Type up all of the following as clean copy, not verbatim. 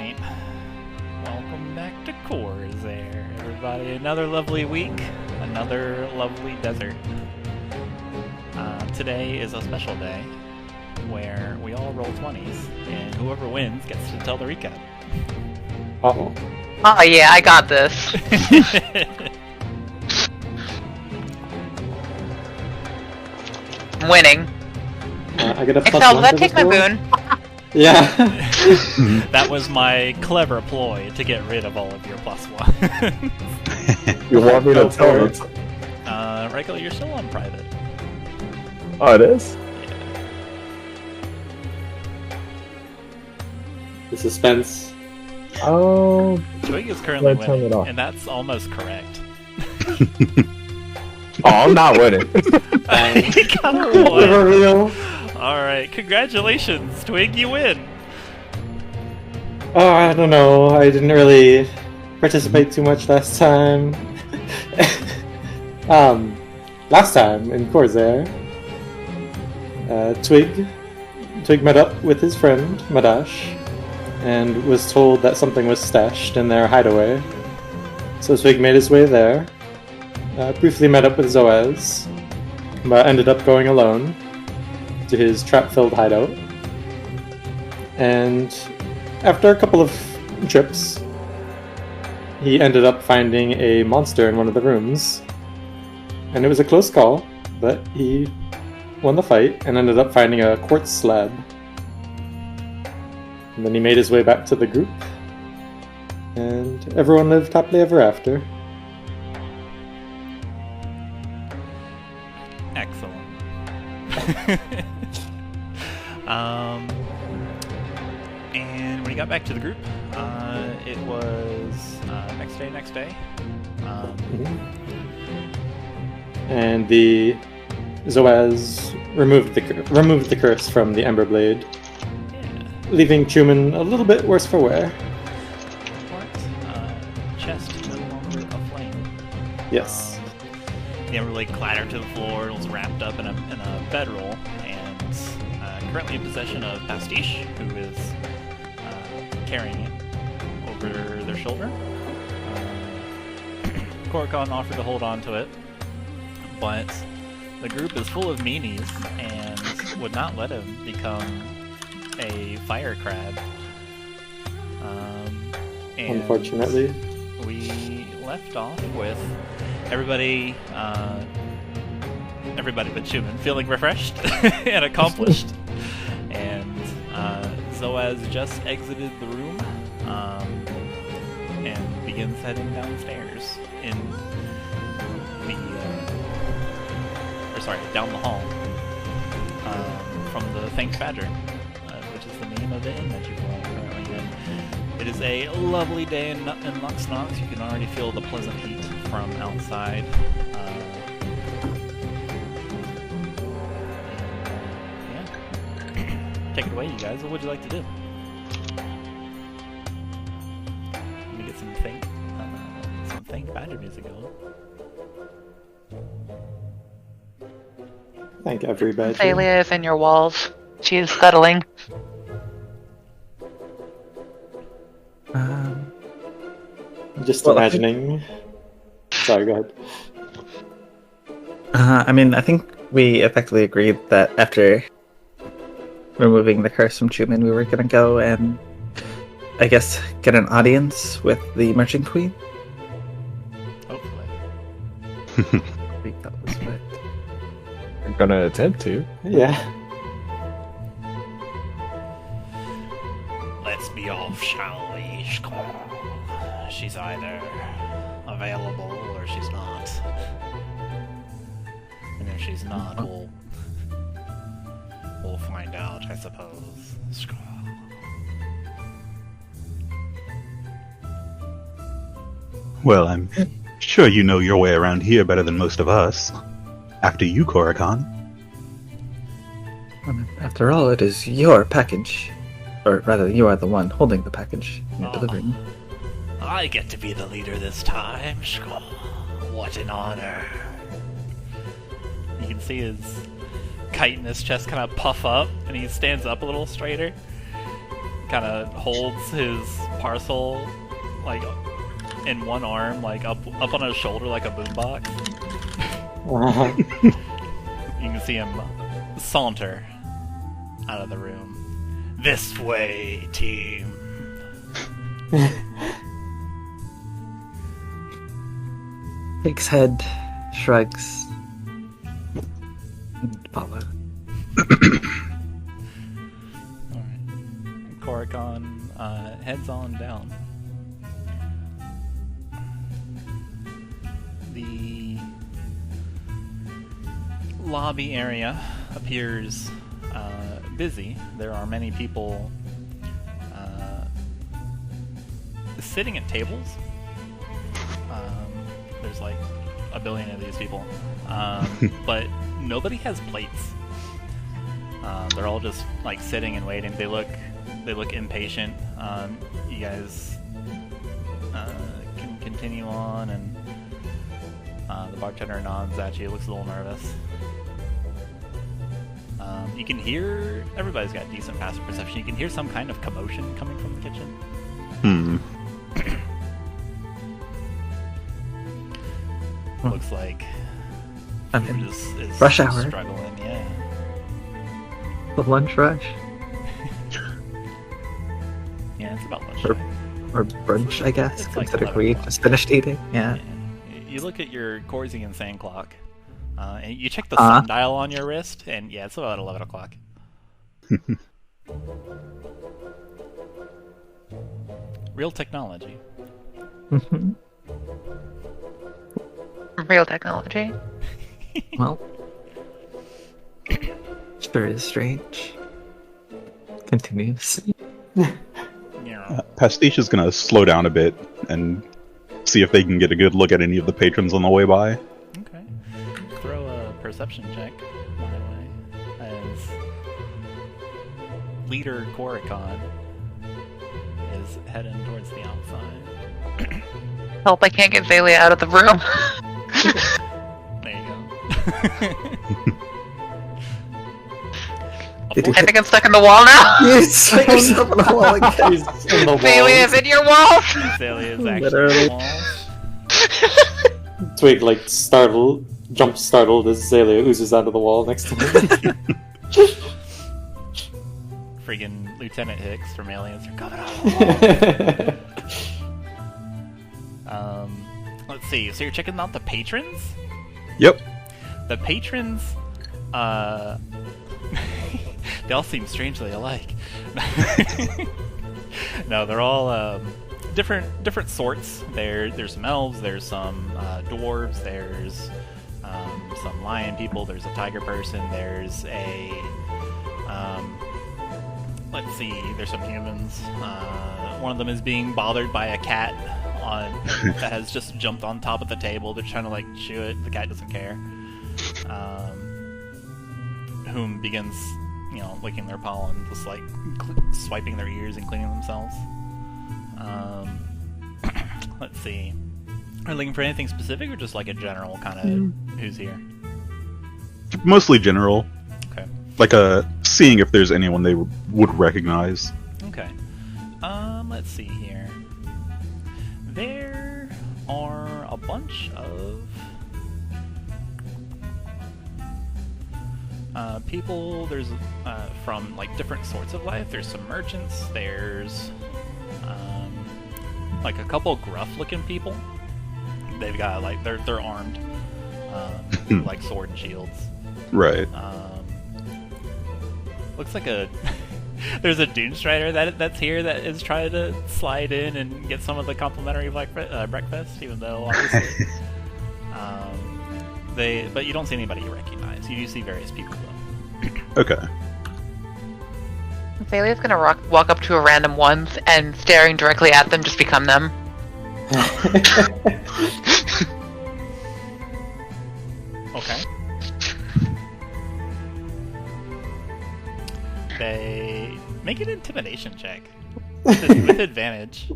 Alright. Welcome back to Khorzaire, everybody. Another lovely week, another lovely desert. Today is a special day where we all roll 20s, and whoever wins gets to tell the recap. Uh-oh. Oh yeah, I got this. I'm winning. I get a plus Accel, one did I for take this my roll? boon? Yeah. That was my clever ploy to get rid of all of your plus one. You want me to Go tell for it? Raikel, you're still on private. Oh, it is? The suspense. Oh, Twig is currently Let's turn it winning, off. and that's almost correct. I'm not winning. He got a Never one. real. Alright, congratulations, Twig, you win! Oh, I don't know. I didn't really participate too much last time. Last time in Khorzaire, Twig met up with his friend Madash and was told that something was stashed in their hideaway. So Twig made his way there, briefly met up with Zoaz, but ended up going alone to his trap-filled hideout. And after a couple of trips, he ended up finding a monster in one of the rooms. And it was a close call, but he won the fight and ended up finding a quartz slab. And then he made his way back to the group, and everyone lived happily ever after. Excellent. And when he got back to the group, it was next day. And the Zoaz removed the curse from the Ember Blade, leaving Chuman a little bit worse for wear. Chest no longer aflame. Yes. The Ember Blade clattered to the floor and was wrapped up in a bedroll, and currently in possession of Pastiche, who is carrying it over their shoulder. Khorzaire offered to hold on to it, but the group is full of meanies and would not let him become a fire crab. And Unfortunately. we left off with everybody but Chuman feeling refreshed and accomplished. And Zoaz just exited the room and begins heading downstairs in down the hall from the Thanked Badger, which is the name of the inn that you are currently in. It is a lovely day in Luxnox. You can already feel the pleasant heat from outside. Take it away, you guys. What would you like to do? Let me get some Thanked Badger music going. Thank everybody. Xalia is in your walls. She is scuttling. Just Well, imagining. Sorry, go ahead. I think we effectively agreed that after removing the curse from Chuman, we were going to go and, I guess, get an audience with the Merchant Queen. Hopefully. I think that was right. I'm gonna attempt to. Yeah. Let's be off, shall we? She's either available or she's not. And if she's not, we'll find out, I suppose. Well, I'm sure you know your way around here better than most of us. After you, Khorzaire. After all, it is your package. Or rather, you are the one holding the package and delivering. I get to be the leader this time. What an honor. You can see his chitinous chest kind of puff up, and he stands up a little straighter. kind of holds his parcel like in one arm, like up on his shoulder like a boombox. You can see him saunter out of the room. This way, team. Takes head, shrugs, and follow. Alright. Korikon heads on down. The lobby area appears busy. There are many people sitting at tables. There's like a billion of these people, but nobody has plates. They're all just like sitting and waiting. They look impatient. You guys can continue on, and the bartender nods at you. Looks a little nervous. You can hear, everybody's got decent passive perception. You can hear some kind of commotion coming from the kitchen. Looks like I'm in is rush hour. struggling, yeah. The lunch rush. Yeah, it's about lunch. Or brunch, I guess, It's like considering 11 we o'clock. just finished eating. Yeah. You look at your Khorzaire sand clock, and you check the sundial on your wrist, and yeah, it's about 11 o'clock. Real technology. Mhm. Real technology. Well, sure is strange. Continues. Yeah. Pastiche is gonna slow down a bit and see if they can get a good look at any of the patrons on the way by. Okay. Throw a perception check my way as leader Korikon is heading towards the outside. Help, I can't get Xalia out of the room. There you go. Did you I think I'm stuck in the wall now. You stuck yourself on the wall again. He's in the Xalia is wall. in your wall. Xalia is actually Literally. on the wall. Twig, like, jumps startled as Xalia oozes onto the wall next to him. Friggin' Lieutenant Hicks from Aliens are coming up. Let's see. So you're checking out the patrons? Yep. The patrons, they all seem strangely alike. No, they're all different sorts. There's some elves, there's some dwarves, there's some lion people, there's a tiger person, there's a let's see, there's some humans. One of them is being bothered by a cat that has just jumped on top of the table. They're trying to like chew it. The cat doesn't care. Whom begins, licking their paw and just like swiping their ears and cleaning themselves. Let's see. Are you looking for anything specific or just like a general kind of who's here? Mostly general. Okay. Like seeing if there's anyone they would recognize. Okay. Let's see here. There are a bunch of people. There's from like different sorts of life. There's some merchants. There's like a couple gruff-looking people. They've got like they're armed, like sword and shields. Right. Looks like there's a Dune Strider that's here that is trying to slide in and get some of the complimentary breakfast, even though obviously but you don't see anybody you recognize. You do see various people though. Okay. Xalia's gonna walk up to a random ones and staring directly at them, just become them. Okay. They make an intimidation check with advantage.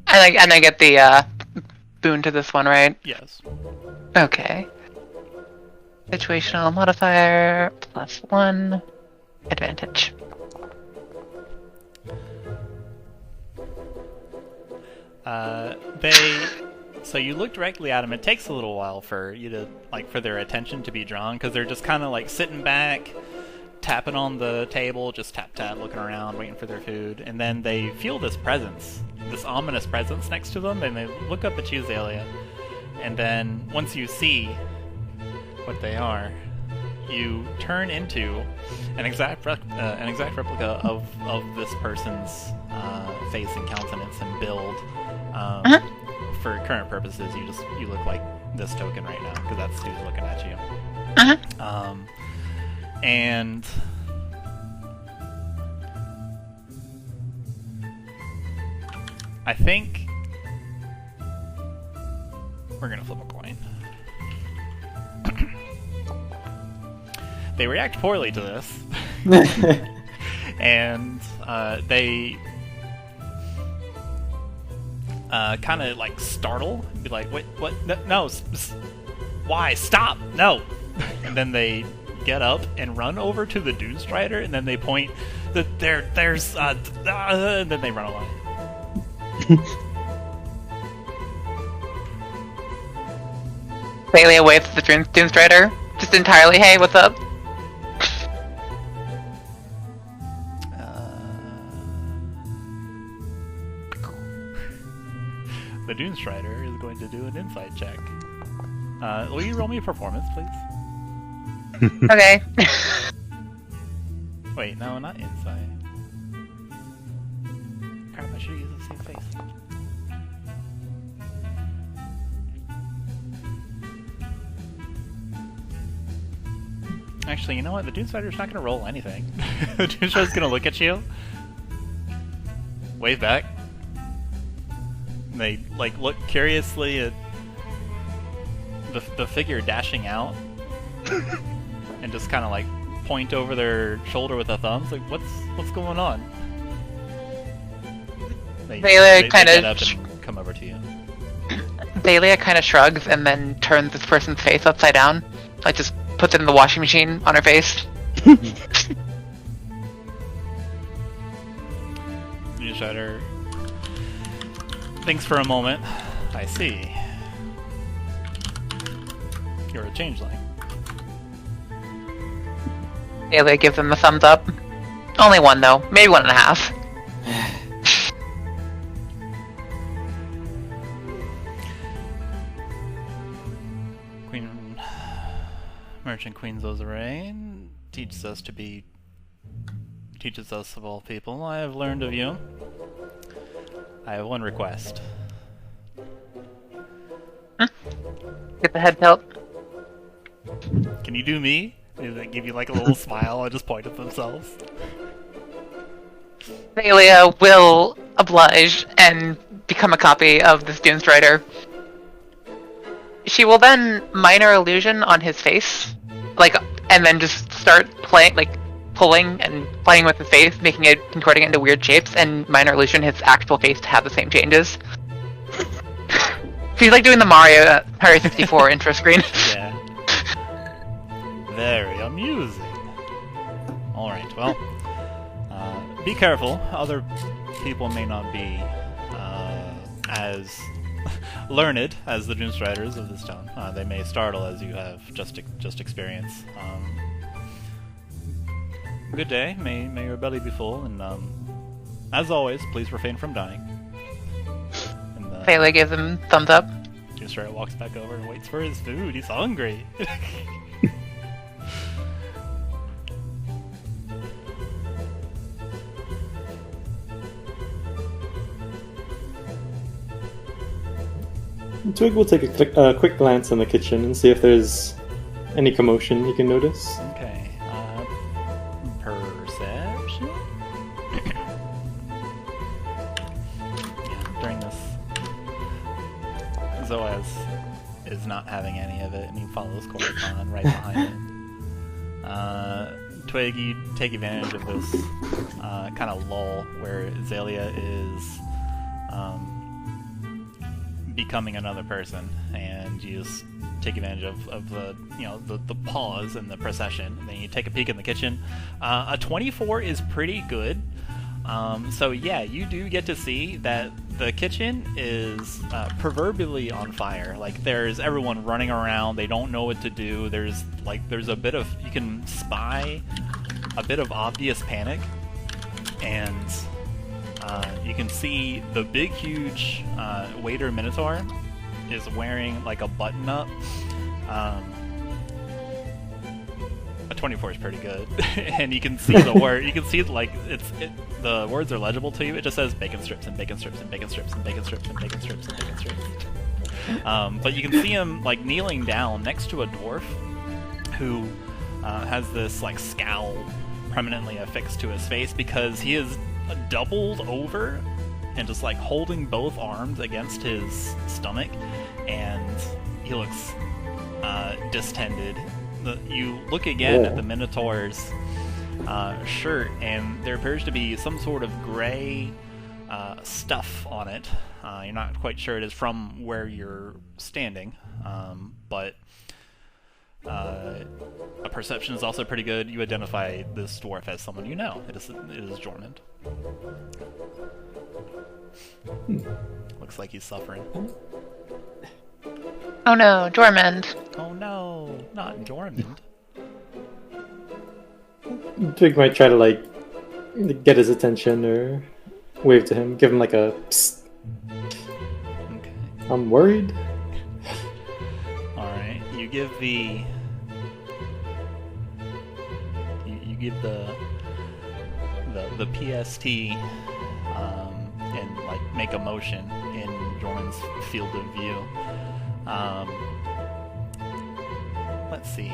And I get the boon to this one, right? Yes. Okay. Situational modifier +1 advantage. So you look directly at them. It takes a little while for you to, for their attention to be drawn, because they're just kind of, sitting back, tapping on the table, just tap, tap, looking around, waiting for their food. And then they feel this presence, this ominous presence next to them, and they look up at you, Xalia. And then, once you see what they are, you turn into an exact replica of this person's face and countenance and build. For current purposes, you look like this token right now, because that's who's looking at you. And I think we're gonna flip a coin. They react poorly to this, and they kind of startle, be like, "Wait, what? No, why? Stop! No!" And then they get up and run over to the Doomstrider, and then they point that there's and then they run away. Xalia waves at the Doomstrider, just entirely, "Hey, what's up?" The Doomstrider is going to do an insight check. Will you roll me a performance, please? Okay. Wait, no, not insight. Crap, I should use the same face. Actually, you know what? The Doomstrider's not going to roll anything. The Doomstrider's going to look at you, wave back. They look curiously at the figure dashing out, and just kind of point over their shoulder with a thumb. It's what's going on? They kind get of up and come over to you. Xalia kind of shrugs and then turns this person's face upside down, just puts it in the washing machine on her face. You shudder. Thinks for a moment. I see. You're a changeling. Xalia gives him a thumbs up. Only one, though. Maybe 1.5. Merchant Queen Zoaz teaches us of all people. I have learned of you. I have one request. Get the head tilt. Can you do me? Maybe they give you a little smile and just point at themselves. Xalia will oblige and become a copy of this Doomstrider. She will then minor illusion on his face, and then just start playing, pulling and playing with his face, contorting it into weird shapes, and minor illusion his actual face to have the same changes. She's doing the Mario 64 intro screen. Yeah. Very amusing. Alright, well, be careful. Other people may not be as learned as the Doomstriders of this town. They may startle as you have just experience. Good day. May your belly be full, and as always, please refrain from dying. And Xalia gives him thumbs up. Doomstrider walks back over and waits for his food. He's hungry. Twig will take a quick glance in the kitchen and see if there's any commotion he can notice. Okay. Perception? Yeah, during this, Zoaz is not having any of it, and he follows Khorzaire right behind him. Twig, you take advantage of this kind of lull where Xalia is becoming another person, and you just take advantage of the the pause in the procession, and then you take a peek in the kitchen. A 24 is pretty good. So yeah, you do get to see that the kitchen is proverbially on fire. Like there's everyone running around, they don't know what to do. There's a bit of, you can spy a bit of obvious panic, and you can see the big huge waiter Minotaur is wearing like a button up. A 24 is pretty good, and you can see the word. You can see like the words are legible to you. It just says bacon strips and bacon strips and bacon strips and bacon strips and bacon strips and bacon strips. But you can see him like kneeling down next to a dwarf who has this like scowl permanently affixed to his face because he is doubled over and just like holding both arms against his stomach, and he looks distended. You look again at the Minotaur's shirt, and there appears to be some sort of gray stuff on it. You're not quite sure it is from where you're standing, but a perception is also pretty good. You identify this dwarf as someone you know. It is Jormund. Looks like he's suffering. Oh no, Jormund. Oh no, not Jormund. Twig might try to like get his attention or wave to him, give him like a psst. Okay. I'm worried. Alright, you give the... You give the PST and like make a motion in Jormund's field of view. Let's see.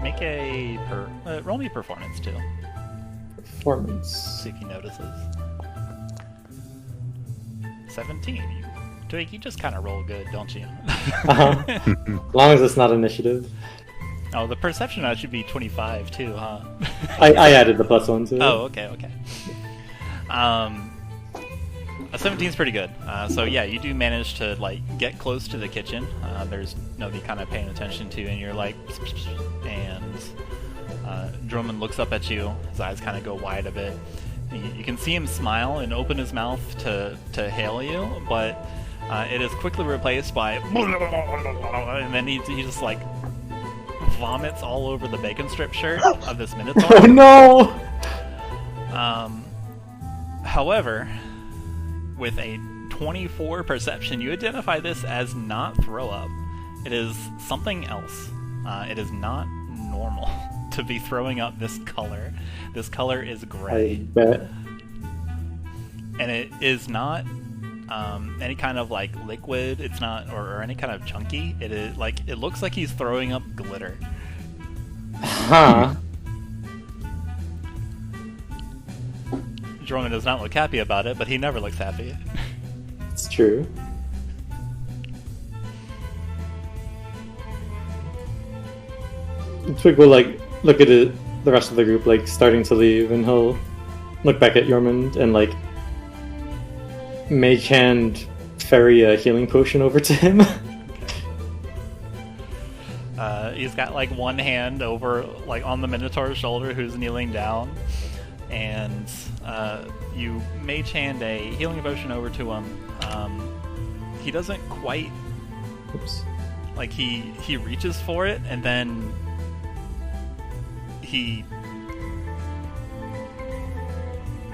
Make a roll me performance too. Performance. See if he notices. 17. Twig, you just kind of roll good, don't you? As long as it's not initiative. Oh, the perception on it should be 25 too, huh? I added the +1 to it. Oh, okay. A 17 is pretty good. So yeah, you do manage to like get close to the kitchen. There's nobody kind of paying attention to, and you're like, and Drummond looks up at you. His eyes kind of go wide a bit. You can see him smile and open his mouth to hail you, but it is quickly replaced by, and then he just like vomits all over the bacon strip shirt of this Minotaur. Oh no! However, with a 24 perception, you identify this as not throw up. It is something else. It is not normal to be throwing up this color. This color is I gray. bet. And it is not any kind of like liquid. It's not, or any kind of chunky. It is like, it looks like he's throwing up glitter. Huh. Drummond does not look happy about it, but he never looks happy. It's true. Twig will like look at it, the rest of the group like starting to leave, and he'll look back at Jormund and like mage hand ferry a healing potion over to him. He's got like one hand over like on the Minotaur's shoulder who's kneeling down, and you mage hand a healing potion over to him. He doesn't quite. Oops. Like he reaches for it, and then he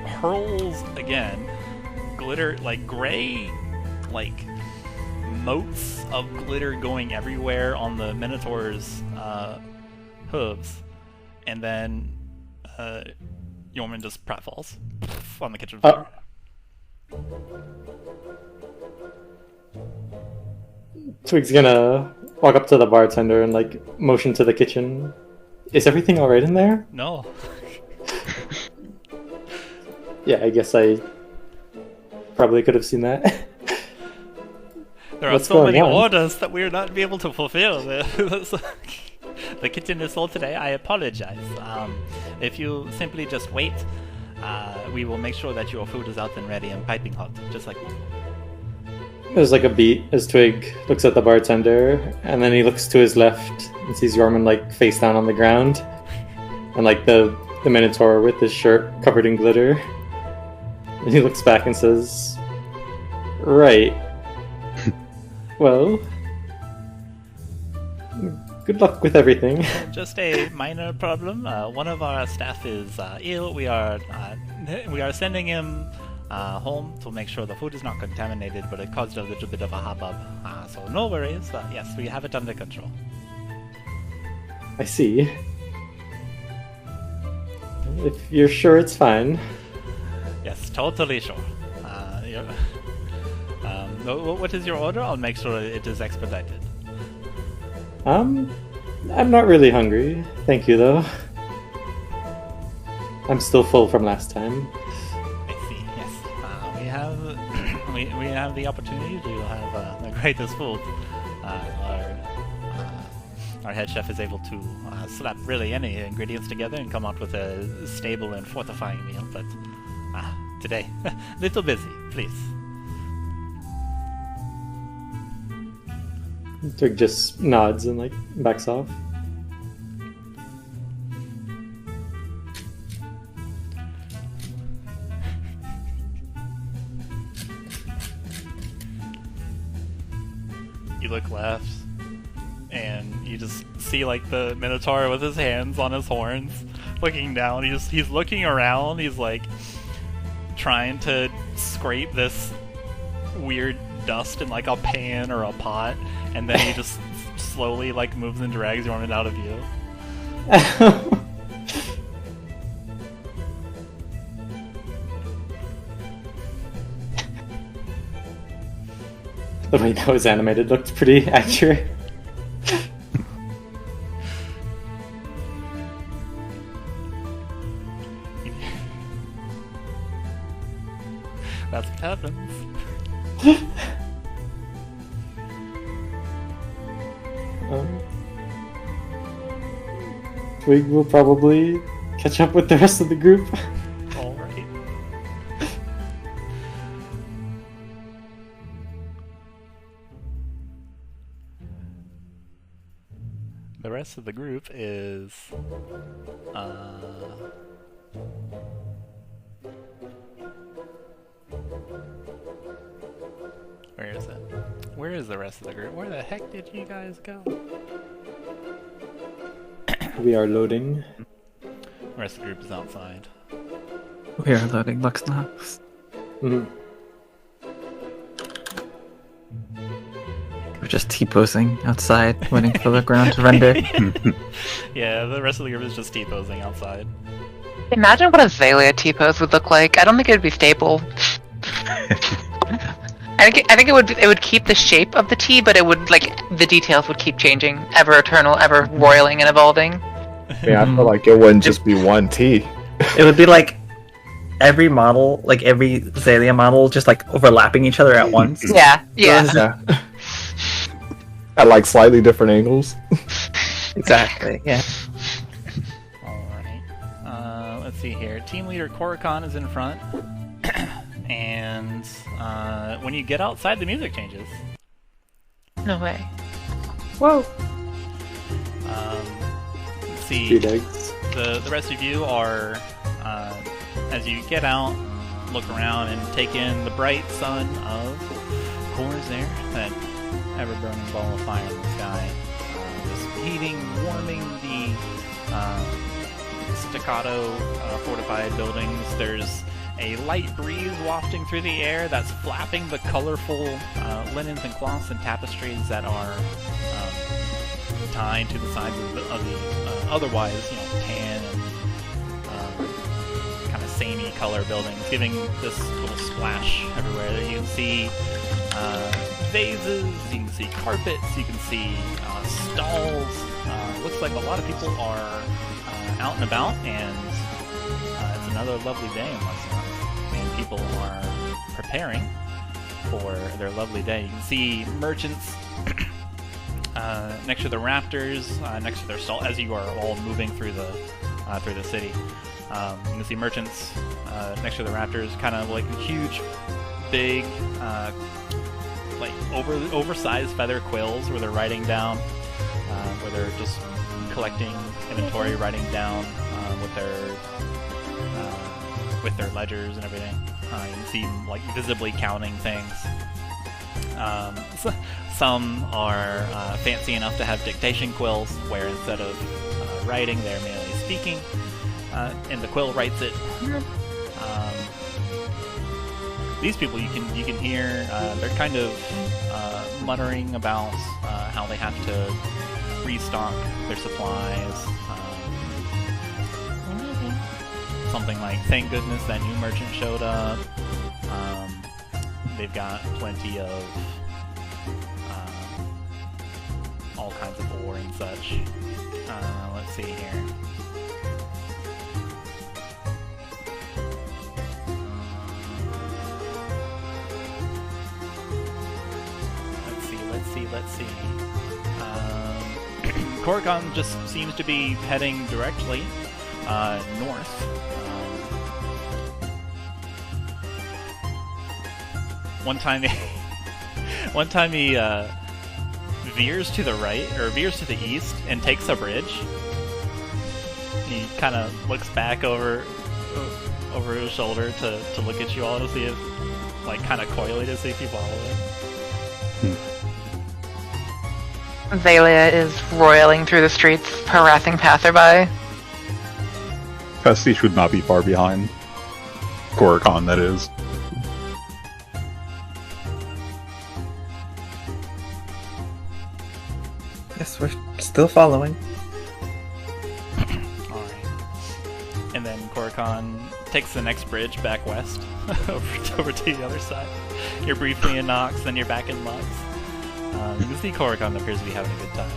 hurls again. Glitter, like gray, like motes of glitter going everywhere on the Minotaur's hooves, and then Jormund just pratfalls on the kitchen floor. Twig's gonna walk up to the bartender and like motion to the kitchen. Is everything alright in there? No. Yeah, I guess I probably could have seen that. There are What's so going many on? orders that we're not able to fulfill. The kitchen is full today. I apologize. If you simply just wait, we will make sure that your food is out and ready and piping hot, just like normal. There's like a beat as Twig looks at the bartender, and then he looks to his left and sees Jormund like face down on the ground, and like the the Minotaur with his shirt covered in glitter. And he looks back and says, "Right. Well, good luck with everything." Just a minor problem. One of our staff is ill. We are sending him home to make sure the food is not contaminated, but it caused a little bit of a hubbub. So no worries. Yes, we have it under control. I see. If you're sure it's fine. Yes, totally sure. What is your order? I'll make sure it is expedited. I'm not really hungry. Thank you, though. I'm still full from last time. I see. Yes, we have the opportunity to have the greatest food. Our head chef is able to slap really any ingredients together and come out with a stable and fortifying meal. But today, little busy. Please. Twig just nods and backs off. You look left, and you just see the Minotaur with his hands on his horns, looking down. He's looking around. He's trying to scrape this weird dust in a pan or a pot, and then he just slowly moves and drags you out of view. The way that was animated looked pretty accurate. That's what happens. Twig will probably catch up with the rest of the group. Alright. The rest of the group is where is it? Where is the rest of the group? Where the heck did you guys go? We are loading. The rest of the group is outside. We are loading Luxnox. Mm-hmm. We're just T-posing outside, waiting for the ground to render. Yeah, the rest of the group is just T-posing outside. Imagine what a Xalia T-pose would look like. I don't think it would be stable. I think it would keep the shape of the T, but it would the details would keep changing, ever eternal, ever roiling and evolving. Yeah, I feel like it wouldn't just be one T. It would be every model, every Xalia model, just overlapping each other at once. Yeah. Yeah. At slightly different angles. Exactly. Yeah. Alright. Let's see here. Team leader Khorzaire is in front. And when you get outside, the music changes. No way. Whoa. Let's see. Feed eggs. The rest of you are, as you get out, look around and take in the bright sun of Khorzaire, that ever-burning ball of fire in the sky, just heating, warming the staccato fortified buildings. There's a light breeze wafting through the air that's flapping the colorful linens and cloths and tapestries that are tied to the sides of the otherwise, tan and kind of samey color buildings, giving this little splash everywhere. You can see vases, you can see carpets, you can see stalls. Looks like a lot of people are out and about, and it's another lovely day in Luxnox. And people are preparing for their lovely day. You can see merchants next to the raptors, next to their stall, as you are all moving through the city. You can see merchants next to the raptors, kind of huge, big, oversized feather quills where they're writing down, where they're just collecting inventory, writing down with their ledgers and everything. You can see them like visibly counting things. Some are fancy enough to have dictation quills, where instead of writing, they're merely speaking, and the quill writes it. These people you can hear they're kind of muttering about how they have to restock their supplies. Something like, thank goodness that new merchant showed up. They've got plenty of all kinds of ore and such. Let's see here. Let's see. Khorzaire just seems to be heading directly north. One time he veers to the right, or veers to the east, and takes a bridge. He kind of looks back over his shoulder to look at you all to see if, like, kind of coyly to see if you follow him. Xalia is roiling through the streets, harassing passerby. Pastiche would not be far behind. Khorzaire, that is. Yes, we're still following. Alright. And then Khorzaire takes the next bridge back west, over to the other side. You're briefly in Nox, then you're back in Lux. You can see Khorzaire appears to be having a good time.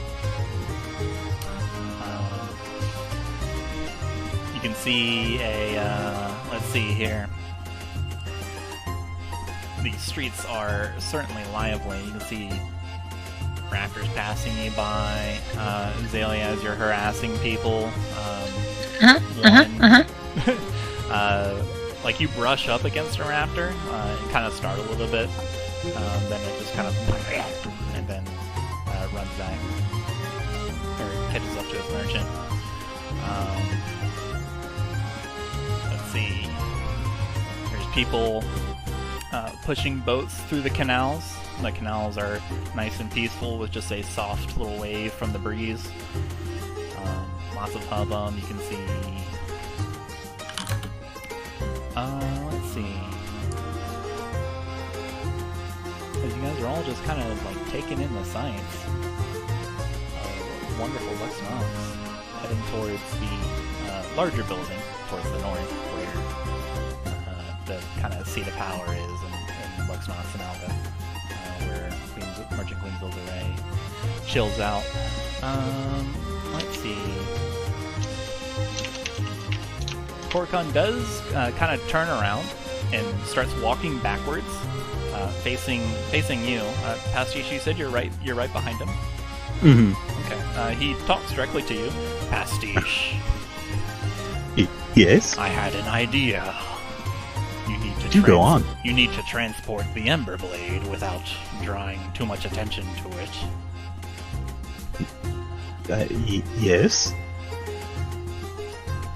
You can see let's see here. These streets are certainly lively. You can see raptors passing you by. Xalia, as you're harassing people. Like, you brush up against a raptor, and kind of startle a little bit. Then it just kind of and then runs back, or catches up to its merchant. Let's see. There's people pushing boats through the canals. The canals are nice and peaceful with just a soft little wave from the breeze. Lots of hubbub. You can see. Let's see. As you guys are all just kind of like taking in the sights of wonderful Luxnox, heading towards the larger building towards the north, where the kind of seat of power is in Luxnox and Alga, where Merchant Queen's Array chills out. Let's see. Khorzaire does kind of turn around and starts walking backwards. Facing you. Pastiche, you said you're right behind him? Mm-hmm. Okay. He talks directly to you. Pastiche. Yes? I had an idea. You go on. You need to transport the Ember Blade without drawing too much attention to it. Yes?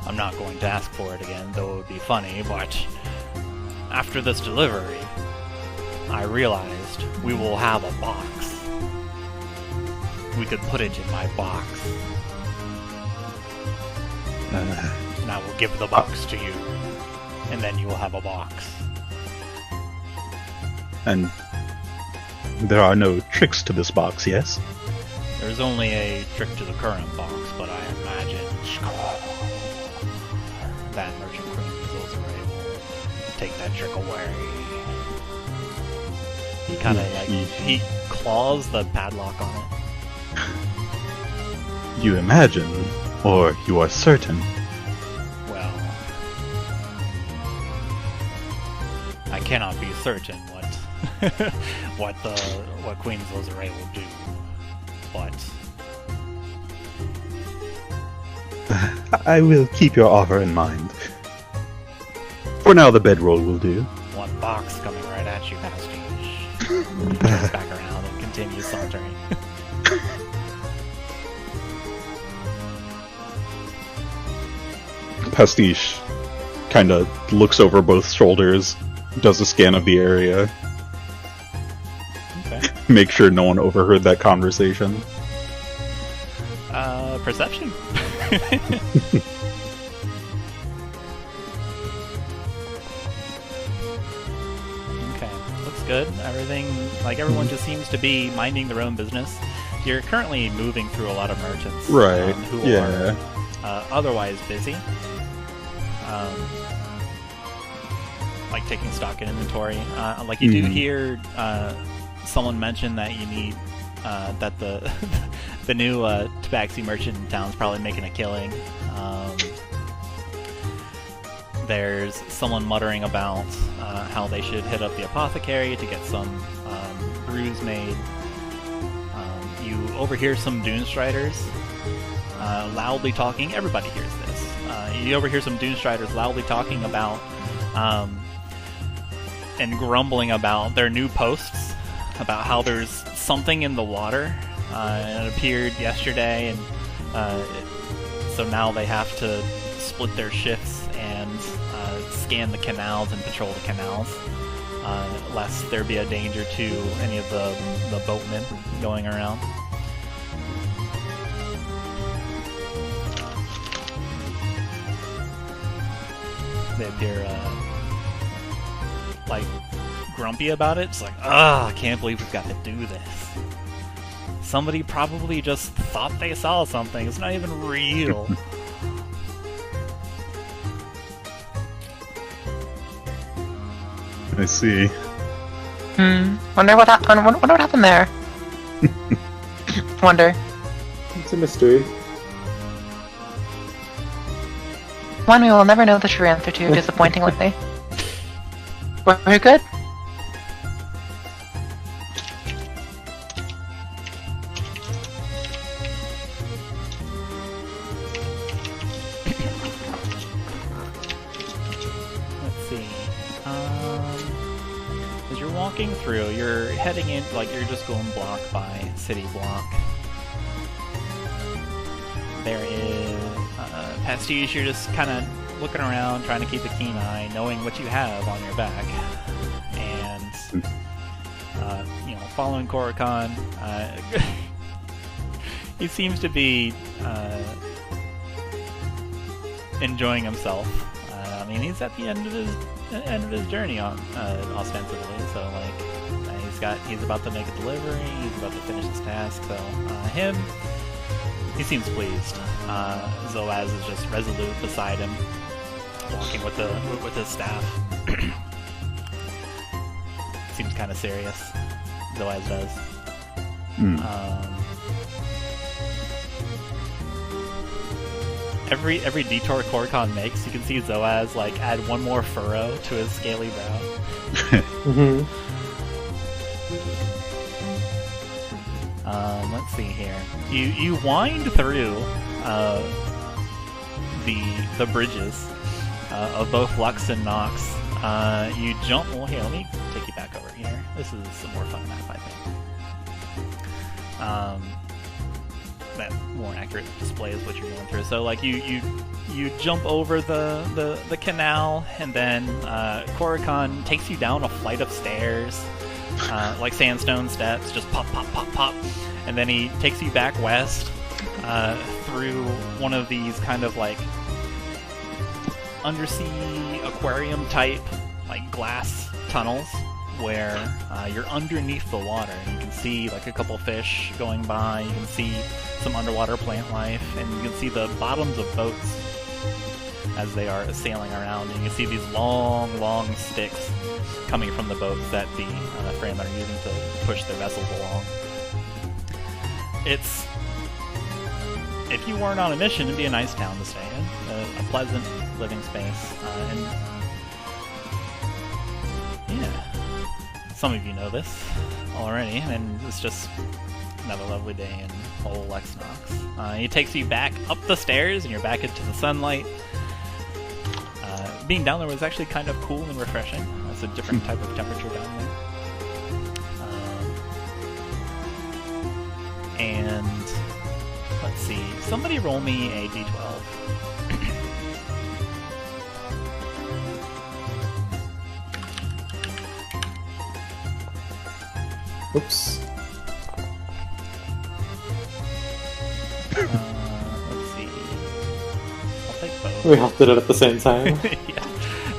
I'm not going to ask for it again, though it would be funny, but after this delivery, I realized we will have a box. We could put it in my box. And I will give the box to you. And then you will have a box. And there are no tricks to this box, yes? There's only a trick to the current box, but I imagine that Merchant Queen Xalia will take that trick away. He kind of he claws the padlock on it. You imagine, or you are certain? Well, I cannot be certain what Queen Xalia will do, but I will keep your offer in mind. For now, the bedroll will do. one box coming right at you, Pastiche. He turns back around and continues sauntering. Pastiche kind of looks over both shoulders, does a scan of the area, Okay. make sure no one overheard that conversation. Perception. Okay, looks good. Everyone just seems to be minding their own business. You're currently moving through a lot of merchants, Right. who Yeah. are otherwise busy, like taking stock in inventory. You do hear someone mention that you need that the the new tabaxi merchant in town is probably making a killing. There's someone muttering about how they should hit up the apothecary to get some brews made. You overhear some Doomstriders loudly talking. Everybody hears this. You overhear some Doomstriders loudly talking about and grumbling about their new posts, about how there's something in the water. And it appeared yesterday, and so now they have to split their shifts and scan the canals and patrol the canals, lest there be a danger to any of the boatmen going around. They appear grumpy about it. It's like, I can't believe we've got to do this. Somebody probably just thought they saw something. It's not even real. I see. Wonder what happened there. Wonder. It's a mystery. One we will never know the true answer to, disappointingly. We're good? Let's see. As you're walking through, you're heading in, you're just going block by city block. There is Pastiche. You're just kind of looking around, trying to keep a keen eye, knowing what you have on your back, and following Korrikan. He seems to be enjoying himself. He's at the end of his journey on ostensibly. So he's about to make a delivery. He's about to finish his task. So he seems pleased. Zoaz is just resolute beside him, walking with his staff. Seems kind of serious. Zoaz does. Every detour Korrikan makes, you can see Zoaz add one more furrow to his scaly brow. Let's see here. You wind through the bridges of both Lux and Nox. You jump. Well, here, let me take you back over here. This is some more fun map, I think. That more accurate displays what you're going through. So you jump over the canal, and then Korrikan takes you down a flight of stairs, like sandstone steps, just pop, pop, pop, pop, and then he takes you back west through one of these kind of undersea aquarium type glass tunnels where you're underneath the water, and you can see a couple fish going by. You can see some underwater plant life, and you can see the bottoms of boats as they are sailing around, and you can see these long sticks coming from the boats that the Fremen are using to push their vessels along. If you weren't on a mission, it'd be a nice town to stay in, a pleasant living space, and yeah. Some of you know this already, and it's just another lovely day in old Lexnox. He takes you back up the stairs, and you're back into the sunlight. Being down there was actually kind of cool and refreshing. It's a different type of temperature down there. And let's see, somebody roll me a d12. Oops. Let's see. I'll take both. We all did it at the same time. Yeah,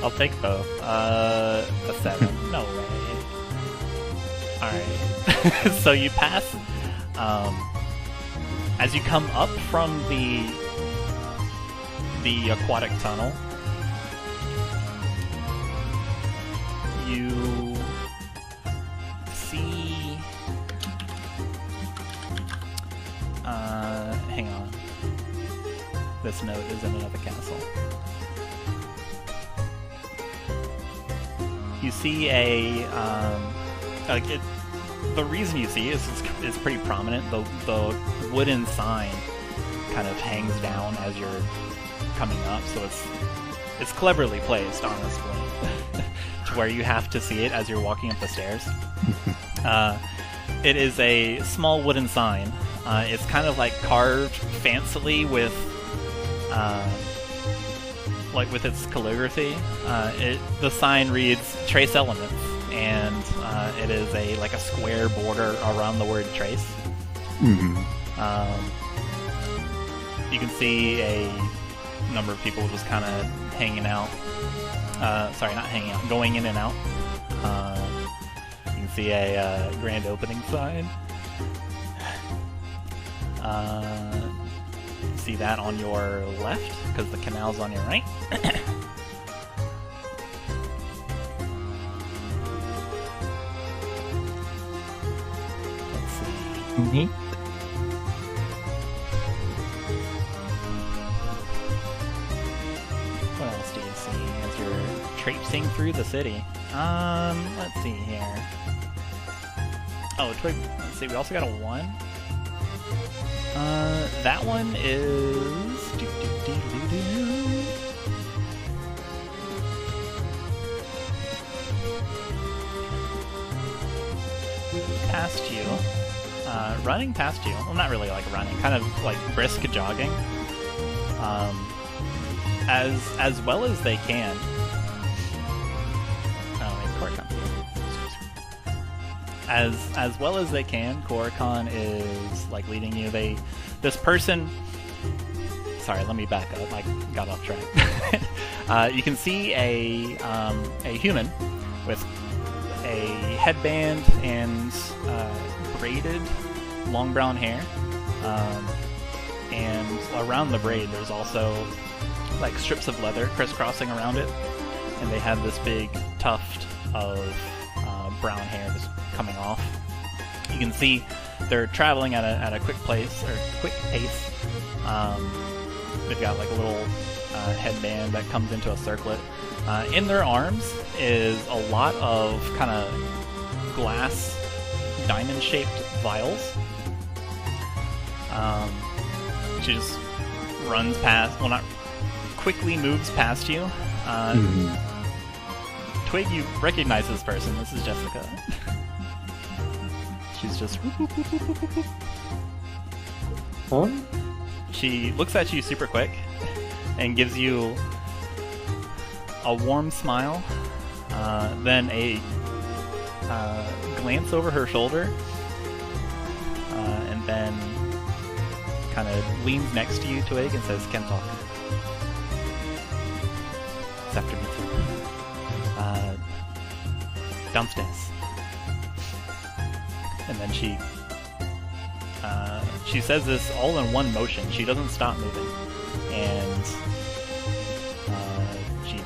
I'll take both. A 7. No way. Alright. So you pass. As you come up from the aquatic tunnel, you see. Hang on. This note is in another castle. You see the reason you see is pretty prominent. The wooden sign kind of hangs down as you're coming up, so it's cleverly placed, honestly, to where you have to see it as you're walking up the stairs. It is a small wooden sign. It's kind of like carved fancily with its calligraphy. The sign reads "Trace Elements," and it is a square border around the word "trace." Mm-hmm. You can see a number of people just kind of hanging out. Sorry, not hanging out, going in and out. You can see a grand opening sign. You see that on your left, because the canal's on your right. Let's see. Neat. What else do you see as you're traipsing through the city? Let's see here. Oh, Twig. Let's see. We also got a 1. That one is past you, running past you. Well, not really like running, kind of like brisk jogging. As well as they can. Oh, wait, Korrikan's here. As well as they can, Korrikan is like leading you. This person. Sorry, let me back up. I got off track. You can see a human with a headband and braided long brown hair, and around the braid there's also like strips of leather crisscrossing around it, and they have this big tuft of brown hair just coming off. You can see they're traveling at a quick pace. They've got like a little headband that comes into a circlet. In their arms is a lot of kind of glass diamond-shaped vials. She just runs past, well, not quickly moves past you. Twig, you recognize this person. This is Jessica. She's just... Huh? She looks at you super quick and gives you a warm smile, then a glance over her shoulder, and then kind of leans next to you, Twig, and says, "Can talk." It's after me too. Downstairs. And then she says this all in one motion. She doesn't stop moving, and she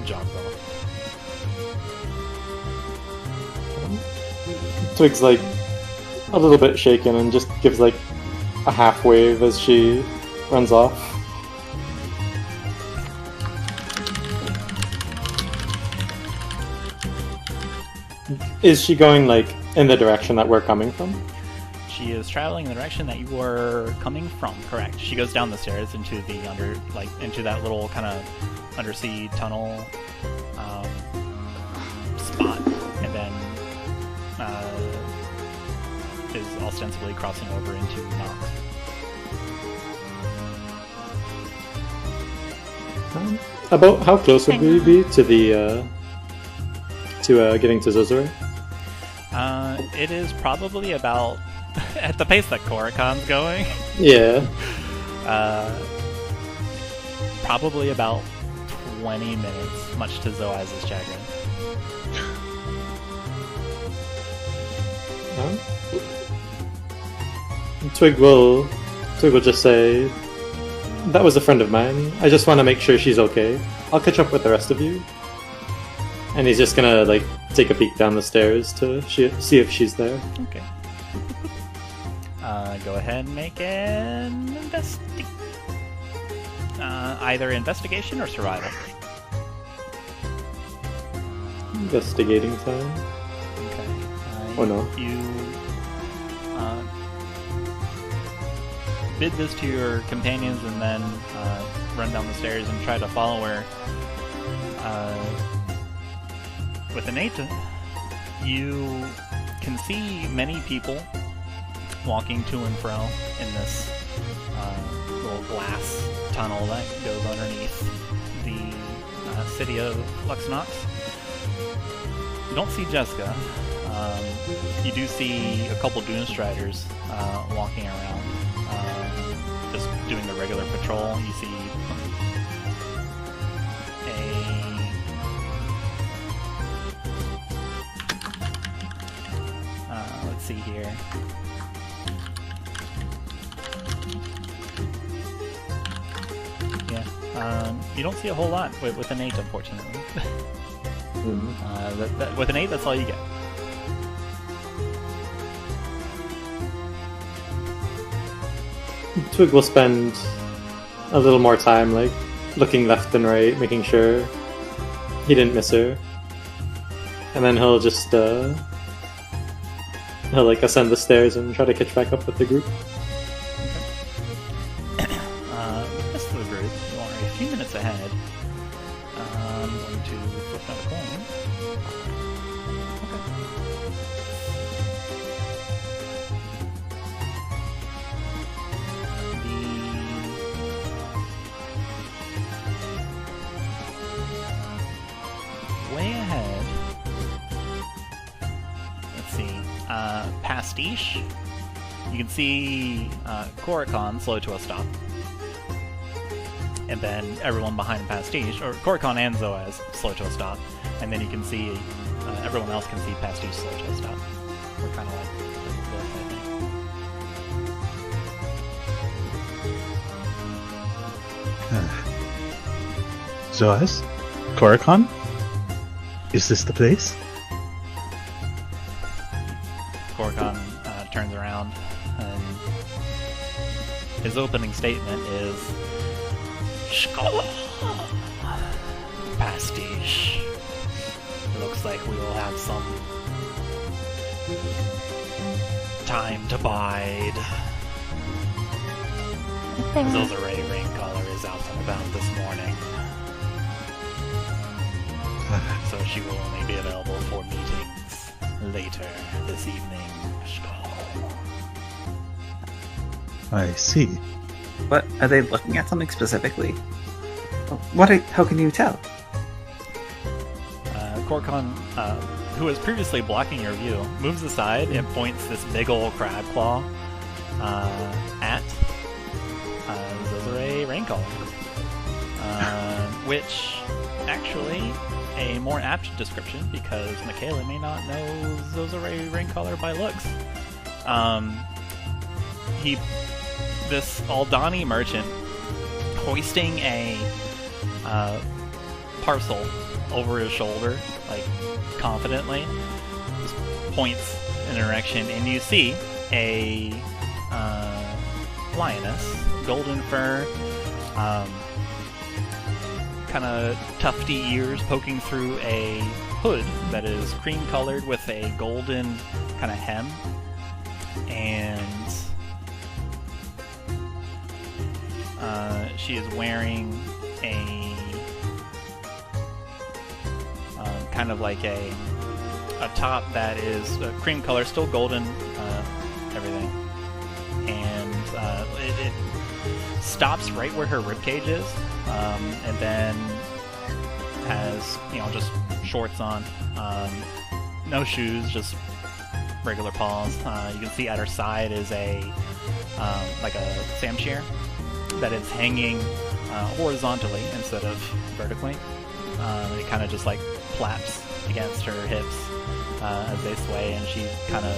jogs off. Twig's like a little bit shaken and just gives like a half wave as she runs off. Is she going like in the direction that we're coming from? She is traveling in the direction that you are coming from, correct. She goes down the stairs into the into that little kind of undersea tunnel spot, and then is ostensibly crossing over into Nox. About how close would we be to the getting to Zoaz? It is probably about, at the pace that Korakon's going, Yeah. probably about 20 minutes, much to Zoaz's chagrin. Twig will just say, "That was a friend of mine. I just want to make sure she's okay. I'll catch up with the rest of you." And he's just gonna like take a peek down the stairs to see if she's there. Okay. Go ahead and make an either investigation or survival. Investigating time. Okay. Oh no. You bid this to your companions and then run down the stairs and try to follow her. With an 8, you can see many people walking to and fro in this little glass tunnel that goes underneath the city of Luxnox. You don't see Jessica. You do see a couple Doomstriders walking around, just doing the regular patrol. You see let's see here. Yeah, you don't see a whole lot with an 8, unfortunately. With an 8, that's all you get. Twig will spend a little more time, like, looking left and right, making sure he didn't miss her. And then he'll just, he'll, like, ascend the stairs and try to catch back up with the group. The rest of the group, you are a few minutes ahead. I'm going to flip another coin. Way ahead. Let's see. Pastiche. You can see Korakon slow to a stop. And then everyone behind Pastiche, or Korakon and Zoaz, slow to a stop. And then you can see everyone else can see Pastiche slow to a stop. We're kind of like this, I think. Zoaz? Korakon? Is this the place? Korakon turns around, and his opening statement is, "Shkola, Pastiche. Looks like we will have some time to bide. Zozaray Raincaller is out and about this morning, so she will only be available for meetings later this evening. I see. What are they looking at? Something specifically? How can you tell? Korakon, who was previously blocking your view, moves aside and points this big ol' crab claw at Zozaray Raincaller. Which, actually, a more apt description, because Makayla may not know Zozaray Raincaller by looks. This Aldani merchant, hoisting a parcel over his shoulder, like, confidently, just points in a direction, and you see a lioness, golden fur, kind of tufty ears poking through a hood that is cream-colored with a golden kind of hem, and she is wearing a kind of like a top that is cream color, still golden, everything, and it stops right where her ribcage is, and then has, just shorts on, no shoes, just regular paws. You can see at her side is a like a samshir that is hanging horizontally instead of vertically. It kind of just like flaps against her hips as they sway, and she kind of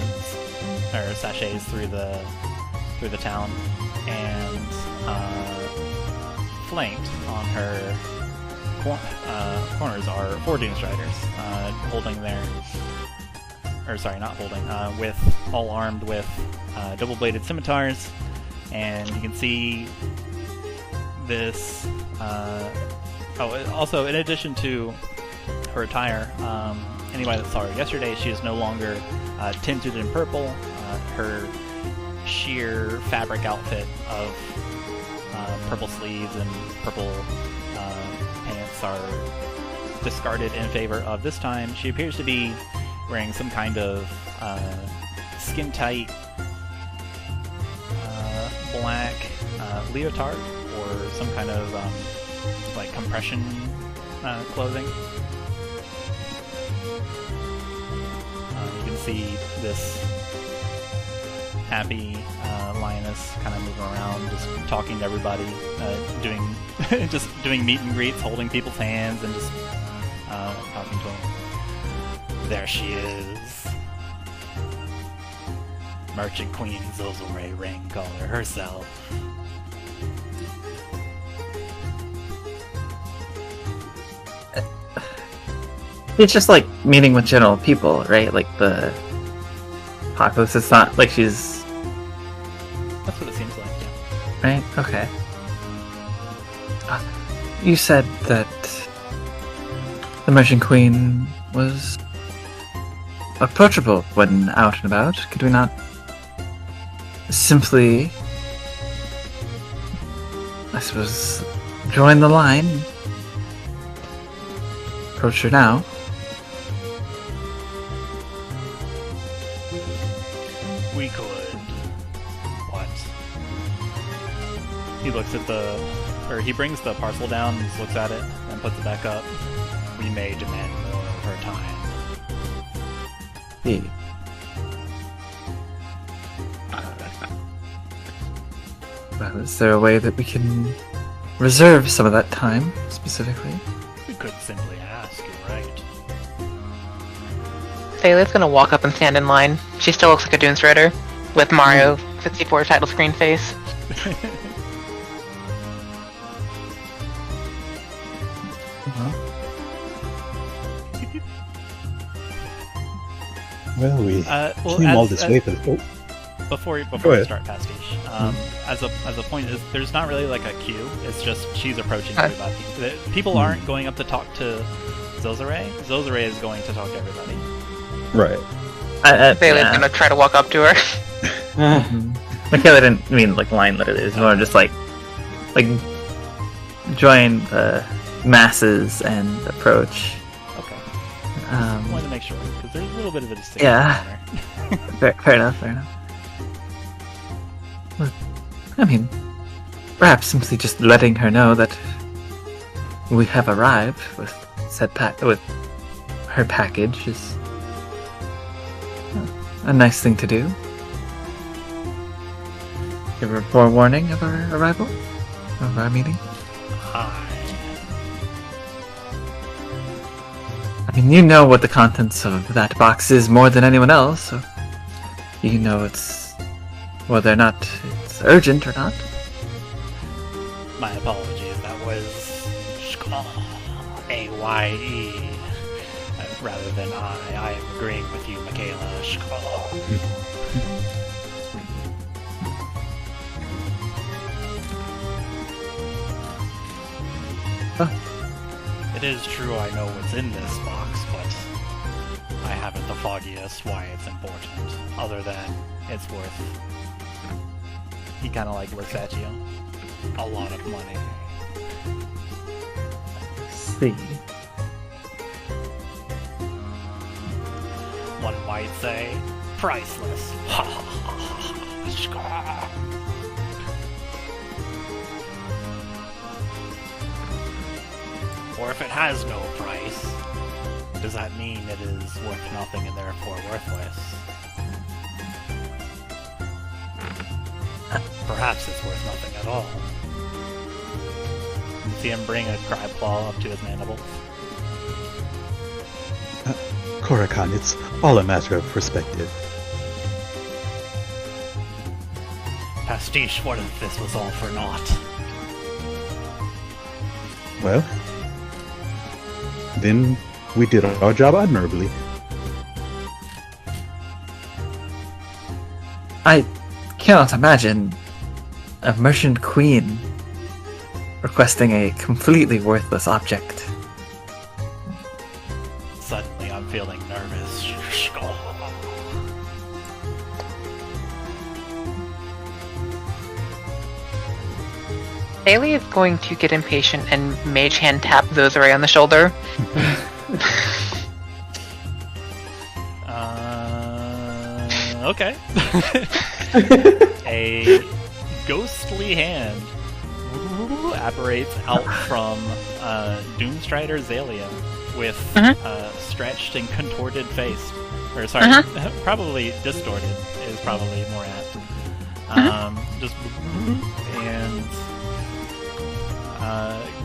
sachets through the town, and flanked on her corners are 4 Doomstriders, holding their, or sorry, not holding, with all armed with double-bladed scimitars, and you can see this. Also, in addition to her attire, anybody that saw her yesterday, she is no longer tinted in purple. Her sheer fabric outfit of purple sleeves and purple pants are discarded in favor of, this time, she appears to be wearing some kind of skin-tight black leotard, or some kind of like compression clothing. You can see this happy lioness kind of moving around, just talking to everybody, doing just doing meet and greets, holding people's hands, and just talking to them. There she is, Merchant Queen Zozelray Raincaller herself. It's just like meeting with general people, right? Like the populace. It's not like she's. That's what it seems like, yeah. Right? Okay. You said that the Merchant Queen was approachable when out and about. Could we not simply, I suppose, join the line? Approach her now. We could. What? He looks at he brings the parcel down, just looks at it, and puts it back up. We may demand more of her time. Yeah. Well, is there a way that we can reserve some of that time, specifically? We could simply ask, you're right. Thalia's gonna walk up and stand in line. She still looks like a Doomstrider, with Mario 64 title screen face. Well, we came all this way for the... Before we start Pastiche, as a point, there's not really like a queue. It's just she's approaching everybody. People aren't going up to talk to Zozelray. Zozelray is going to talk to everybody. Right. Thalia's gonna try to walk up to her. Makayla didn't mean like line literally. It's more just like join the masses and approach. Okay. Just wanted to make sure because there's a little bit of a distinction. Yeah. There. Fair enough. Well, I mean, perhaps simply just letting her know that we have arrived with with her package is a nice thing to do. Give her forewarning of our arrival, of our meeting. I mean, you know what the contents of that box is more than anyone else, so you know it's whether or not it's urgent or not. My apologies. That was A-Y-E rather than I. I am agreeing with you, Makayla. It is true I know what's in this box, but I haven't the foggiest why it's important, other than it's worth, he kind of like looks at you, a lot of money. See. One might say, priceless. Or if it has no price, does that mean it is worth nothing and therefore worthless? perhaps it's worth nothing at all. You see him bring a crab claw up to his mandible. Korakhan, it's all a matter of perspective. Pastiche, what if this was all for naught? Well, then we did our job admirably. I cannot imagine a merchant queen requesting a completely worthless object. Suddenly I'm feeling nervous. Bailey is going to get impatient and mage hand tap Zoaz on the shoulder. Okay. A ghostly hand apparates out from Doomstrider Xalia with stretched and contorted face. Or sorry, probably distorted is probably more apt. Just and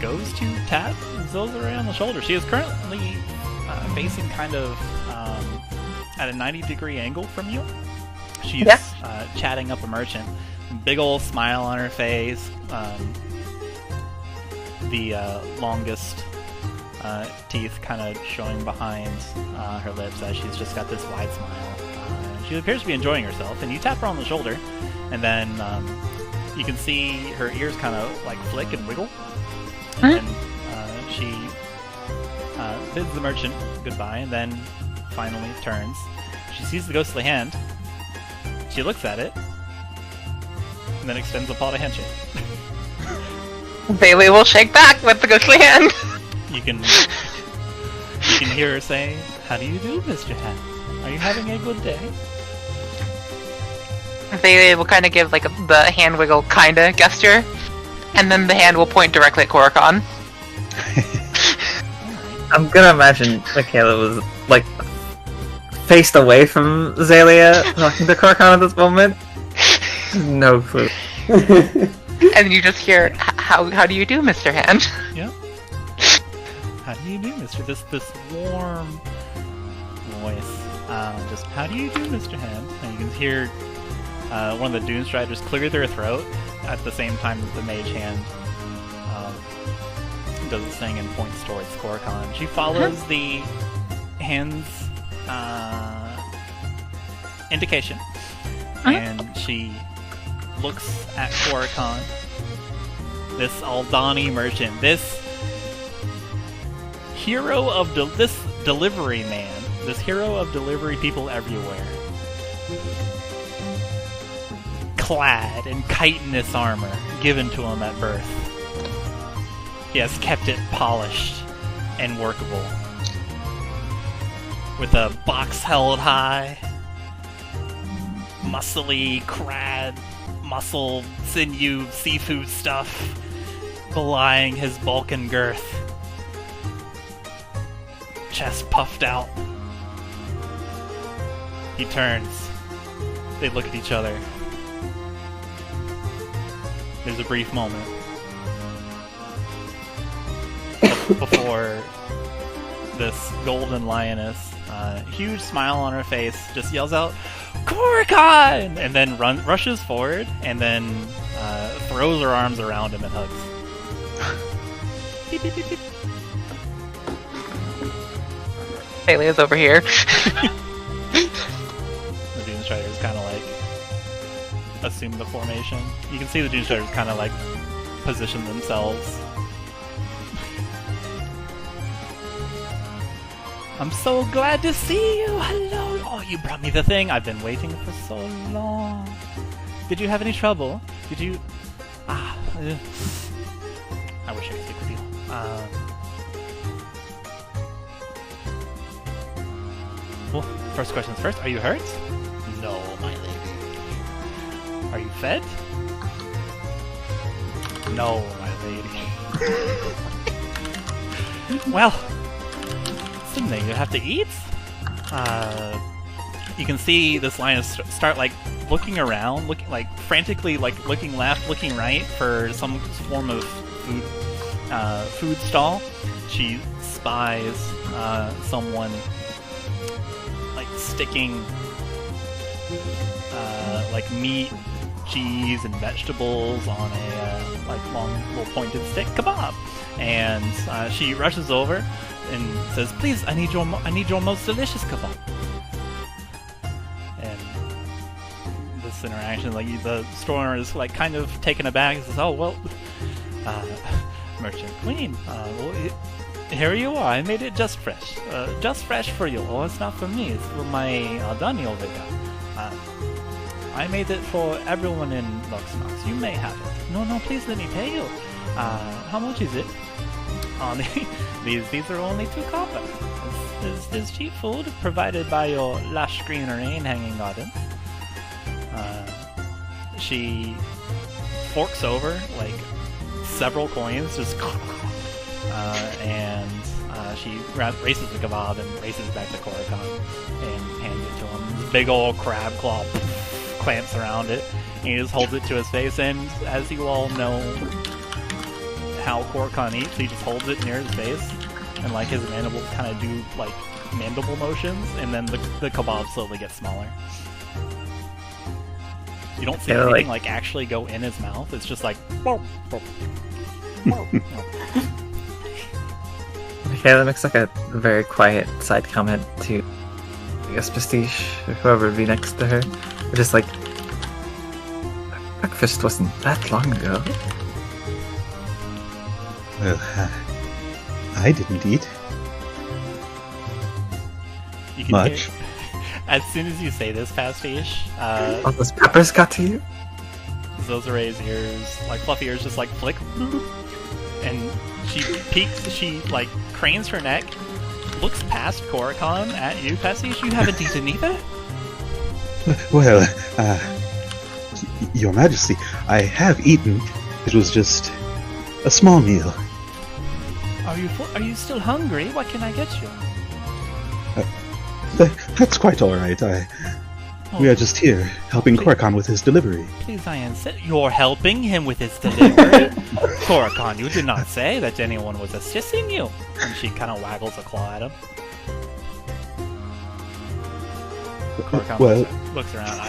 goes to tap Zoaz on the shoulder. She is currently facing kind of at a 90-degree angle from you. She's chatting up a merchant. Big ol' smile on her face. The longest teeth kind of showing behind her lips as she's just got this wide smile. She appears to be enjoying herself, and you tap her on the shoulder, and then you can see her ears kind of like flick and wiggle. And she bids the merchant goodbye, and then finally turns. She sees the ghostly hand. She looks at it, and then extends a paw to handshake. Bailey will shake back with the ghostly hand. You can hear her say, "How do you do, Mr. Hand? Are you having a good day?" Bailey will kind of give like the hand wiggle kinda gesture, and then the hand will point directly at Korakhan. I'm gonna imagine Makayla was like faced away from Xalia talking to Korakhan at this moment. No clue. And you just hear, how do you do, Mr. Hand? Yeah. How do you do, Mr. This warm voice. Just how do you do, Mr. Hand? And you can hear one of the Doomstriders clear their throat at the same time that the mage hand does its thing and points towards Korakhan. She follows the hand's indication, and she looks at Korakhan, this Aldani merchant, this hero of this delivery man, this hero of delivery people everywhere, clad in chitinous armor given to him at birth. He has kept it polished and workable, with a box held high, muscly crab, muscle, sinew, seafood stuff belying his bulk and girth. Chest puffed out. He turns. They look at each other. There's a brief moment before this golden lioness, huge smile on her face, just yells out, "Korakhan!" and then rushes forward and then throws her arms around him and hugs. Beep, beep, beep, beep. Bailey is over here. The Doomstriders kind of like assume the formation. You can see the Doomstriders kind of like position themselves. I'm so glad to see you! Hello! Oh, you brought me the thing! I've been waiting for so long! Did you have any trouble? Did you... I wish I could speak with you. Well, first questions first. Are you hurt? No, my lady. Are you fed? No, my lady. Well... something you have to eat? You can see this lioness start like looking around, frantically looking left, looking right for some form of food stall. She spies someone sticking meat, cheese, and vegetables on a long little pointed stick kebab, and she rushes over and says, "Please, I need your most delicious kebab." And this interaction, the store owner is kind of taken aback and says, "Oh well, merchant queen, here you are. I made it just fresh for you. Oh, it's not for me. It's for my Dani over there. I made it for everyone in Luxnox. You may have it. No, please let me pay you. How much is it? These are only 2 copper. This cheap food provided by your lush green rain hanging garden." She forks over several coins, just and she races the kebab and races back to Korrikan and hands it to him. This big old crab claw clamps around it, and he just holds it to his face. And as you all know how Korrikan eats, he just holds it near his face, and his mandibles kind of do mandible motions, and then the kebab slowly gets smaller. You don't see anything actually go in his mouth. It's just Okay, that makes a very quiet side comment to, I guess, Pastiche, or whoever would be next to her. We're just breakfast wasn't that long ago. Well, I didn't eat you can much. Hear, as soon as you say this, Pastiche, All those peppers got to you? Zozare's ears, fluffy ears, just flick, and she peeks. She cranes her neck, looks past Korrikan at you, Pastiche. You haven't eaten either. Well, Your Majesty, I have eaten. It was just a small meal. Are you still hungry? What can I get you? That's quite all right. We are just here helping Korrikan with his delivery. Please, I insist. You're helping him with his delivery? Korrikan, you did not say that anyone was assisting you. And she kind of waggles a claw at him. Korrikan looks around.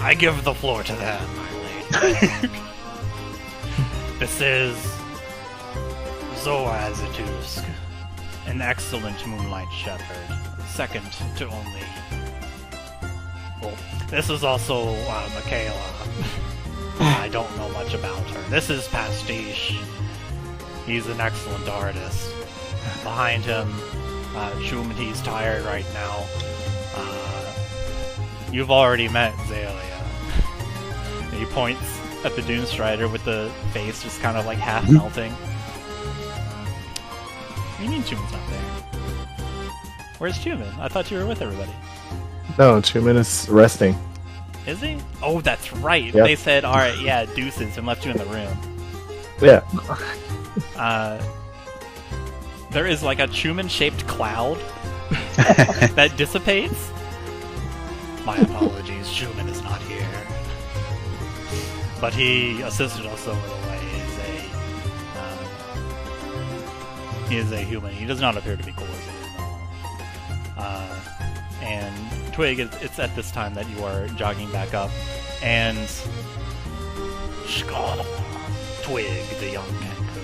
I give the floor to them, my lady. This is Zoaz Ituusk, an excellent moonlight shepherd, second to only. Well, this is also Makayla. I don't know much about her. This is Pastiche. He's an excellent artist. Behind him, Chuman, he's tired right now. You've already met Xalia. He points at the Doomstrider with the face just kind of half melting. What do you mean Chuman's not there? Where's Chuman? I thought you were with everybody. No, Chuman is resting. Is he? Oh, that's right. Yep. They said, alright, yeah, deuces, and left you in the room. Yeah. There is a Chuman-shaped cloud that dissipates. My apologies, Chuman is not here. But he assisted us over the way. He is a human. He does not appear to be coercive at all. And Twig, it's at this time that you are jogging back up, and Twig, the young Kenku.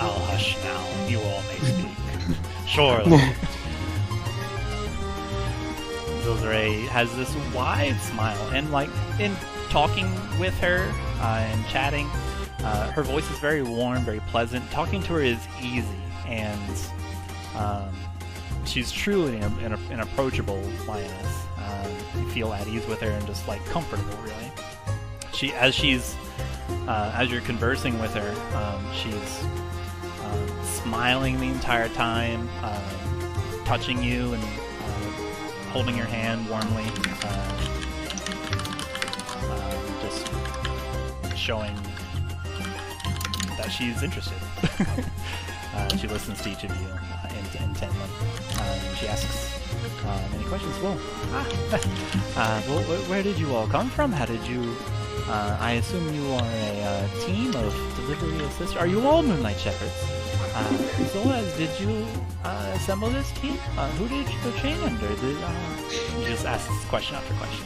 I'll hush now. You all may speak. Surely. Zozare's has this wide smile, and in talking with her and chatting, her voice is very warm, very pleasant. Talking to her is easy, and she's truly an approachable lioness. You feel at ease with her and just comfortable, really. As you're conversing with her, she's smiling the entire time, touching you and holding your hand warmly, just showing that she's interested. She listens to each of you intently. She asks, any questions? Well, where did you all come from? How did you... I assume you are a team of delivery assistants. Are you all Moonlight Shepherds? Zoaz, did you assemble this team? Who did you train under? He just asks question after question.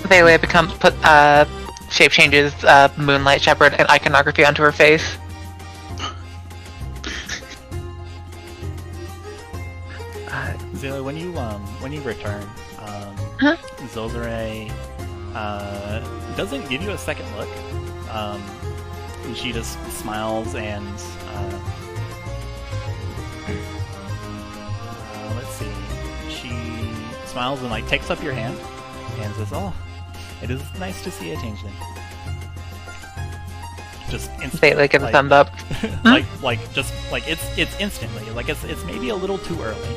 Xalia shape changes Moonlight Shepherd and iconography onto her face. Xalia, when you return, Zoaz doesn't give you a second look. She just smiles and let's see. She smiles and like takes up your hand and says, "Oh, it is nice to see a changeling." Just instantly, give a thumbs up. It's instantly like it's maybe a little too early.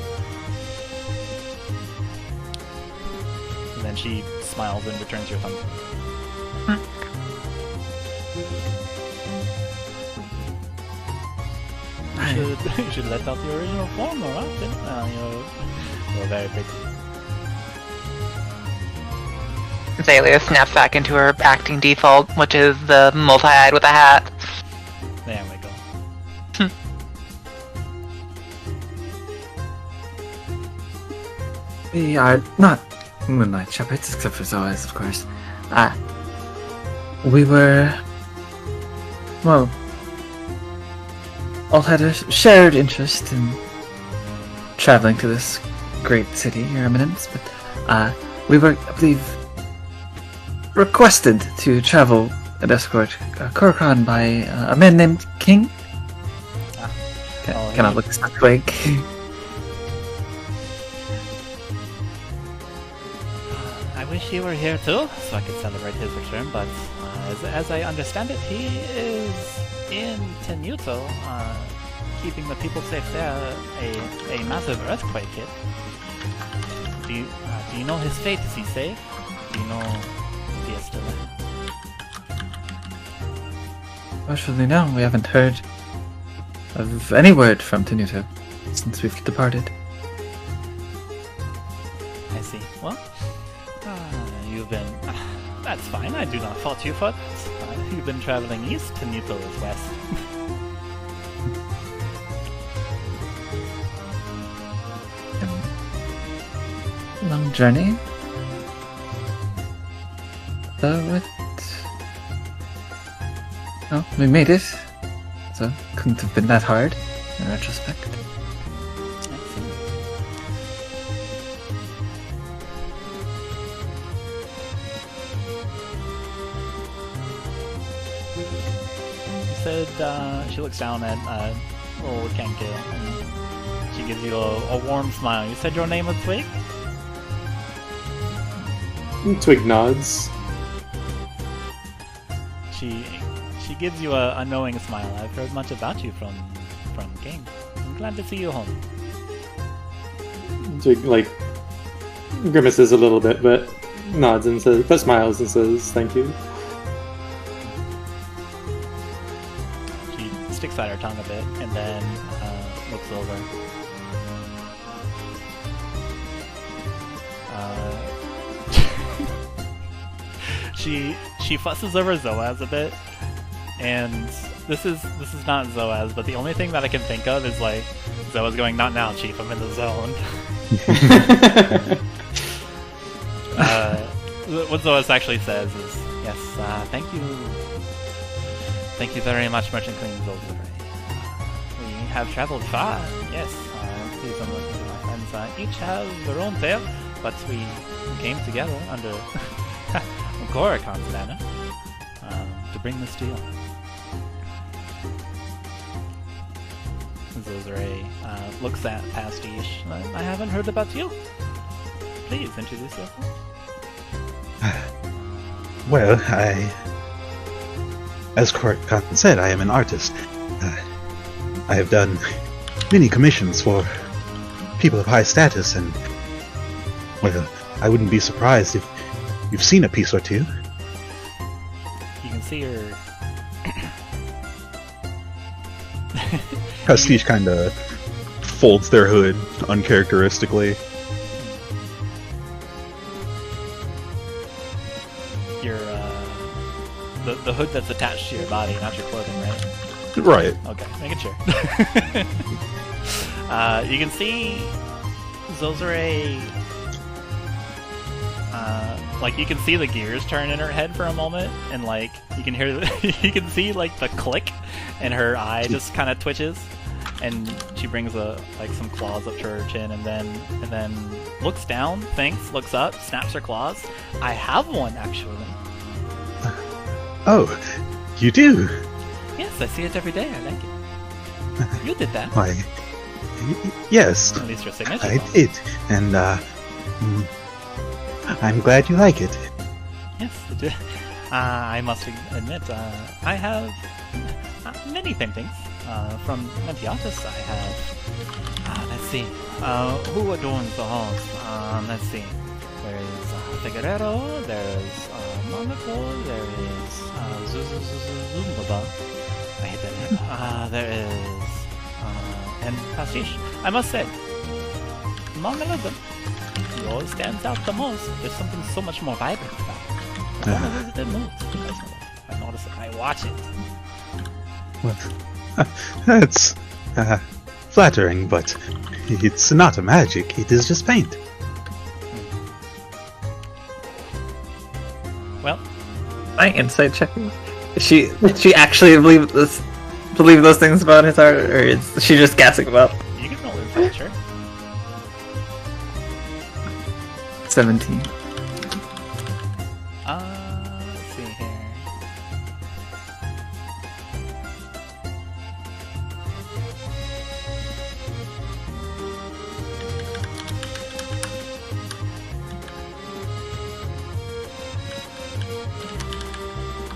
And then she smiles and returns your thumb. You should let out the original form more often. You're very pretty. Xalia snaps back into her acting default, which is the multi-eyed with a hat. There we go. We are not Moonlight Shepherds, except for Zoaz, of course. We were... well... all had a shared interest in traveling to this great city, Your Eminence, but we were, I believe, requested to travel and escort Khorzaire by a man named King. Can I look at Twig? I wish he were here too, so I could celebrate his return, but as I understand it, he is in Tenuto, keeping the people safe there. A massive earthquake hit. Do you know his fate? Is he safe? Do you know if he is still there? Actually, no, we haven't heard of any word from Tenuto since we've departed. I see. Well, you've been... that's fine, I do not fault you for that. You've been traveling east, Tenuto is west. Long journey. Oh, we made it. So, couldn't have been that hard, in retrospect. Excellent. You said, she looks down at little Kenku, and she gives you a warm smile. You said your name was Twig? Twig nods. She gives you a knowing smile. I've heard much about you from King. I'm glad to see you home. Twig, grimaces a little bit, but nods and but smiles and says, "Thank you." She sticks out her tongue a bit and then looks over. She fusses over Zoaz a bit, and this is not Zoaz, but the only thing that I can think of is Zoaz going, "Not now, Chief, I'm in the zone." What Zoaz actually says is, "Yes, thank you very much, Merchant Queen Zoaz. We have traveled far, yes. Please don't look into my friends. Each have their own tale, but we came together under Khorzaire banner to bring this deal." Zoaz looks at Pastiche. "I haven't heard about you. Please introduce yourself." Well, as Khorzaire said, I am an artist. I have done many commissions for people of high status, and, well, I wouldn't be surprised if you've seen a piece or two. You can see her Pastiche kind of folds their hood uncharacteristically. Your the hood that's attached to your body, not your clothing, right? Right. Okay, making sure. You can see Khorzaire. Like you can see the gears turn in her head for a moment, and like you can hear, you can see like the click, and her eye just kind of twitches, and she brings some claws up to her chin, and then looks down, thinks, looks up, snaps her claws. I have one actually. Oh, you do? Yes, I see it every day. I like it. You did that. Why? Yes, At least your signature. I did, and I'm glad you like it. Yes, it did. I must admit, I have many paintings. From Mentiatus, I have. Let's see. Who adorns the halls? Let's see. There is Figueroa, there is Monaco, there is Zumbaba. I hate that name. There is. And Pastiche. I must say, among all of them, yours stands out the most. There's something so much more vibrant about it. The one I visited most. I notice it. I watch it. Well, that's flattering, but it's not a magic. It is just paint. Well, My insight checking. She actually believe those things about his art, or is she just gassing about? you can roll insight, sure. 17. Let's see here.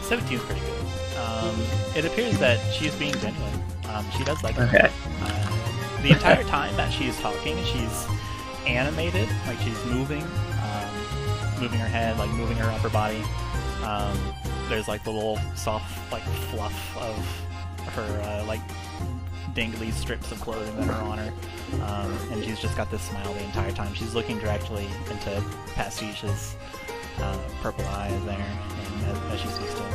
Seventeen's pretty good. It appears that she's being genuine. She does like it. Okay. The entire time that she's talking, she's animated, like she's moving her head, like moving her upper body. There's like the little soft like fluff of her like dangly strips of clothing that are on her, and she's just got this smile the entire time. She's looking directly into Pastiche's purple eyes there, and as she speaks to him.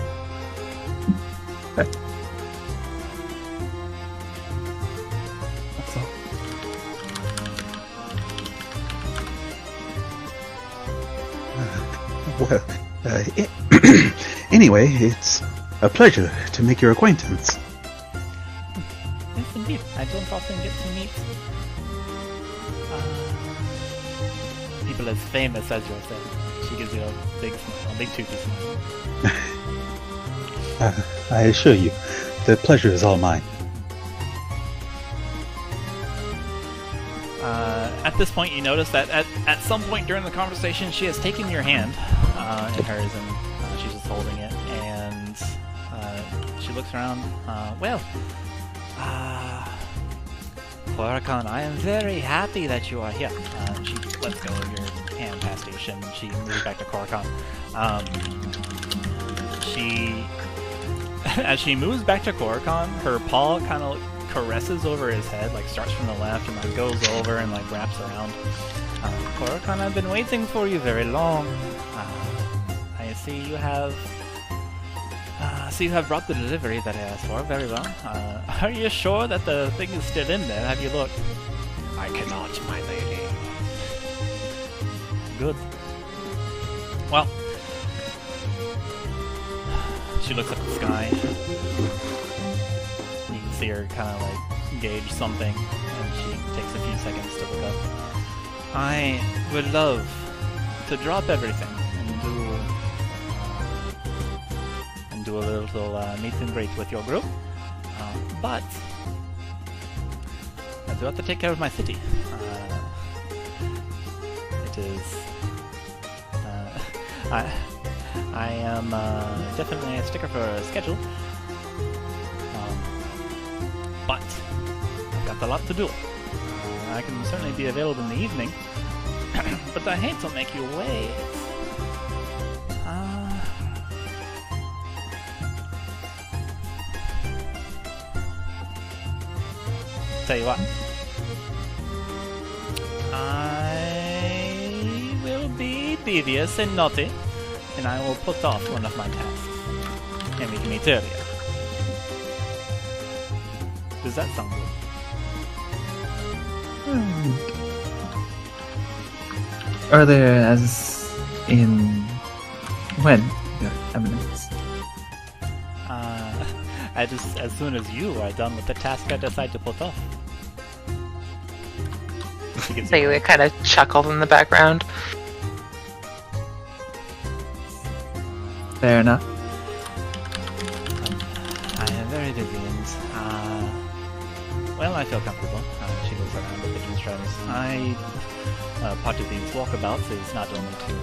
That's all. Well, anyway, it's a pleasure to make your acquaintance. Yes, indeed. I don't often get to meet people as famous as yourself. She gives you a big smile, a big toothy smile. I assure you, the pleasure is all mine. At this point, you notice that at some point during the conversation, she has taken your hand in hers, and she's just holding it, and she looks around. Khorzaire, I am very happy that you are here. She lets go of your hand, Pastiche, and she moves back to Khorzaire. As she moves back to Khorzaire, her paw kind of caresses over his head, like starts from the left and like goes over and like wraps around. Khorzaire, I've been waiting for you very long. I see you have brought the delivery that I asked for. Very well. Are you sure that the thing is still in there? Have you looked? I cannot, my lady. Good. Well, she looks up at the sky. You can see her kind of like gauge something, and she takes a few seconds to look up. I would love to drop everything and do a little meet and greet with your group, but I do have to take care of my city. It is. I am definitely a sticker for a schedule, but I've got a lot to do. I can certainly be available in the evening, but I hate to make you wait. tell you what. I will be devious and naughty, and I will put off one of my tasks. And we can meet earlier. Does that sound good? Earlier, as in when, Your Eminence? As soon as you are done with the task I decide to put off. Xalia kind of chuckled in the background. Fair enough. I am very busy and, well, I feel comfortable. She goes around with the Doomstriders. Part of these walkabouts is not only to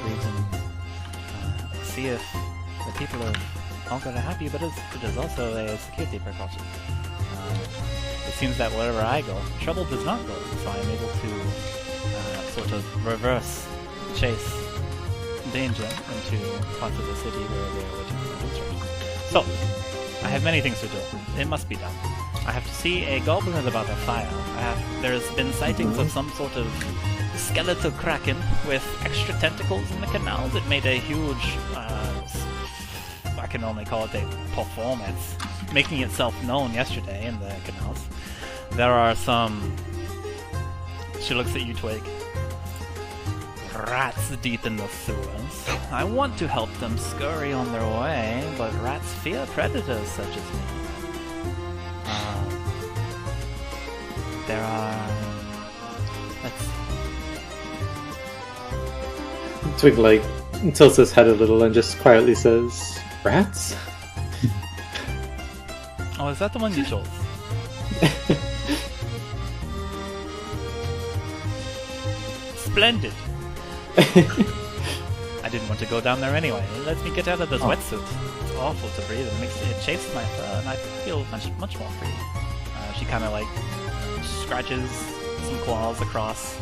read and see if the people of Amonkhet are happy, but it is also a security precaution. It seems that wherever I go, trouble does not go, so I am able to sort of reverse chase danger into parts of the city where they are waiting for instructions. So, I have many things to do. It must be done. I have to see a goblin is about to fire. There's been sightings of some sort of skeletal kraken with extra tentacles in the canals. It made a huge, I can only call it a performance, making itself known yesterday in the canals. There are some... She looks at you, Twig. Rats deep in the sewers. I want to help them scurry on their way, but rats fear predators such as me. There are... Let's see. Twig, like, tilts his head a little and just quietly says, "Rats?" Oh, is that the one you chose? Splendid! I didn't want to go down there anyway. It lets me get out of this wetsuit. It's awful to breathe. It chafes my fur, and I feel much more free. She kind of like scratches some claws across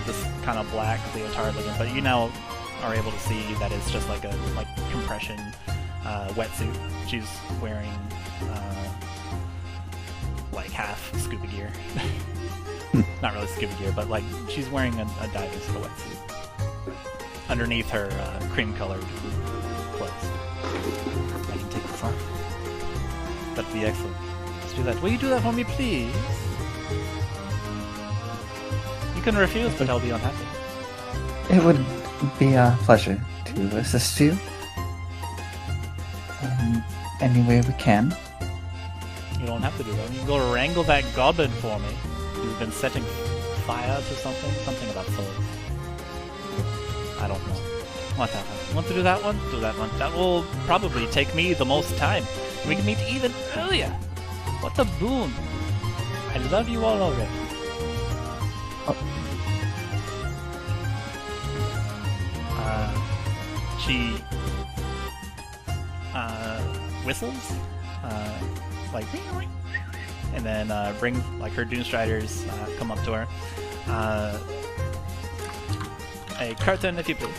this kind of black leotard looking, but you now are able to see that it's just like a compression wetsuit. She's wearing like half scuba gear. Not really scuba gear, but like she's wearing a diving sort of wetsuit underneath her cream-colored clothes. I can take this off. That'd be excellent. Let's do that. Will you do that for me, please? You can refuse, but I'll be unhappy. It would be a pleasure to assist you in any way we can. You don't have to do that. You can go wrangle that goblin for me. You've been setting fire to something? Something about souls. I don't know. What that one? Want to do that one? Do that one. That will probably take me the most time. We can meet even earlier. What a boon. I love you all already. She whistles, like, and then brings, like, her Doomstriders come up to her. A curtain, if you please.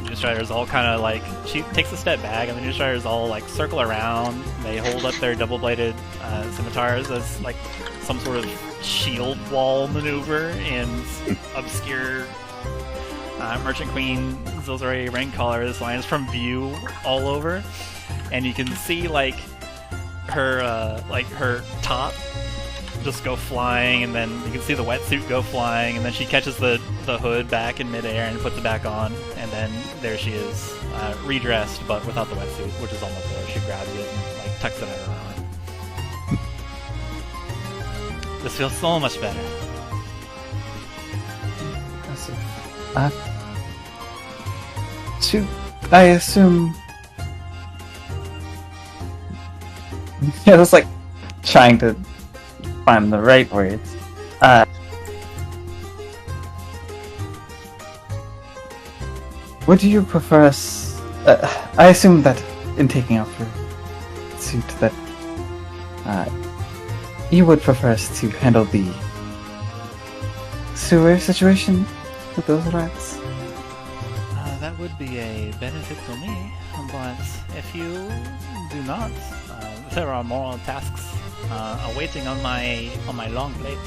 Doomstriders all kind of like, she takes a step back, and the Doomstriders all like circle around. They hold up their double-bladed scimitars as like some sort of shield wall maneuver in obscure Merchant Queen Zoaz Raincaller. This line is from view all over, and you can see like her top just go flying, and then you can see the wetsuit go flying, and then she catches the hood back in midair and puts it back on, and then there she is, redressed but without the wetsuit, which is on the floor. She grabs it and like tucks it in her arm. This feels so much better. I assume. Yeah, I was like trying to find the right words. Would you prefer us? I assume that in taking off your suit, that you would prefer us to handle the sewer situation with those rats. That would be a benefit to me, but if you do not, there are more tasks awaiting on my long plate.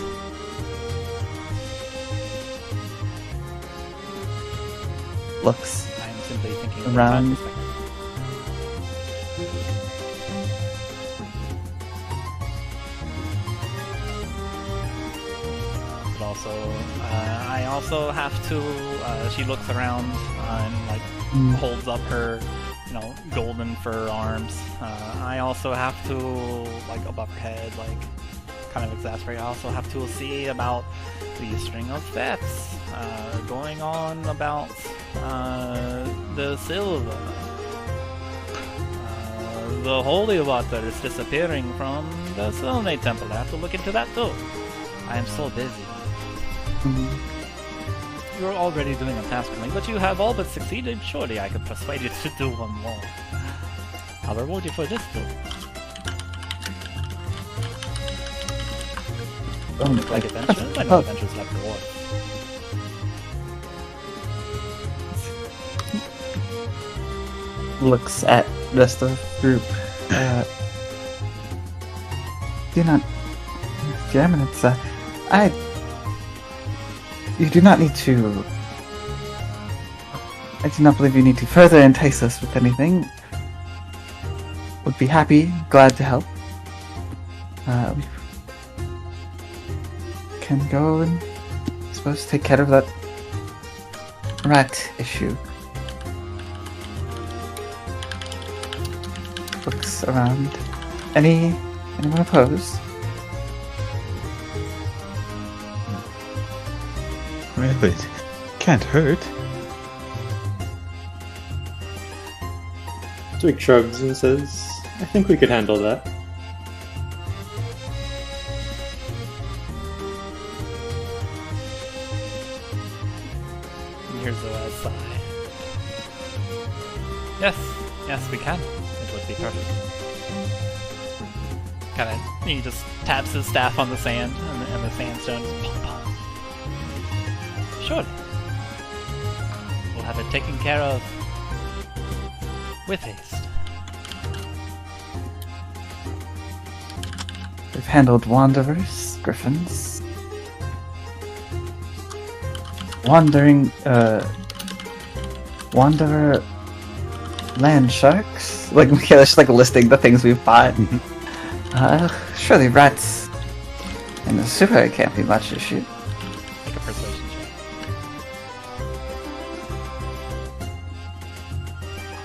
Looks I'm simply thinking of around. the time perspective. But also, I also have to. She looks around and like holds up her, golden fur arms. I also have to, like, above her head, like, kind of exasperate. I also have to see about the string of thefts going on about the silver. The holy water is disappearing from the Selenite Temple. I have to look into that too. I am so busy. You're already doing a task for me, but you have all but succeeded. Surely I could persuade you to do one more. I'll reward you for this too. Like adventures? I know adventures like reward. Looks at the rest of the group. Do not, Your Eminence, you do not need to. I do not believe you need to further entice us with anything. Would be happy, glad to help. We can go and, I suppose, take care of that rat issue. Looks around. Anyone opposed? Well, it can't hurt. Twig shrugs and says, I think we could handle that. And here's Zoaz sigh. Yes, we can. It would be perfect. He just taps his staff on the sand, and the sandstone just pop, pop. Surely. We'll have it taken care of with haste. We've handled wanderers, griffins, wanderer land sharks. Like, Makayla's just like listing the things we've fought. Surely rats in the super can't be much issue. Make a persuasion check.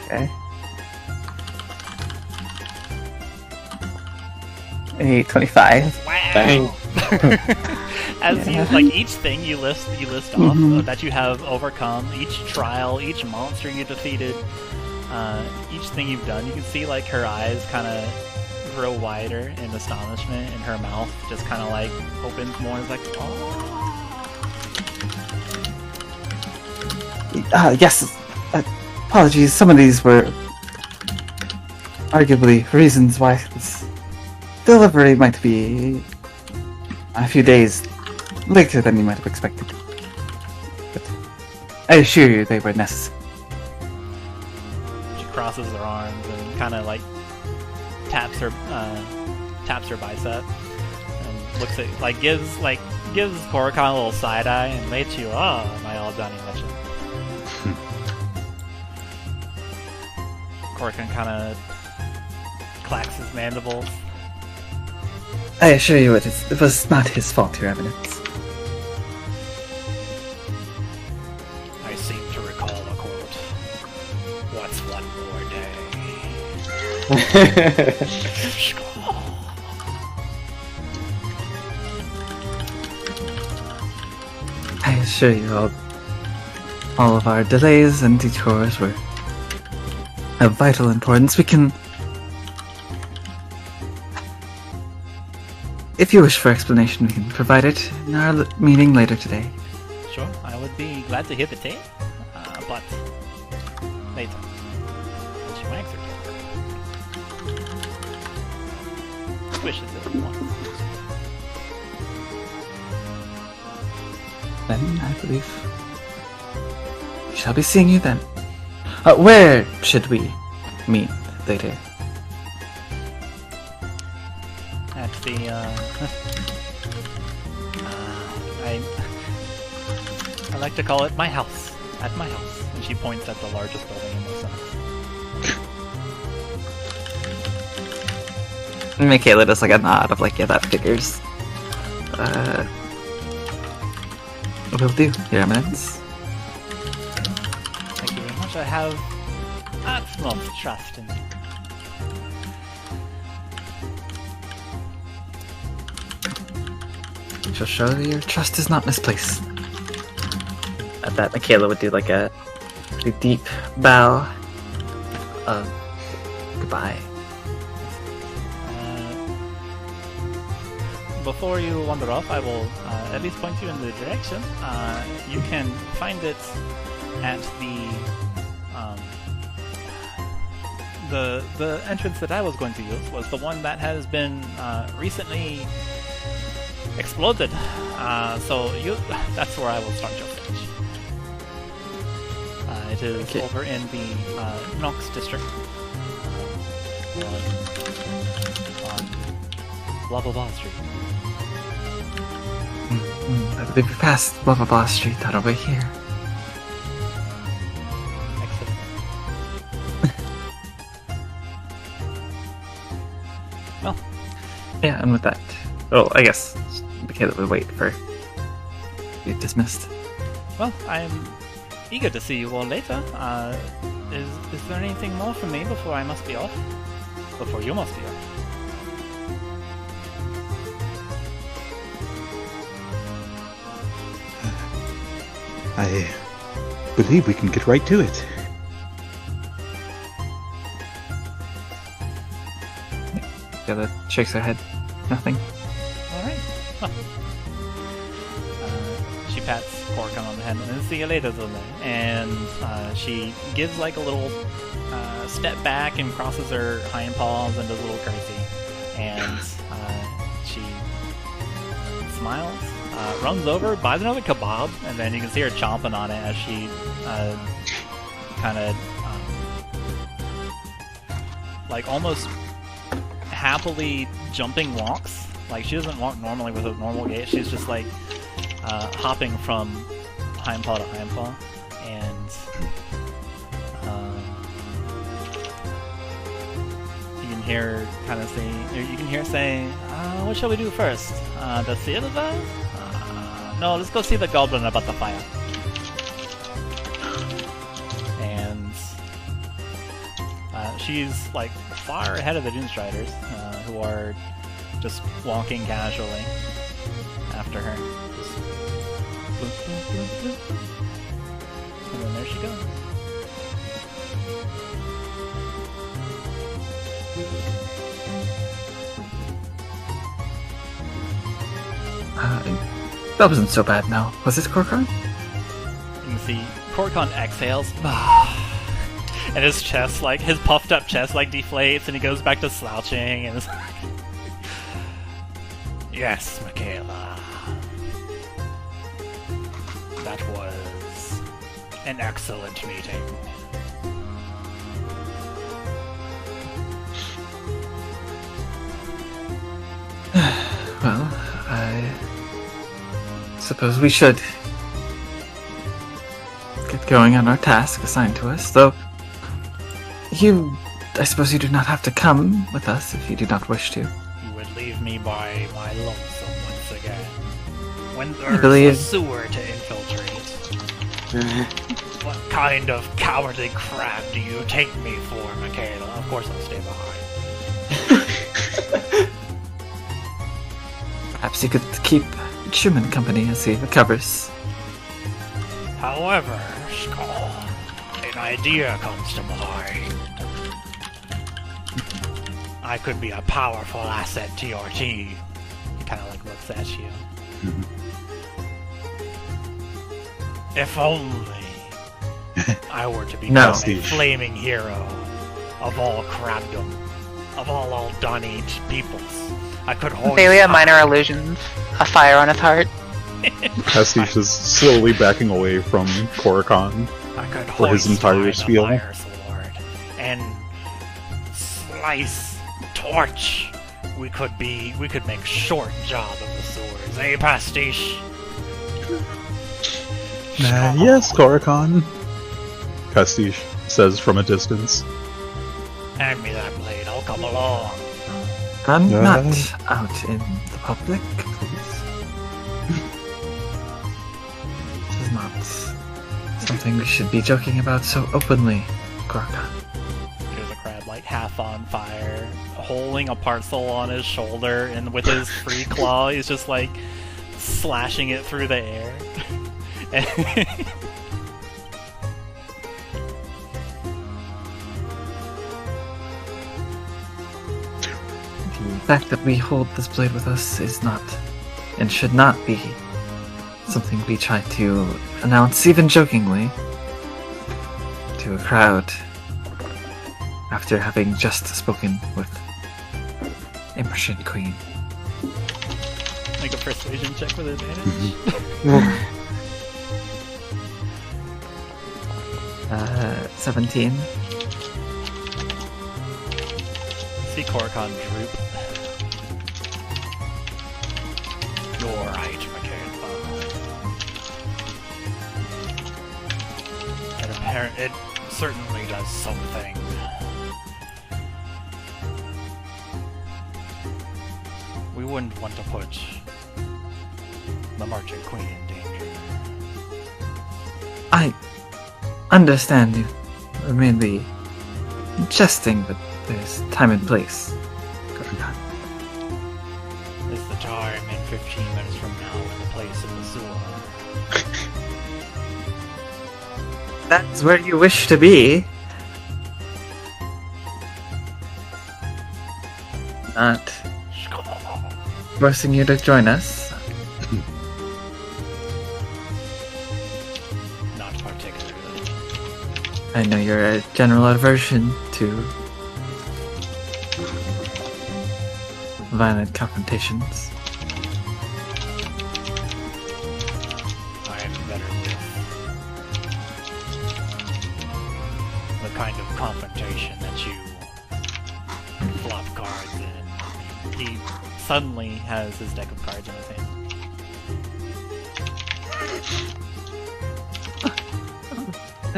Okay. A 25. Wow! Dang. As you, like, each thing you list off that you have overcome, each trial, each monster you defeated, each thing you've done, you can see, like, her eyes kind of grow wider in astonishment, and her mouth just kind of, like, opens more and is like, oh. Yes. Apologies. Some of these were arguably reasons why this delivery might be a few days later than you might have expected. But I assure you they were necessary. She crosses her arms and kind of, like, taps her bicep and looks at, like, gives Korokon a little side eye and lets you, my all Johnny Legend. Korokon kind of clacks his mandibles. I assure you it was not his fault, Your Eminence. I seem to recall a quote. What's one more day? I assure you all of our delays and detours were of vital importance. We can... If you wish for explanation, we can provide it in our meeting later today. Sure, I would be glad to hear the tape, but later. And she wags her tail. Swishes it once. Then, I believe, we shall be seeing you then. Where should we meet later? At the, I like to call it my house. At my house. And she points at the largest building in the center. Makayla does like a nod of like, yeah, that figures. Will do, Your Eminence. Thank you very much. I have utmost trust in you. Shall show that your trust is not misplaced. At that, Makayla would do like a deep bow of goodbye. Before you wander off, I will at least point you in the direction. You can find it at the entrance that I was going to use was the one that has been recently exploded. So that's where I will start your fetch. It is Okay. over in the Nox district. On blah blah blah street. I believe we passed blah blah blah street that over here. Excellent. Well, Yeah, and with that, well, I guess Makayla would wait for you dismissed. well, I'm eager to see you all later. Is there anything more from me before I must be off? Before you must be off? I believe we can get right to it. Makayla shakes her head. Nothing. Alright. Huh. She pats Corkin on the head and see you later, Zoaz. And she gives like a little step back and crosses her hind paws and does a little curtsy. And she smiles, runs over, buys another kebab, and then you can see her chomping on it as she kind of like almost happily jumping walks. Like she doesn't walk normally with a normal gait. She's just like hopping from hind paw to hind paw, and you can hear her kind of say, you can hear her say, "What shall we do first? The theater? No, let's go see the goblin about the fire." And she's like far ahead of the Doomstriders, who are just walking casually after her. Just bloop, bloop, bloop, bloop. And then there she goes. That wasn't so bad now. Was this Corcoran? You can see Corcon exhales. And his chest, like, his puffed up chest, like, deflates, and he goes back to slouching, and it's like... Yes, Makayla. That was an excellent meeting. Well, I suppose we should get going on our task assigned to us, though I suppose you do not have to come with us if you do not wish to. You would leave me by my lonesome once again. When I there's believe- a sewer to infiltrate. What kind of cowardly crap do you take me for, Makayla? Of course I'll stay behind. Perhaps you could keep Chuman company as he recovers. However, Skull, an idea comes to mind. I could be a powerful asset to your team. He kind of like looks at you. If only I were to become No. a flaming hero of all crabdom, of all Aldani peoples. I could hold Thalia, minor illusions, a fire on his heart. Pastiche is slowly backing away from Coricon. I could For his hoist entire mine spiel. fire sword and slice, torch. We could make short job of the swords, eh, Pastiche? Yes, Korikon. Pastiche says from a distance. Hand me that blade, I'll come along. I'm Yeah. not out in the public, please. This is not something we should be joking about so openly, Gorka. There's a crab like half on fire, holding a parcel on his shoulder, and with his free claw, he's just like slashing it through the air. The fact that we hold this blade with us is not, and should not be, something we try to announce, even jokingly, to a crowd after having just spoken with a merchant queen. Make a persuasion check with advantage. 17. See Korikon droop. You're right, Makayla. It certainly does something. We wouldn't want to put the Merchant Queen in danger. I understand you are mainly jesting, but there's time and place. It's the time in 15 minutes from now in the place in the sewer. That's where you wish to be. Not forcing you to join us. Not particularly. I know you're a general aversion to violent confrontations. I am better with the kind of confrontation that you flop cards in. He suddenly has his deck of cards in his hand.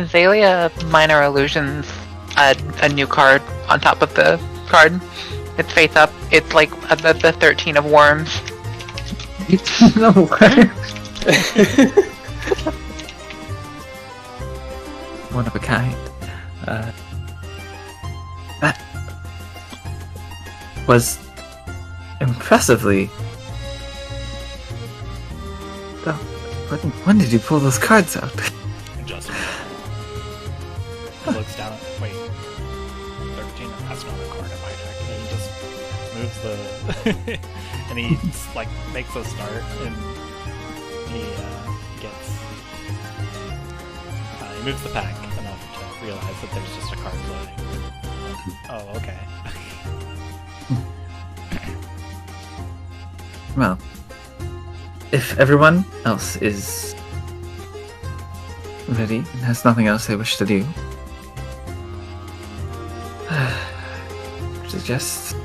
Xalia Minor Illusions a new card on top of the card. It's face up. It's like the 13 of Worms. No way. One of a kind. That was impressively. Oh, when did you pull those cards out? Just he looks down at wait. 13, that's not a card in my deck. And he just moves the and he like makes a start and he gets he moves the pack enough to realize that there's just a card floating. Oh, okay. Well, if everyone else is ready and has nothing else they wish to do, suggest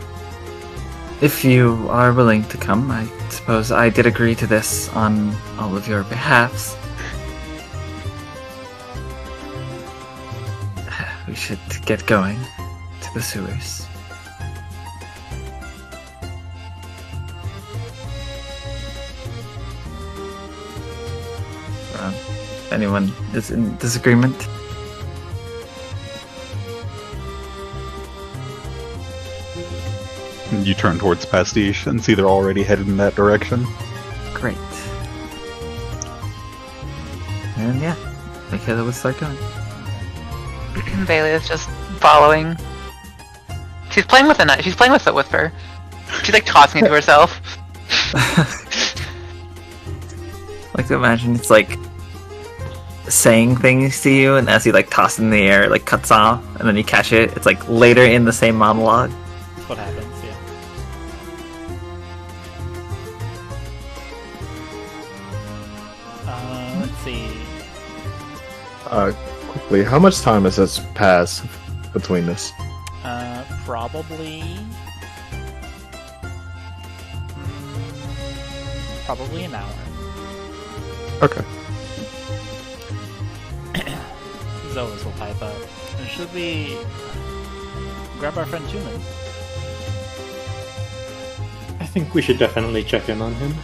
if you are willing to come. I suppose I did agree to this on all of your behalfs. We should get going to the sewers. If anyone is in disagreement. You turn towards Pastiche and see they're already headed in that direction. Great. And yeah, Makayla would start going. Bailey is just following. She's playing with the knife. She's playing with it with her. She's like tossing it to herself. Like to imagine it's like saying things to you, and as you like toss it in the air, it like cuts off, and then you catch it. It's like later in the same monologue. That's what happens, yeah. Quick quickly, how much time has this passed between this? Probably an hour. Okay. Zoaz will pipe up. And should we grab our friend Chuman? I think we should definitely check in on him.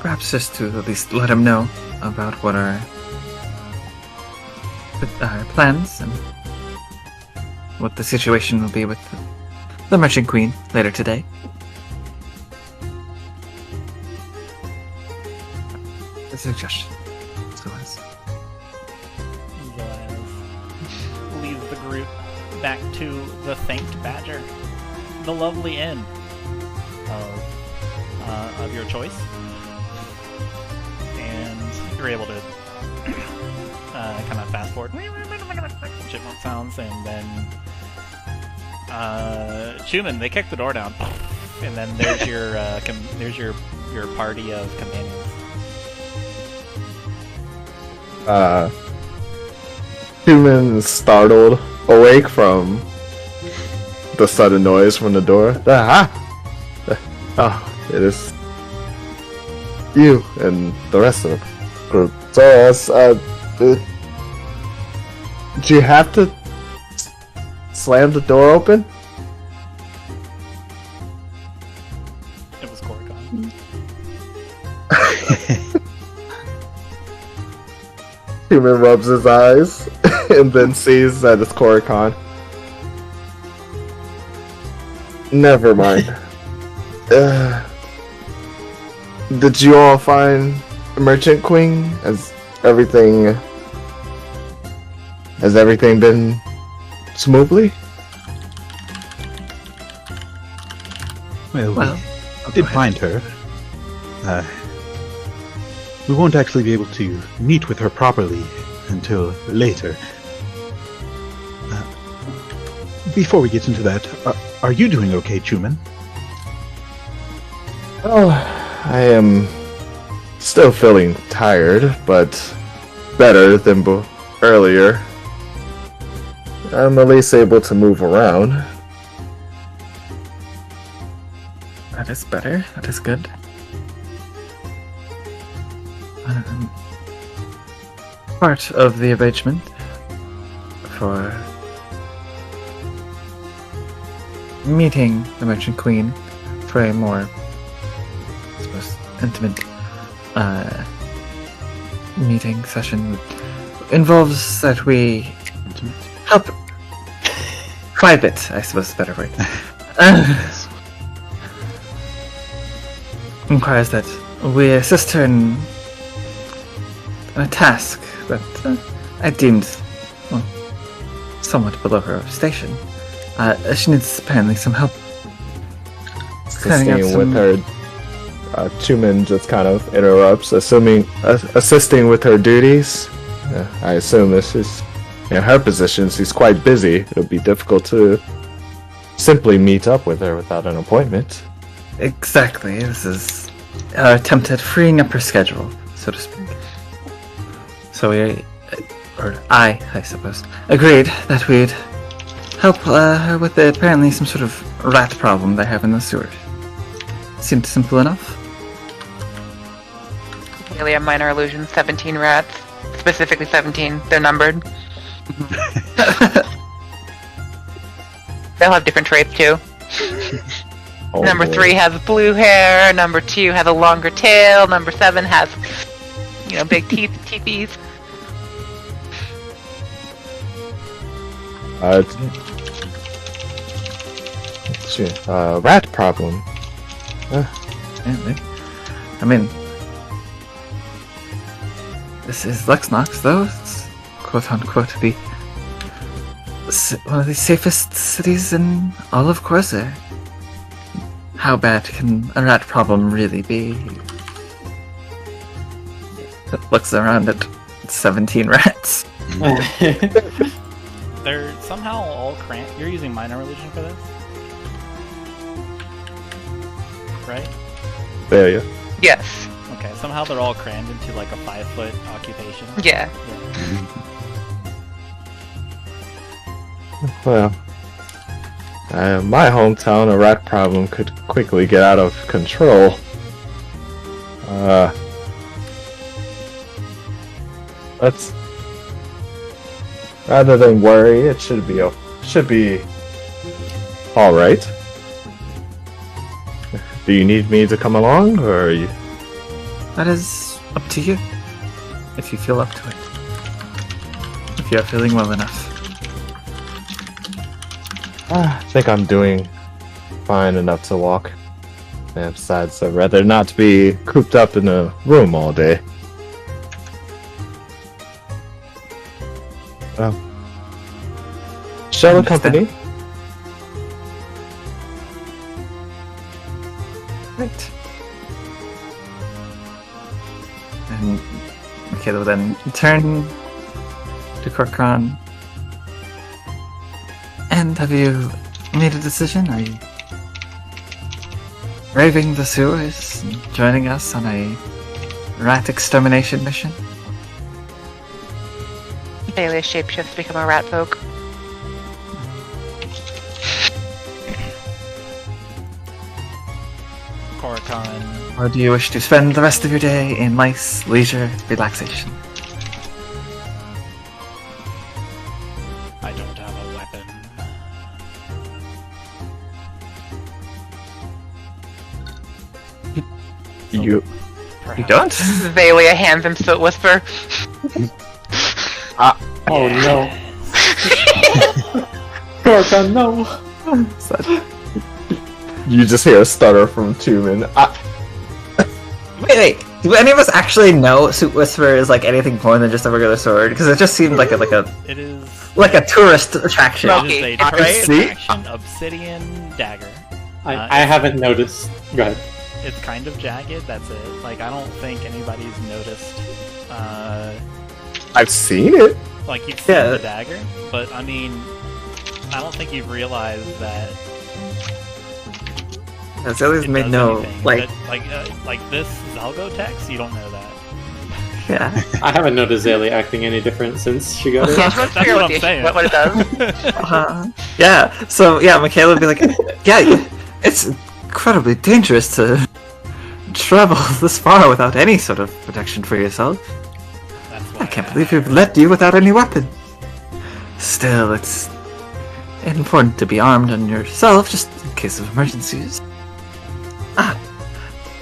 Perhaps just to at least let him know about what our plans and what the situation will be with the Merchant Queen later today. A suggestion. Zoaz leads the group back to the Thanked Badger, the lovely inn of your choice, and you're able to kind of fast forward chipmunk sounds, and then Chuman, they kick the door down, and then there's your party of companions. Human startled, awake from the sudden noise from the door. Oh, it is you and the rest of the group. So, did you have to slam the door open? It was Korrigan. Human rubs his eyes and then sees that it's Korrigan. Never mind. Did you all find the Merchant Queen? Has everything been smoothly? Well, we did find her. We won't actually be able to meet with her properly until later. Before we get into that, are you doing okay, Chuman? Well, I am still feeling tired, but better than earlier. I'm at least able to move around. That is better. That is good. Part of the arrangement for meeting the Merchant Queen for a more, I suppose, intimate meeting session involves that we help private, I suppose is a better word. Requires that we assist her in a task that I deemed, well, somewhat below her station. She needs apparently some help. Assisting with her, Chuman just kind of interrupts, assisting with her duties. I assume this is, in her position, she's quite busy. It'll be difficult to simply meet up with her without an appointment. Exactly. This is our attempt at freeing up her schedule, so to speak. So I suppose, agreed that we'd help her with apparently some sort of rat problem they have in the sewer. Seemed simple enough. Daily minor illusion, 17 rats. Specifically 17. They're numbered. They'll have different traits too. Oh, Number boy. 3 has blue hair. Number 2 has a longer tail. Number 7 has, big teethies. Rat problem. I mean, this is Luxnox, though. It's quote-unquote one of the safest cities in all of Khorzaire. How bad can a rat problem really be? It looks around at 17 rats. They're somehow all cramped. You're using minor illusion for this? Right? There you. Yes. Okay. Okay, somehow they're all crammed into like a 5-foot occupation. Yeah. Well, my hometown, a rat problem could quickly get out of control. Let's, rather than worry, it should be all right. Do you need me to come along, or are you? That is up to you. If you feel up to it. If you're feeling well enough. I think I'm doing fine enough to walk. And besides, I'd rather not be cooped up in a room all day. Shall accompany? Right. And Makayla will then turn to Korkan. And have you made a decision? Are you braving the sewers and joining us on a rat extermination mission? Alias shapeshifts to become a rat folk. Korkan. Or do you wish to spend the rest of your day in nice leisure relaxation? I don't have a weapon. You You don't? Xalia hands him Soot Whisper. Oh no. Korkan, no. You just hear a stutter from Chuman. Wait. Do any of us actually know Soot Whisperer is like anything more than just a regular sword? Because it just seemed like a It is. like a tourist attraction. It is a Smoky, tourist see? attraction, obsidian dagger. I haven't noticed. Go ahead. It's kind of jagged. That's it. Like I don't think anybody's noticed. I've seen it. Like you've seen Yeah. the dagger, but I mean, I don't think you've realized that Xalia's it made does no anything. like Like this Zalgo text, you don't know that. yeah. I haven't noticed Xalia acting any different since she got it. Yeah, I just That's figure what what, I'm saying. what it does. Yeah. So yeah, Makayla would be like, yeah, it's incredibly dangerous to travel this far without any sort of protection for yourself. That's why I can't believe we've left you without any weapon. Still, it's important to be armed on yourself, just in case of emergencies.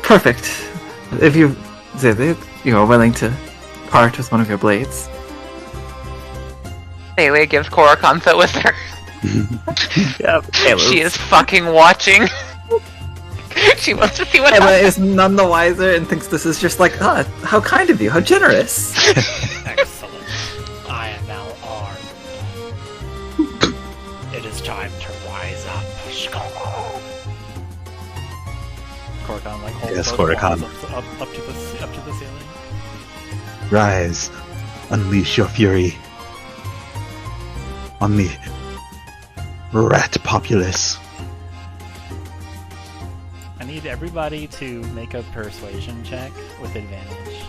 Perfect. If you are willing to part with one of your blades. Xalia gives Korkan Soot Whisper. Yeah, She is fucking watching. She wants to see what Emma happens. is none the wiser and thinks this is just like, how kind of you, how generous. Excellent. I am now armed. It is time to rise up. Korkan like holds Yes, both Korkan. arms up to the ceiling. Rise, unleash your fury on the rat populace. I need everybody to make a persuasion check with advantage.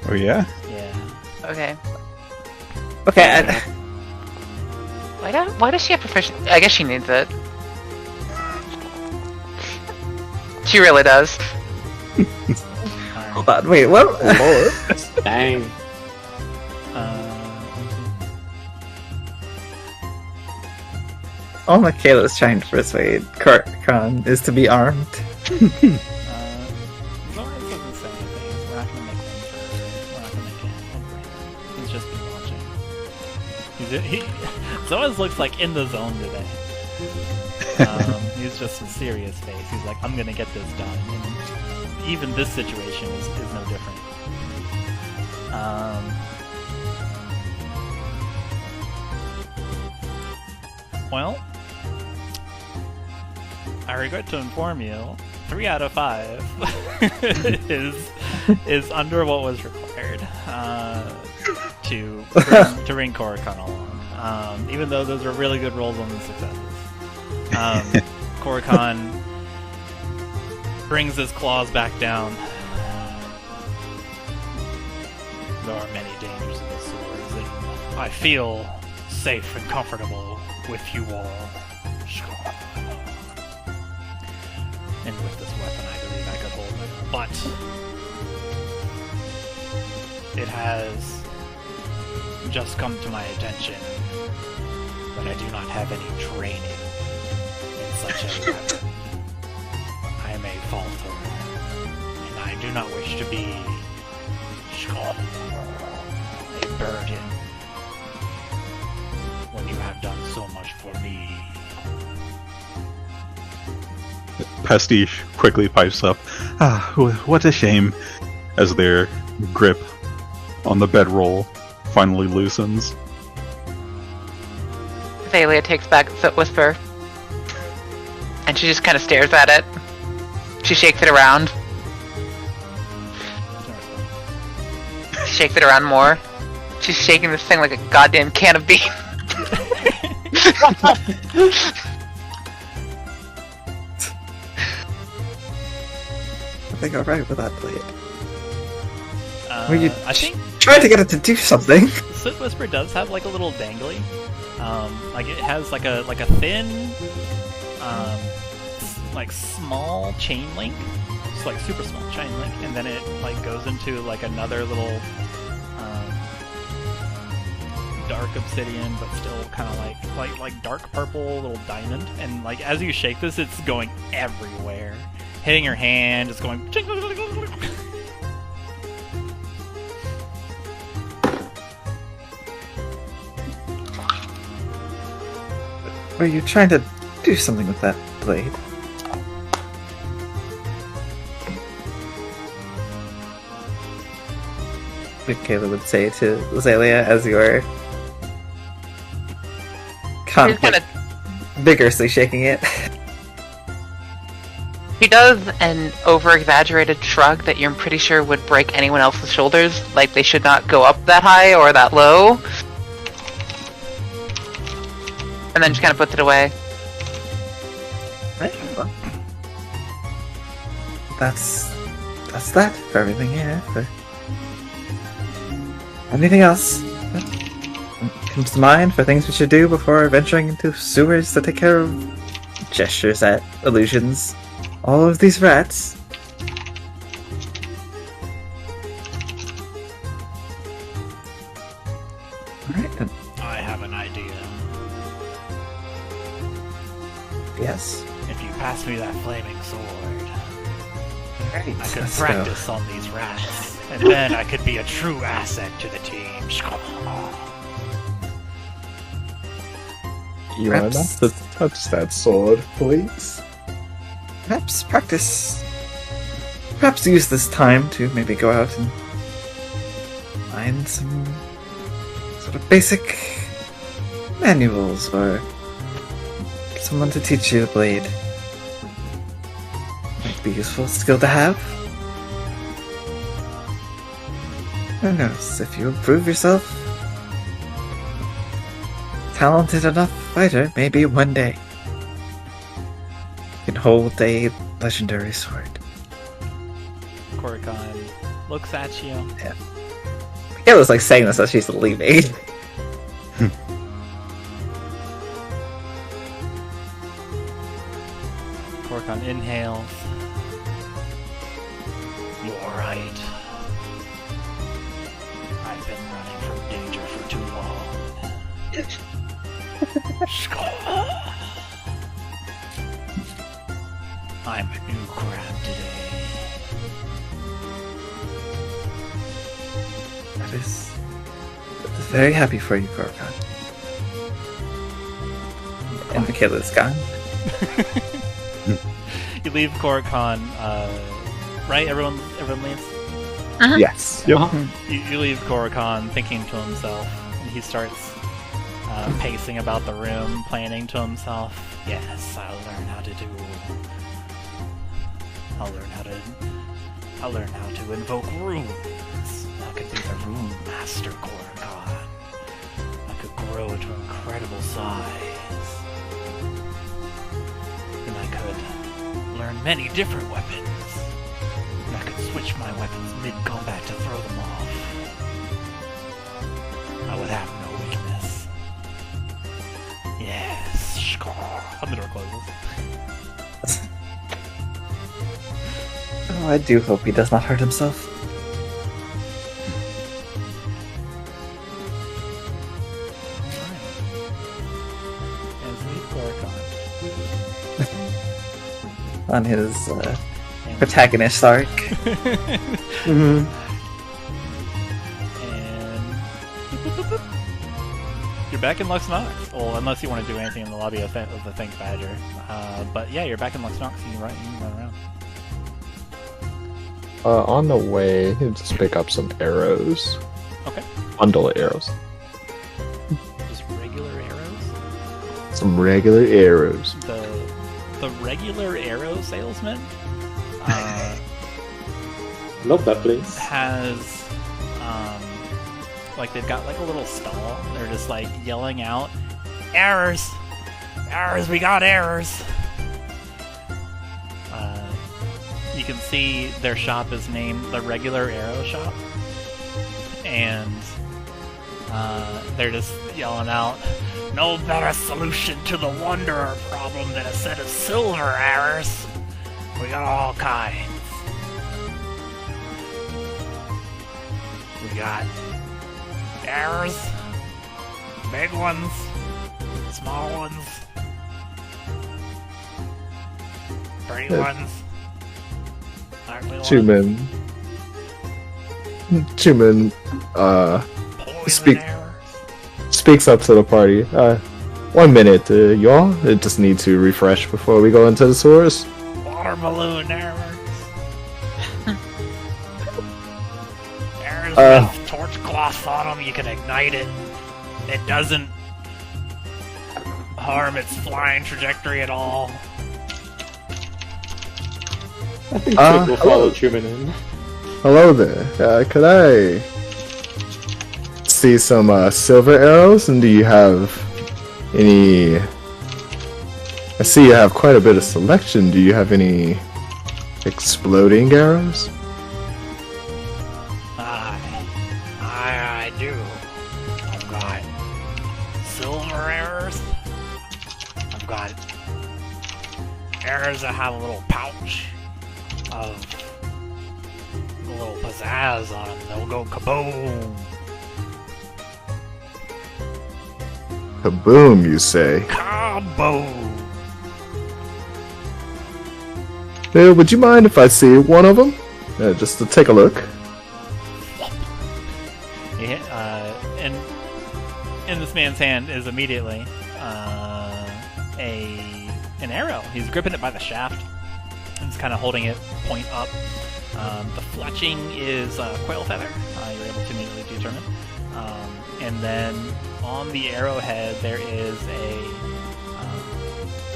Oh yeah? Yeah. Okay. Okay, Why does she have proficiency? I guess she needs it. She really does. hold on, wait, what? Dang. All Makayla is trying to persuade Korkan is to be armed. Zoaz doesn't say anything. We're not gonna make him He's just been watching. Zoaz looks like in the zone today. He's just a serious face. He's like, I'm gonna get this done. And even this situation is no different. Well, I regret to inform you, 3 out of 5 is under what was required to bring Korkan along. Even though those are really good rolls on the successes. Korkan brings his claws back down There are many dangers in the sewers, and I feel safe and comfortable with you all. And with this weapon, I believe I could hold it. But it has just come to my attention that I do not have any training in such a weapon. I am a falter, and I do not wish to be a burden when you have done so much for me. Pastiche quickly pipes up. Ah, what a shame, as their grip on the bedroll finally loosens. Xalia takes back the whisper, and she just kind of stares at it. She shakes it around. Shakes it around more. She's shaking this thing like a goddamn can of beans. I think alright with that blade. Were you I think trying to get it to do something? Soot Whisper does have like a little dangly. Like it has like a thin, like small chain link. It's like super small chain link, and then it like goes into like another little dark obsidian, but still kind of like dark purple little diamond. And like as you shake this, it's going everywhere, hitting your hand. It's going. Were you trying to do something with that blade? Makayla would say to Xalia as you're She's kind of vigorously shaking it. She does an over-exaggerated shrug that you're pretty sure would break anyone else's shoulders. Like they should not go up that high or that low. And then she kind of puts it away. Right, well, that's that for everything here. For anything else that comes to mind for things we should do before venturing into sewers to take care of gestures at illusions? All of these rats. Alright then. I have an idea. Yes. If you pass me that flaming sword, Alright, I could let's practice on these rats, and then I could be a true asset to the team. You are not Perhaps- to touch that sword, please. Perhaps practice. Perhaps use this time to maybe go out and find some sort of basic manuals or someone to teach you the blade. Might be a useful skill to have. Who knows, if you prove yourself talented enough fighter, maybe one day you can hold a legendary sword. Korrikan looks at you. Makayla's like saying this as she's leaving. Korrikan inhales. You're right. I've been running from danger for too long. I'm a new crab today. That is very happy for you, Khorzaire. And Makayla's gone. You leave Korrikan, right? Everyone leaves? Yes. Yep. You leave Korrikan thinking to himself, and he starts pacing about the room, planning to himself, yes, I'll learn how to invoke runes. I could be the rune master, Korrikan. I could grow to incredible size. And I could learn many different weapons. And I could switch my weapons mid-combat to throw them off. And the door closes. Oh, I do hope he does not hurt himself. On his protagonist arc. Mm-hmm. And you're back in Lux Nox. Well, unless you want to do anything in the lobby of the Think Badger. But yeah, you're back in Lux Nox and you can run around. On the way, just pick up some arrows. Okay. Bundle of arrows. Just regular arrows? Some regular arrows. The regular arrow salesman Love that place. has like they've got like a little stall. They're just like yelling out, "Errors! Errors! We got errors!" You can see their shop is named the Regular Arrow Shop, and they're just yelling out, "No better solution to the Wanderer problem than a set of silver arrows. We got all kinds. We got arrows, big ones, small ones, pretty ones, ugly ones, Chuman, poison arrows." speaks up to the party. 1 minute, y'all. I just need to refresh before we go into the source. Water balloon arrows. Arrows with torch cloth on them, you can ignite it. It doesn't harm its flying trajectory at all. I think Twig will follow Chuman in. Hello there. Could I see some silver arrows? And do you have any? I see you have quite a bit of selection. Do you have any exploding arrows? I do. I've got silver arrows. I've got arrows that have a little pouch of a little pizzazz on them. They'll go kaboom. Kaboom, you say? Kaboom. Would you mind if I see one of them? Just to take a look. And in this man's hand is immediately an arrow. He's gripping it by the shaft. And he's kind of holding it point up. The fletching is quail feather. You're able to immediately determine. And then on the arrowhead there is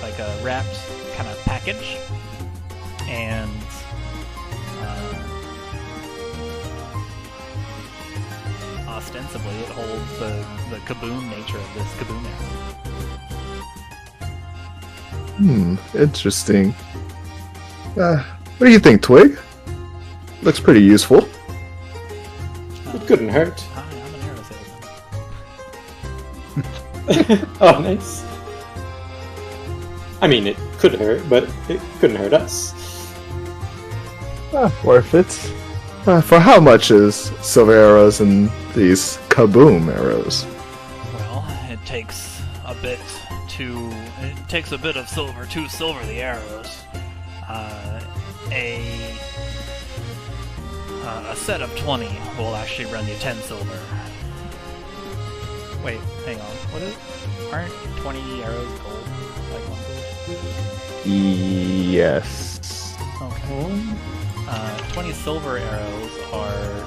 like a wrapped kind of package, and ostensibly it holds the kaboom nature of this kaboom arrow. Interesting. What do you think, Twig? Looks pretty useful. It couldn't hurt. Hi, I'm an arrow salesman. Oh, nice. I mean, it could hurt, but it couldn't hurt us. Worth it. For how much is silver arrows and these kaboom arrows? Well, it takes a bit of silver to silver the arrows. A set of 20 will actually run you 10 silver. Wait, hang on. What is? Aren't 20 arrows gold? Like 1 gold? Yes. Okay. 20 silver arrows are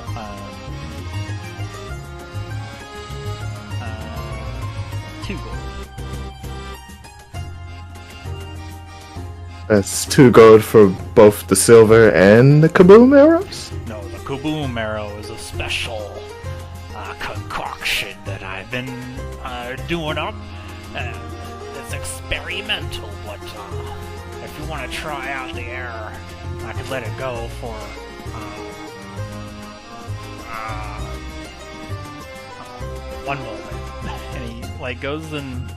2 gold. That's 2 gold for both the silver and the kaboom arrows? No, the kaboom arrow is a special concoction that I've been doing up. It's experimental, but if you want to try out the arrow, I could let it go for 1 moment. And he goes and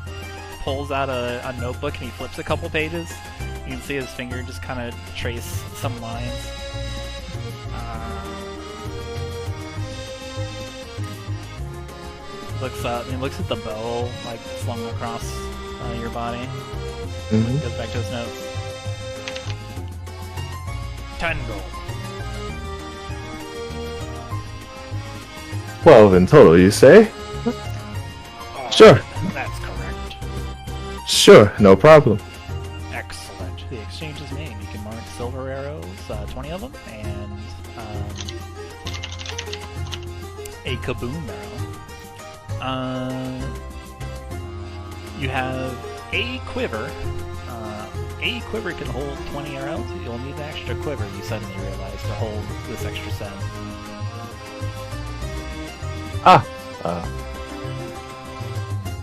pulls out a notebook and he flips a couple pages. You can see his finger just kind of trace some lines. Looks up and looks at the bow like slung across your body. Mhm. Goes back to his notes. 10 gold. 12 in total, you say? Sure. That's correct. Sure, no problem. Excellent. The exchange is made. You can mark silver arrows, 20 of them, and a kaboom arrow. You have a quiver. A quiver can hold 20 arrows. You'll need an extra quiver, you suddenly realize, to hold this extra set.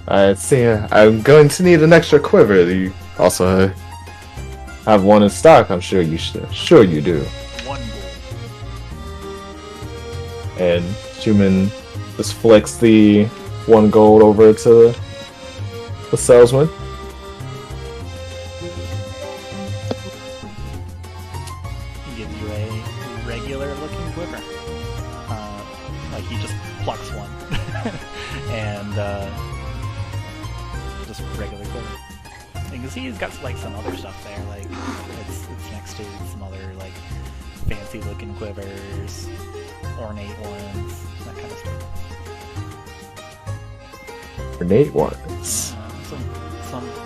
I see. I'm going to need an extra quiver. You also have one in stock. I'm sure you should. Sure you do. 1 gold. And Chuman just flicks the 1 gold over to the salesman. He gives you a regular-looking quiver. Like he just plucks one, and just regular quiver. You can see he's got like some other stuff there. Like it's next to some other like fancy-looking quivers, ornate ones, that kind of stuff. Ornate ones.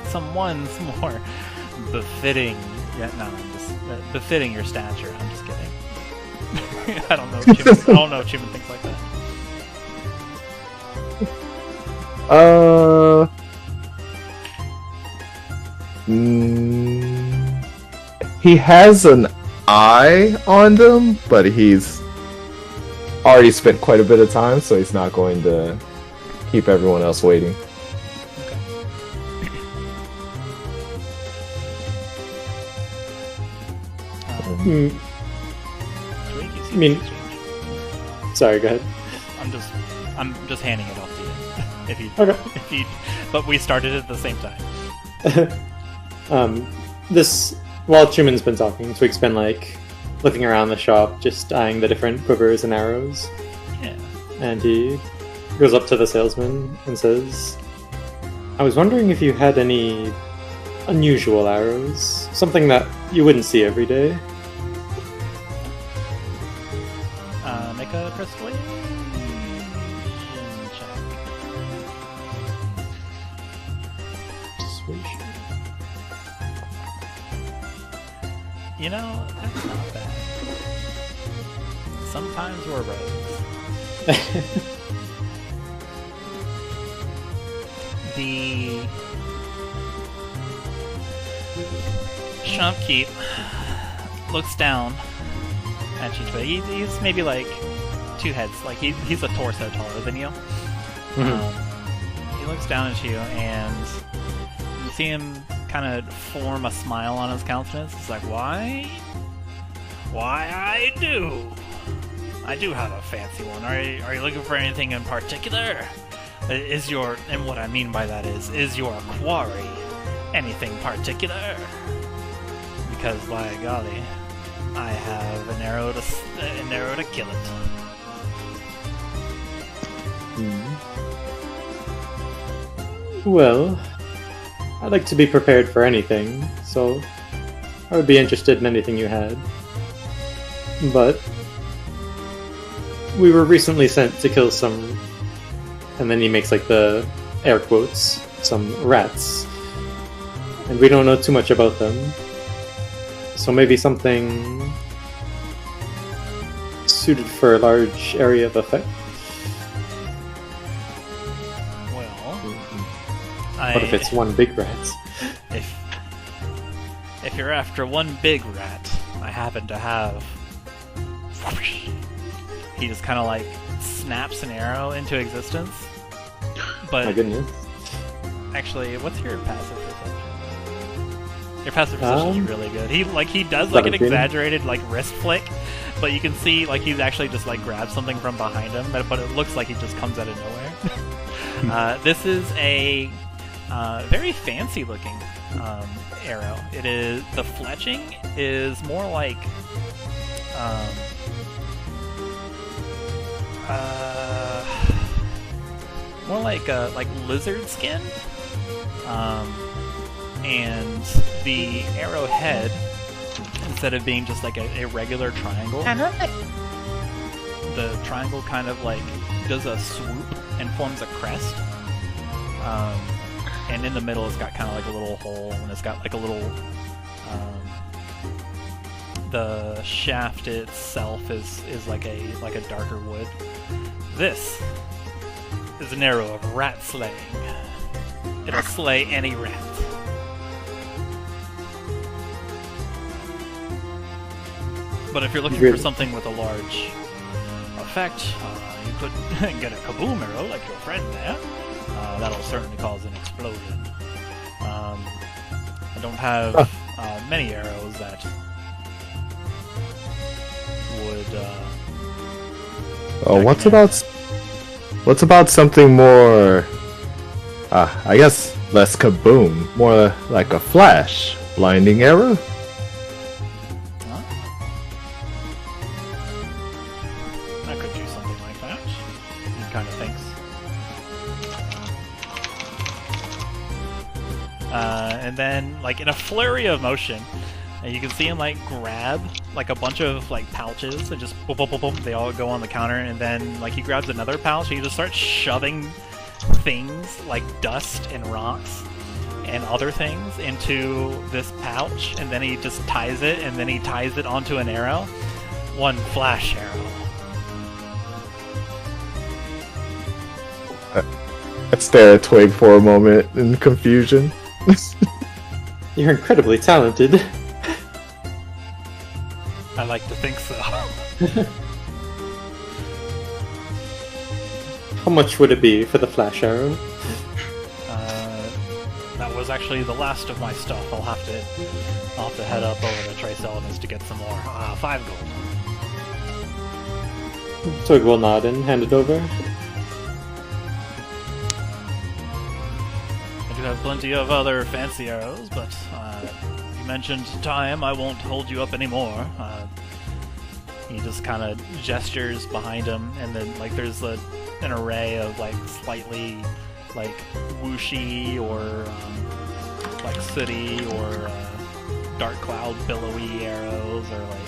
Some ones more befitting. Yeah, no, I'm just befitting your stature. I'm just kidding. I don't know. If Chuman thinks like that. He has an eye on them, but he's already spent quite a bit of time, so he's not going to keep everyone else waiting. Twig, you see this exchange? Sorry, go ahead. I'm just handing it off to you. Okay. But we started at the same time. While Chuman's been talking, Twig's been like looking around the shop, just eyeing the different quivers and arrows. Yeah. And he goes up to the salesman and says, I was wondering if you had any unusual arrows, something that you wouldn't see every day. Make a persuasion check. Persuasion. You know, that's not bad. Sometimes we're rogues. The shopkeep looks down at you, Twig. He's maybe like 2 heads. Like he's a torso taller than you. He looks down at you, and you see him kind of form a smile on his countenance. It's like, why? I do have a fancy one. Are you looking for anything in particular? And what I mean by that is your quarry anything particular? Because by golly, I have an arrow to kill it. Well, I'd like to be prepared for anything, so I would be interested in anything you had. But we were recently sent to kill some, and then he makes like the air quotes, some rats. And we don't know too much about them. So maybe something suited for a large area of effect. What if it's one big rat? If you're after one big rat, I happen to have... He just kind of like snaps an arrow into existence. But my goodness. Actually, what's your passive perception? Your passive perception is really good. He does like an exaggerated like wrist flick, but you can see like he's actually just like grabs something from behind him, but it looks like he just comes out of nowhere. This is a very fancy looking arrow. It is the fletching is more like like lizard skin, and the arrowhead, instead of being just like a regular triangle, the triangle kind of like does a swoop and forms a crest. And in the middle it's got kind of like a little hole, and it's got like a little the shaft itself is like a darker wood. This is an arrow of rat slaying. It'll slay any rat. But if you're looking for something with a large effect, you could get a kaboom arrow like your friend there. That'll certainly cause an explosion. I don't have many arrows that would. What's about something more? I guess less kaboom, more like a flash, blinding arrow. Huh? I could do something like that. He kind of thinks. And then, like in a flurry of motion, you can see him like grab like a bunch of like pouches and just boom, boom, boom, boom. They all go on the counter, and then like he grabs another pouch and he just starts shoving things like dust and rocks and other things into this pouch, and then he just ties it, and then he ties it onto an arrow. One flash arrow. I stare at Twig for a moment in confusion. You're incredibly talented. I like to think so. How much would it be for the flash arrow? That was actually the last of my stuff. I'll have to head up over to Trace Elements to get some more. 5 gold. Twig will nod and hand it over. I do have plenty of other fancy arrows, but you mentioned time. I won't hold you up anymore. He just kind of gestures behind him, and then like there's an array of like slightly like whooshy or like sooty or dark cloud billowy arrows, or like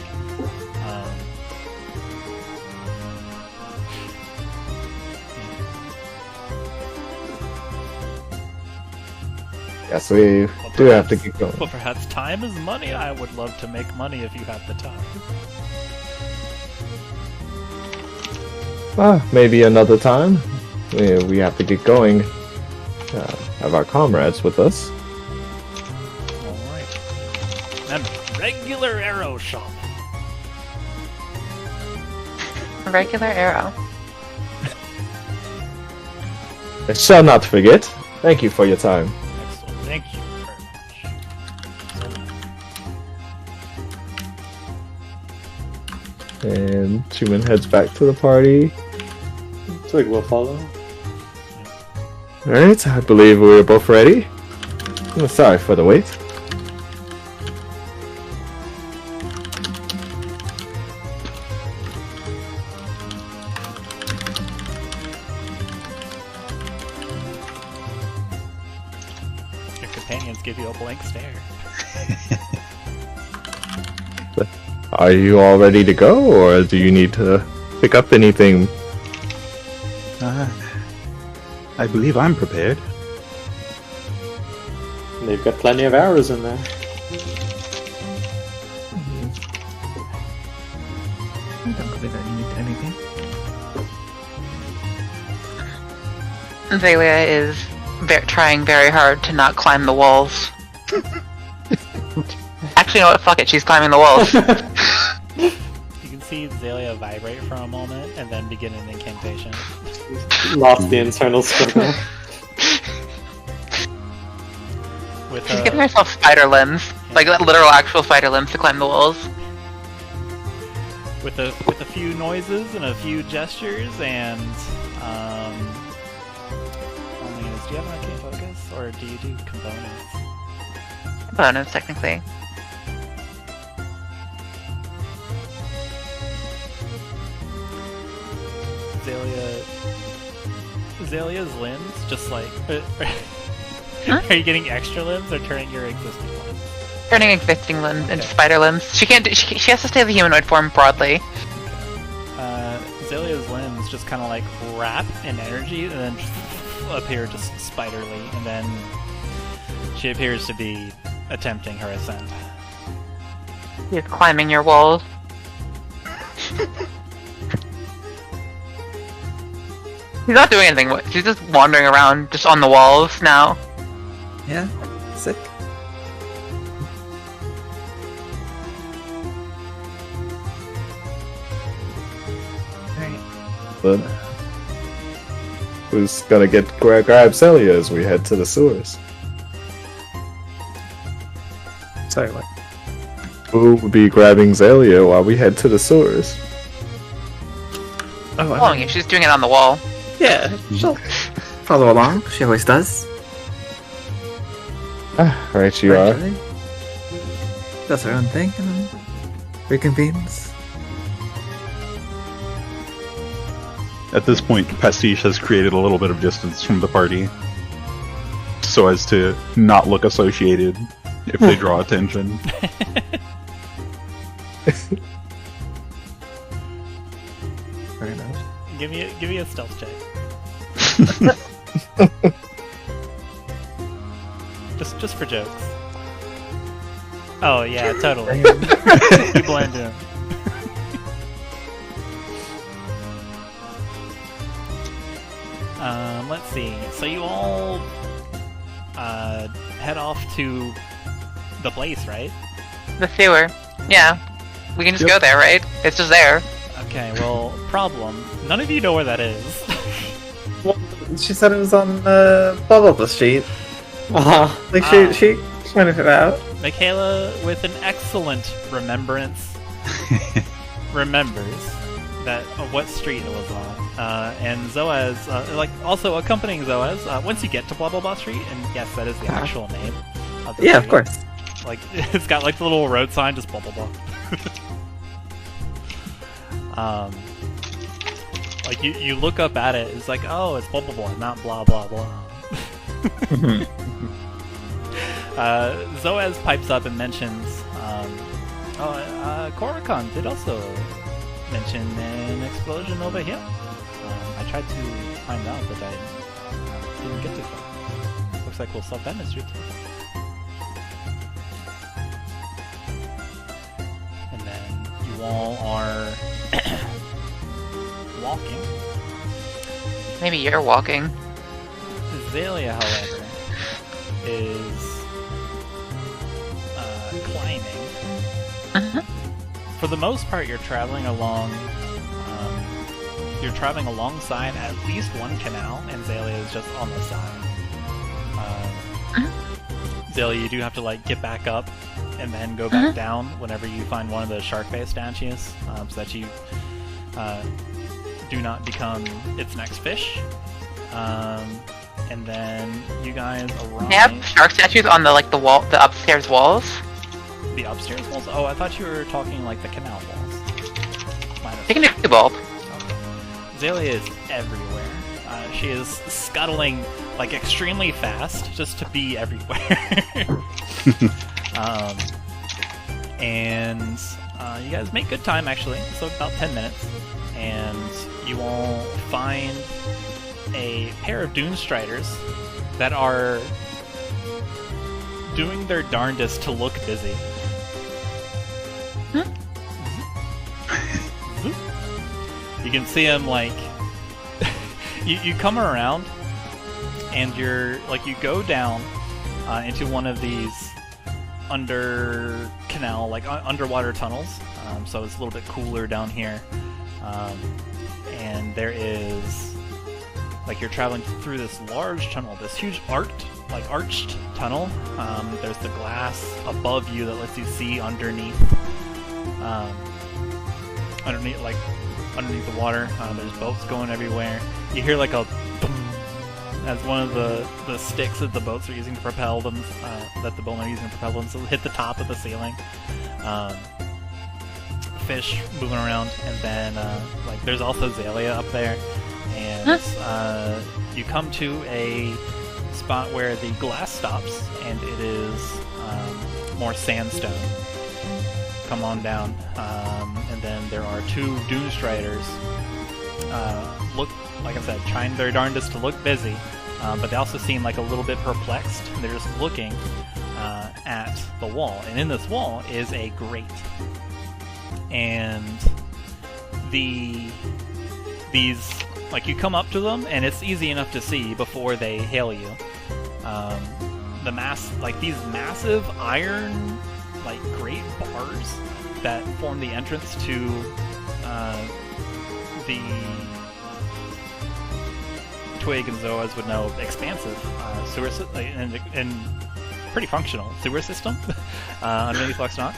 Yes, we do have to keep going. But perhaps time is money. I would love to make money if you have the time. Maybe another time. We have to get going. Have our comrades with us. Alright. And regular arrow shop. Regular arrow. I shall not forget. Thank you for your time. Excellent. Thank you very much. And Chuman heads back to the party. Twig will follow. Alright, I believe we're both ready. Sorry for the wait. Your companions give you a blank stare. Are you all ready to go, or do you need to pick up anything? I believe I'm prepared. They've got plenty of arrows in there. I don't believe I need anything. Xalia is trying very hard to not climb the walls. Actually, you know what? Fuck it. She's climbing the walls. You can see Xalia vibrate for a moment and then begin an incantation. Lost the internal struggle. With She's giving herself spider limbs, like literal actual spider limbs to climb the walls. with a few noises and a few gestures, and do you have an arcane focus, or or do you do components? Bonus, technically. Xalia's limbs, just like... Are you getting extra limbs or turning your existing ones? Turning existing limbs into spider limbs. She can't. She has to stay the humanoid form broadly. Xalia's limbs just kind of like wrap in energy and then appear just spiderly, and then she appears to be attempting her ascent. She's climbing your walls. She's not doing anything. She's just wandering around, just on the walls now. Yeah, sick. Alright. But who's gonna grab Xalia as we head to the sewers? Sorry, what? Who will be grabbing Xalia while we head to the sewers? Oh, Following you. She's doing it on the wall. yeah, she'll follow along. She always does. Ah, right you are. Eventually. Does her own thing and then reconvenes. At this point, Pastiche has created a little bit of distance from the party, so as to not look associated if they draw attention. Very nice. Give me a stealth check. just for jokes. Oh yeah, totally. You blend in. Let's see. So you all head off to the place, right? The sewer. Yeah. We can just go there, right? It's just there. Okay. Well, problem. None of you know where that is. Well, she said it was on the street. Like she pointed it out. Makayla, with an excellent remembrance, remembers that what street it was on. And Zoaz, also accompanying Zoaz, once you get to blah blah blah street, and yes, that is the actual name of the Yeah, street. of course. Like, it's got like the little road sign, just blah blah blah. Like you look up at it, it's like, oh, it's blah blah blah, not blah blah blah. Zoaz pipes up and mentions, Korrikan did also mention an explosion over here. I tried to find out, but I didn't get to it. Looks like we'll solve that mystery too. And then you all are walking. Maybe you're walking. Xalia, however, is climbing. For the most part, you're traveling along. You're traveling alongside at least one canal, and Xalia is just on the side. Xalia, you do have to like get back up and then go back down whenever you find one of the shark-faced statues, so that you do not become its next fish. And then you guys arrive. They have shark statues on the wall, the upstairs walls. The upstairs walls? Oh, I thought you were talking like the canal walls. They can do both. Xalia is everywhere. She is scuttling like extremely fast just to be everywhere. And you guys make good time actually, so about 10 minutes. And you all find a pair of Doomstriders that are doing their darndest to look busy. You can see them like you come around and you're like you go down into one of these underwater tunnels, so it's a little bit cooler down here, and there is like you're traveling through this large tunnel, this huge arched tunnel. There's the glass above you that lets you see underneath underneath the water. There's boats going everywhere. You hear like a boom as one of the sticks that the boats are using to propel them, that the bowmen are using to propel them, so hit the top of the ceiling. Fish moving around, and then like there's also Xalia up there, and you come to a spot where the glass stops, and it is more sandstone. Come on down, and then there are two Doomstriders. Look, like I said, trying their darndest to look busy, but they also seem like a little bit perplexed. They're just looking at the wall, and in this wall is a grate. And these, like, you come up to them, and it's easy enough to see before they hail you. These massive iron, like, grate bars that form the entrance to the Twig and Zoaz would know expansive sewer and pretty functional sewer system underneath Luxnox.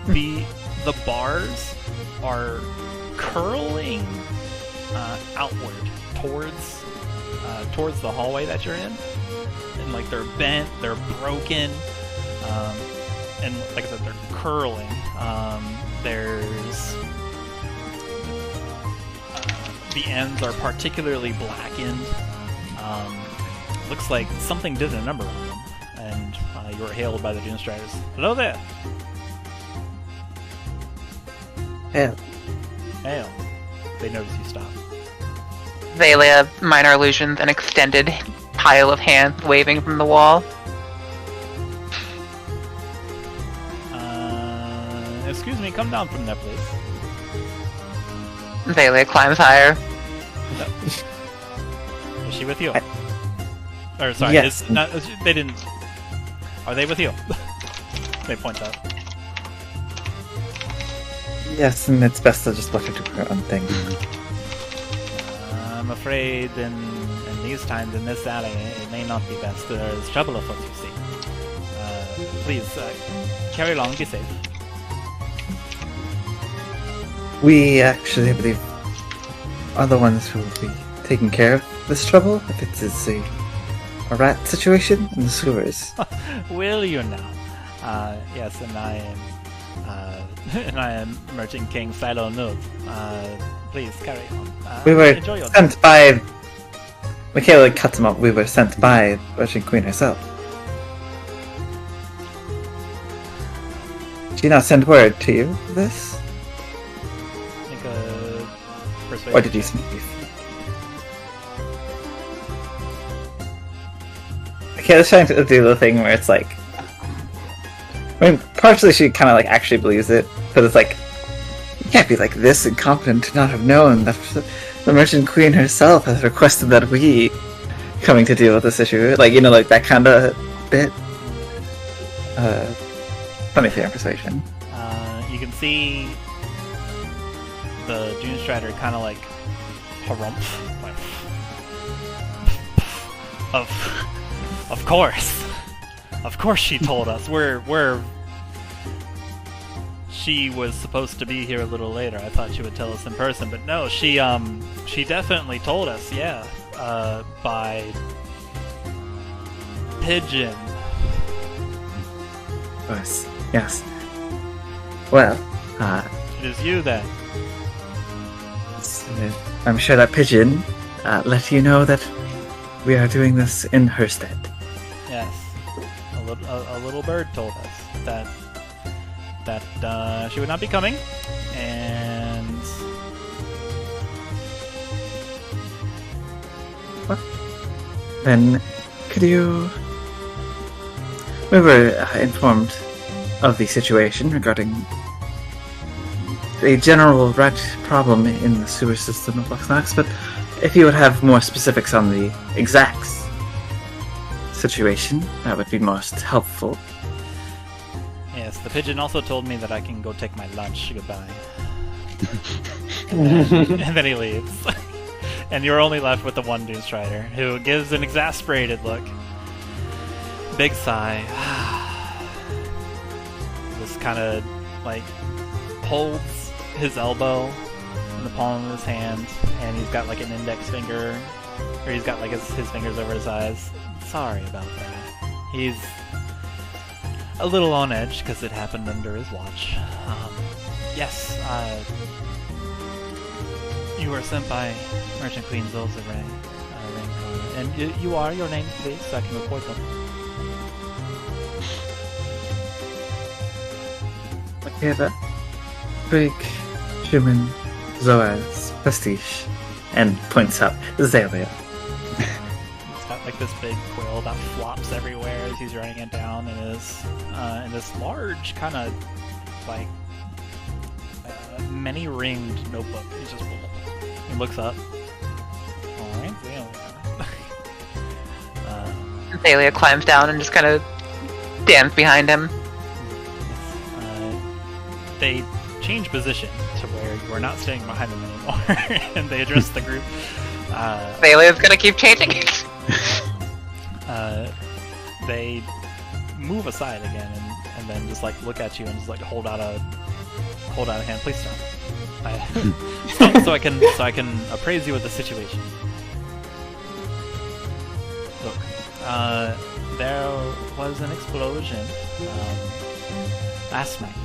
The bars are curling outward towards the hallway that you're in, and like they're bent, they're broken, and like I said, they're curling. There's the ends are particularly blackened. Looks like something did a number on them, and you were hailed by the Doomstriders. Hello there. Hail. Hail. They notice you stop. Xalia, minor illusions, an extended pile of hands waving from the wall. Excuse me, come down from there, please. Xalia climbs higher. Is she with you? Or sorry, Yes. They didn't. Are they with you? They point out. Yes, and it's best to just let her do her own thing. I'm afraid in these times, in this alley, it may not be best. There's trouble afoot, you see. Please, carry along, be safe. We actually, I believe, are the ones who will be taking care of this trouble if it is a rat situation in the sewers. Will you now? Yes, and I am Merchant King Philo Nuth. Please carry on. We were enjoy your sent by... Makayla cuts him up. We were sent by Merchant Queen herself. Did she not send word to you of this? Make a persuasion Or did you check. sneak? Makayla's trying to do the thing where it's like... I mean, partially she kind of like actually believes it, but it's like, you can't be like this incompetent to not have known that the Merchant Queen herself has requested that we coming to deal with this issue. Like, you know, like that kind of bit. Funny thing, persuasion. You can see the Doomstrider kind of like harumph, like, of course she told us. She was supposed to be here a little later. I thought she would tell us in person, but no, she definitely told us. Yeah, by pigeon. Yes. Well, It is you then. I'm sure that pigeon let you know that we are doing this in her stead. Yes, a little bird told us that she would not be coming, and Then, could you... We were informed of the situation regarding a general rat problem in the sewer system of Luxnox, but if you would have more specifics on the exact situation, that would be most helpful. yes, the pigeon also told me that I can go take my lunch. Goodbye. And then he leaves. And you're only left with the one Doomstrider, who gives an exasperated look. Big sigh. Just kind of, like, holds his elbow in the palm of his hand, and he's got, like, an index finger or he's got like his fingers over his eyes. Sorry about that. He's a little on edge because it happened under his watch. Yes, you were sent by Merchant Queen Zoaz, Raikel, and you are your names, please, so I can report them. Makayla, Twig, Chuman, Zoaz, Pastiche, and points out Xalia. He's got like this big quill that flops everywhere as he's writing it down in this large kind of like many-ringed notebook. He's just he looks up. All right, Xalia climbs down and just kind of stands behind him. They change position to where you are not standing behind them anymore, and they address the group. Xalia's gonna keep changing it. They move aside again, and then just like look at you and just like hold out a hand. Please stop. So I can appraise you with the situation. Look, there was an explosion last night,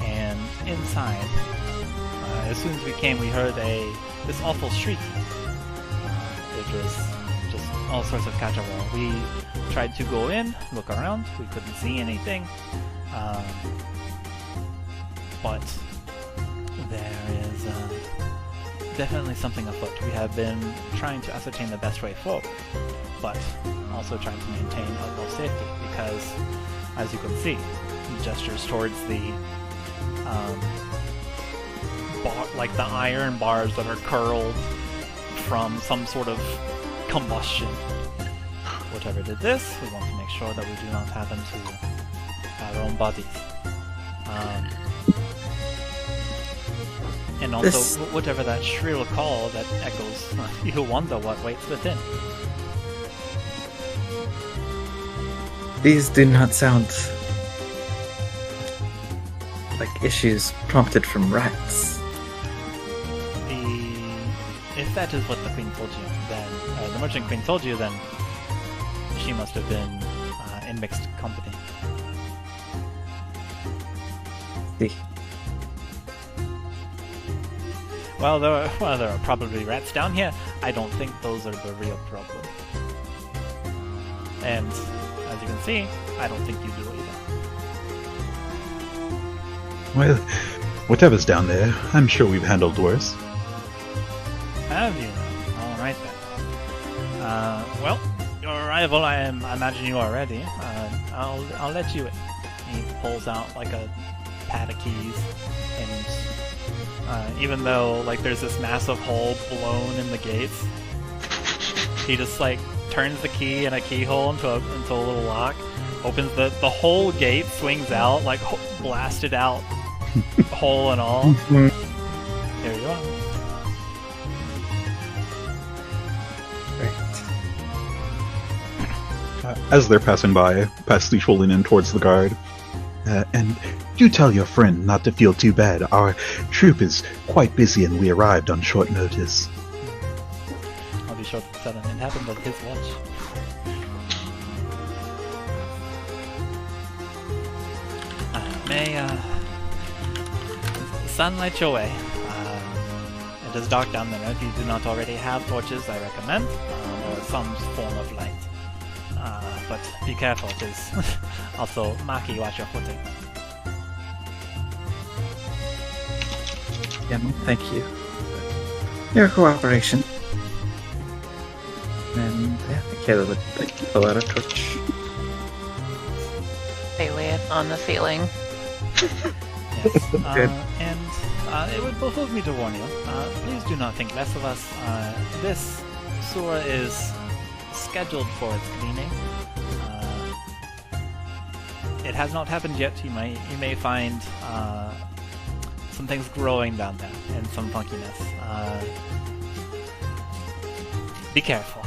and inside, as soon as we came, we heard this awful shrieking. It was just all sorts of caterwaul. We tried to go in, look around. We couldn't see anything, but there is definitely something afoot. We have been trying to ascertain the best way forward, but also trying to maintain utmost safety, because, as you can see, he gestures towards the like the iron bars that are curled from some sort of combustion. Whatever did this, we want to make sure that we do not happen to our own bodies. And also, whatever that shrill call that echoes, you wonder what waits within. These do not sound like issues prompted from rats. If that is what the Queen told you, then the Merchant Queen told you, then she must have been in mixed company. See. Well, there are probably rats down here. I don't think those are the real problem. And as you can see, I don't think you do either. Well, whatever's down there, I'm sure we've handled worse. Have you? All right then. Well, your arrival, I imagine you are ready. I'll let you in. He pulls out like a pad of keys, and even though like there's this massive hole blown in the gates, he just like turns the key in a keyhole into a little lock, opens the whole gate, swings out, like blasted out, hole and all. Here you are. As they're passing by, Pastiche holding in towards the guard. And do tell your friend not to feel too bad. Our troop is quite busy and we arrived on short notice. I'll be sure to tell him it happened on his watch. May the sun light your way. It is dark down there. If you do not already have torches, I recommend, or some form of light. But be careful, please. Also, Maki, watch your footing. Yeah, thank you. Your cooperation. And yeah, Makayla would like pull out a torch. They lay it on the ceiling. Yes. And it would behoove me to warn you. Please do not think less of us. This sewer is scheduled for its cleaning. It has not happened yet. You may find some things growing down there and some funkiness. Be careful.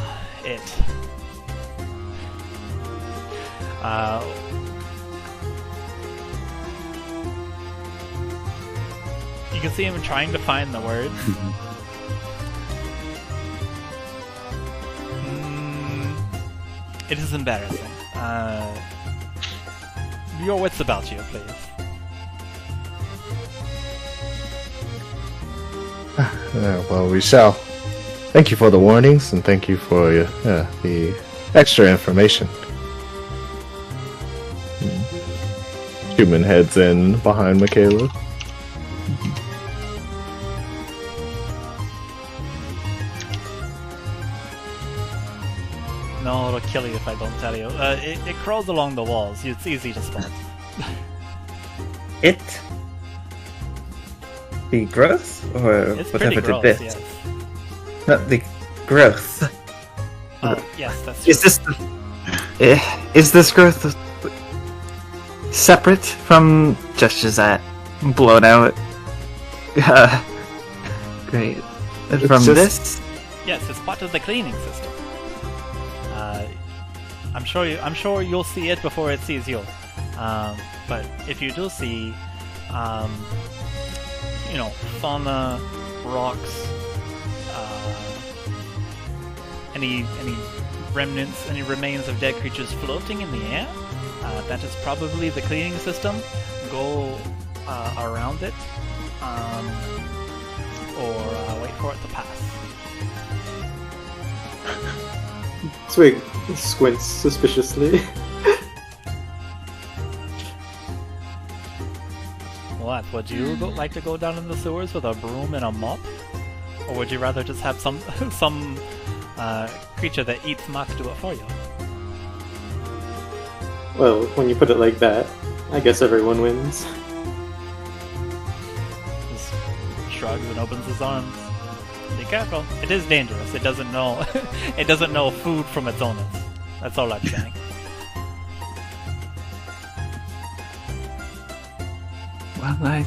You can see him trying to find the words. It is embarrassing. Your wits about you, please. Well, we shall. Thank you for the warnings, and thank you for the extra information. Chuman heads in behind Makayla. No, it'll kill you if I don't tell you. It crawls along the walls. It's easy to spot. It? The growth? Or It's whatever pretty gross, the bit? yes. Not the growth. Oh, yes, that's true. Is this growth separate from gestures at blown out? Great. From just- this? Yes, it's part of the cleaning system. I'm sure you'll see it before it sees you. But if you do see, fauna, rocks, any remnants, any remains of dead creatures floating in the air, that is probably the cleaning system. Go around it, or wait for it to pass. Twig squints suspiciously. What? Would you like to go down in the sewers with a broom and a mop? Or would you rather just have some creature that eats muck do it for you? Well, when you put it like that, I guess everyone wins. Just shrugs and opens his arms. Be careful. It is dangerous. It doesn't know. It doesn't know food from its owners. That's all I'm saying. Well,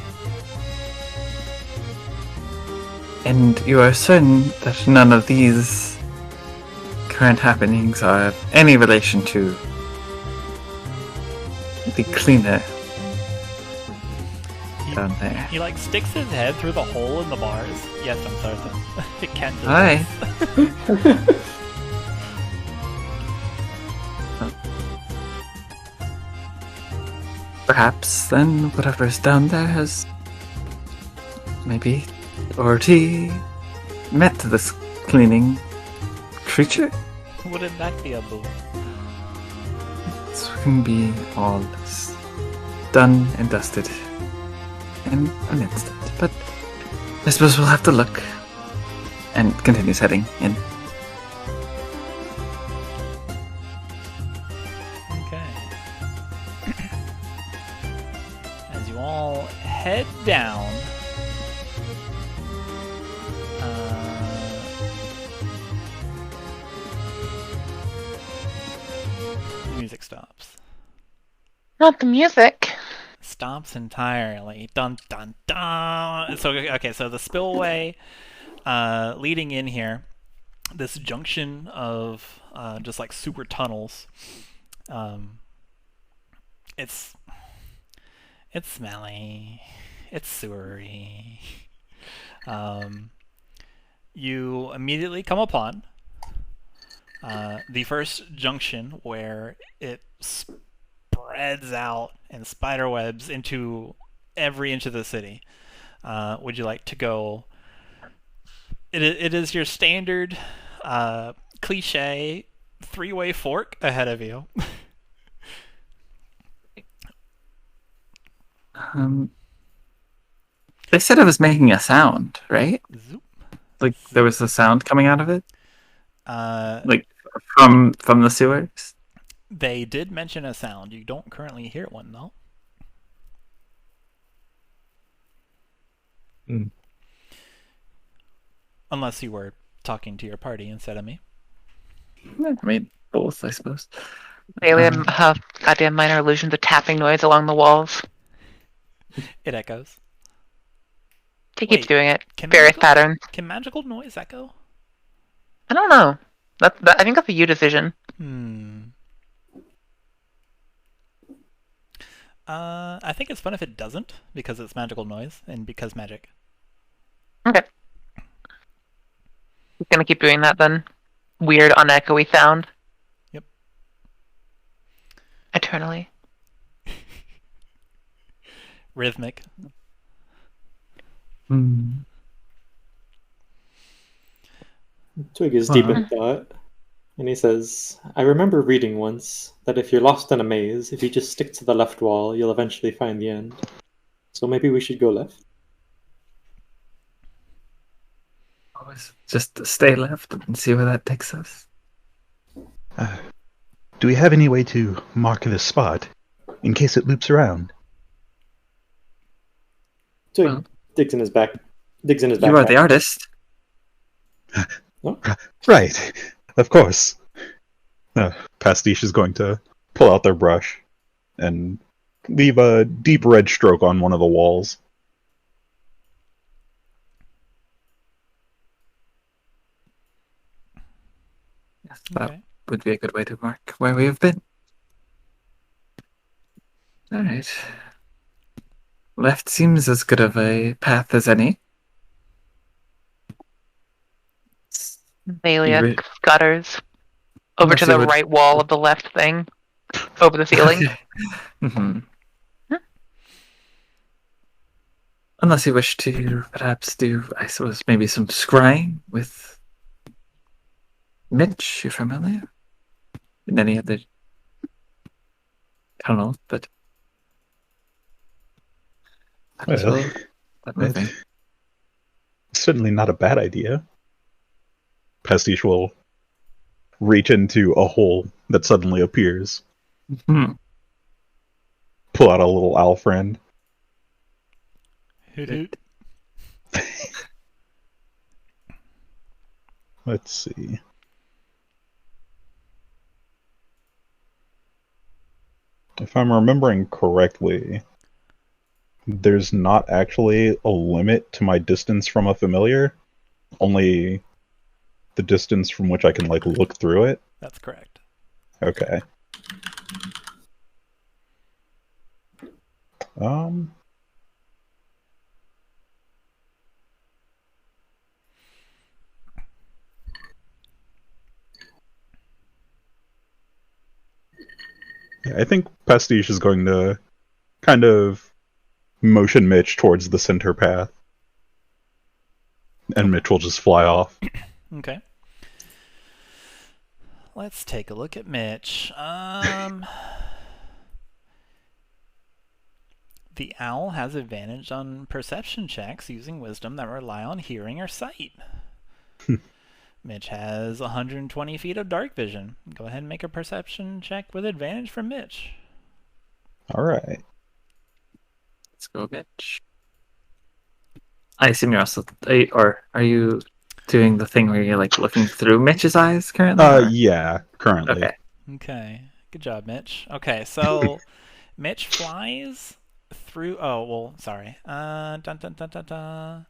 And you are certain that none of these current happenings are of any relation to the cleaner down there? He sticks his head through the hole in the bars. Yes, I'm certain. It can't do Hi. this. Perhaps then whatever's down there has maybe already met this cleaning creature. Wouldn't that be a boon? So we can be all done and dusted in an instant. But I suppose we'll have to look. And continues heading in. Okay. As you all head down, music stops. Not the music. Stops entirely. Dun dun dun. So okay, so the spillway leading in here, this junction of just super tunnels. It's smelly. It's sewery. You immediately come upon the first junction where it spreads out and spiderwebs into every inch of the city. Would you like to go? It is your standard cliche three-way fork ahead of you. They said it was making a sound, right? Zoop. There was a sound coming out of it, Uh, from the sewers. They did mention a sound. You don't currently hear one, though. Mm. Unless you were talking to your party instead of me. I mean, both, I suppose. They have goddamn minor illusions of tapping noise along the walls. It echoes. He keeps Wait, doing it. can Various magical- patterns. Can magical noise echo? I don't know. I think that's a you decision. I think it's fun if it doesn't, because it's magical noise, and because magic. Okay. He's gonna keep doing that then. Weird, unechoey sound. Yep. eternally. Rhythmic. Hmm. Twig is deep in thought, and he says, I remember reading once that if you're lost in a maze, if you just stick to the left wall, you'll eventually find the end. So maybe we should go left? Always just stay left and see where that takes us. Do we have any way to mark this spot in case it loops around? Twig Well, digs in his back. Digs in his You are backpack. the artist. Right, of course. Pastiche is going to pull out their brush and leave a deep red stroke on one of the walls. Yes, that Okay. would be a good way to mark where we have been. Alright. Left seems as good of a path as any. Thalia Re- gutters over Unless to you the would- right wall of the left thing, over the ceiling. Mhm. Unless you wish to perhaps do, I suppose, maybe some scrying with Mitch, you familiar? And any other, I don't know, but that Well, will that moving. Certainly not a bad idea. Pastiche will reach into a hole that suddenly appears, Hmm. pull out a little owl friend. Hoot hoot. Let's see. If I'm remembering correctly, there's not actually a limit to my distance from a familiar, only the distance from which I can look through it. That's correct. Okay. Yeah, I think Pastiche is going to kind of motion Mitch towards the center path. And Mitch will just fly off. Okay. Let's take a look at Mitch. The owl has advantage on perception checks using wisdom that rely on hearing or sight. Mitch has 120 feet of dark vision. Go ahead and make a perception check with advantage for Mitch. Alright. Let's go, Mitch. I assume you're also, are you doing the thing where you're looking through Mitch's eyes currently? or- Yeah, currently. Okay. Okay. Good job, Mitch. Okay, so Mitch flies through. Oh, well, sorry. Dun, dun, dun, dun, dun.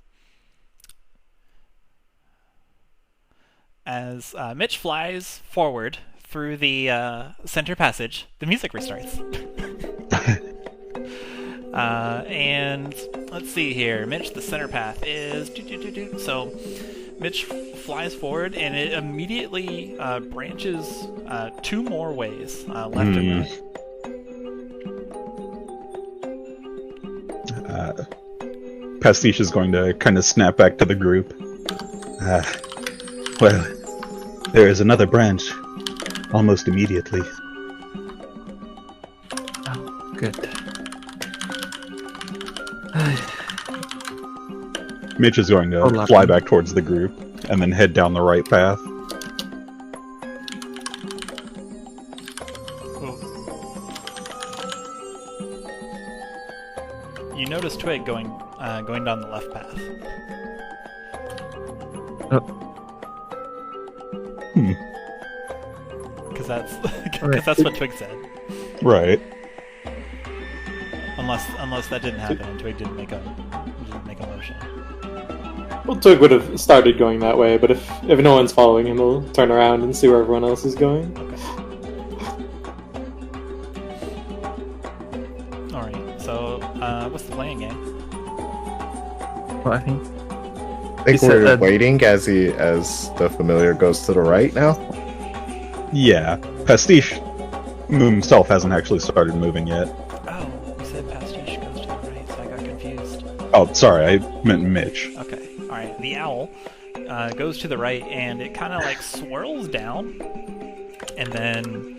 As Mitch flies forward through the center passage, the music restarts. And let's see here. Mitch, the center path is... So Mitch flies forward, and it immediately branches two more ways, left and right. Pastiche is going to kind of snap back to the group. Well, there is another branch almost immediately. Oh, good. Mitch is going to Oh, fly back towards the group and then head down the right path. You notice Twig going down the left path. Because that's what Twig said. Right. Unless that didn't happen and Twig didn't make a motion. Well, Twig would have started going that way, but if no one's following him, he'll turn around and see where everyone else is going. Alright, so what's the playing game? Well, I think I think said we're that- waiting as the familiar goes to the right now. Yeah. Pastiche himself hasn't actually started moving yet. Oh, you said Pastiche goes to the right, so I got confused. Oh, sorry, I meant Mitch. Okay, alright. The owl goes to the right, and it kind of like swirls down, and then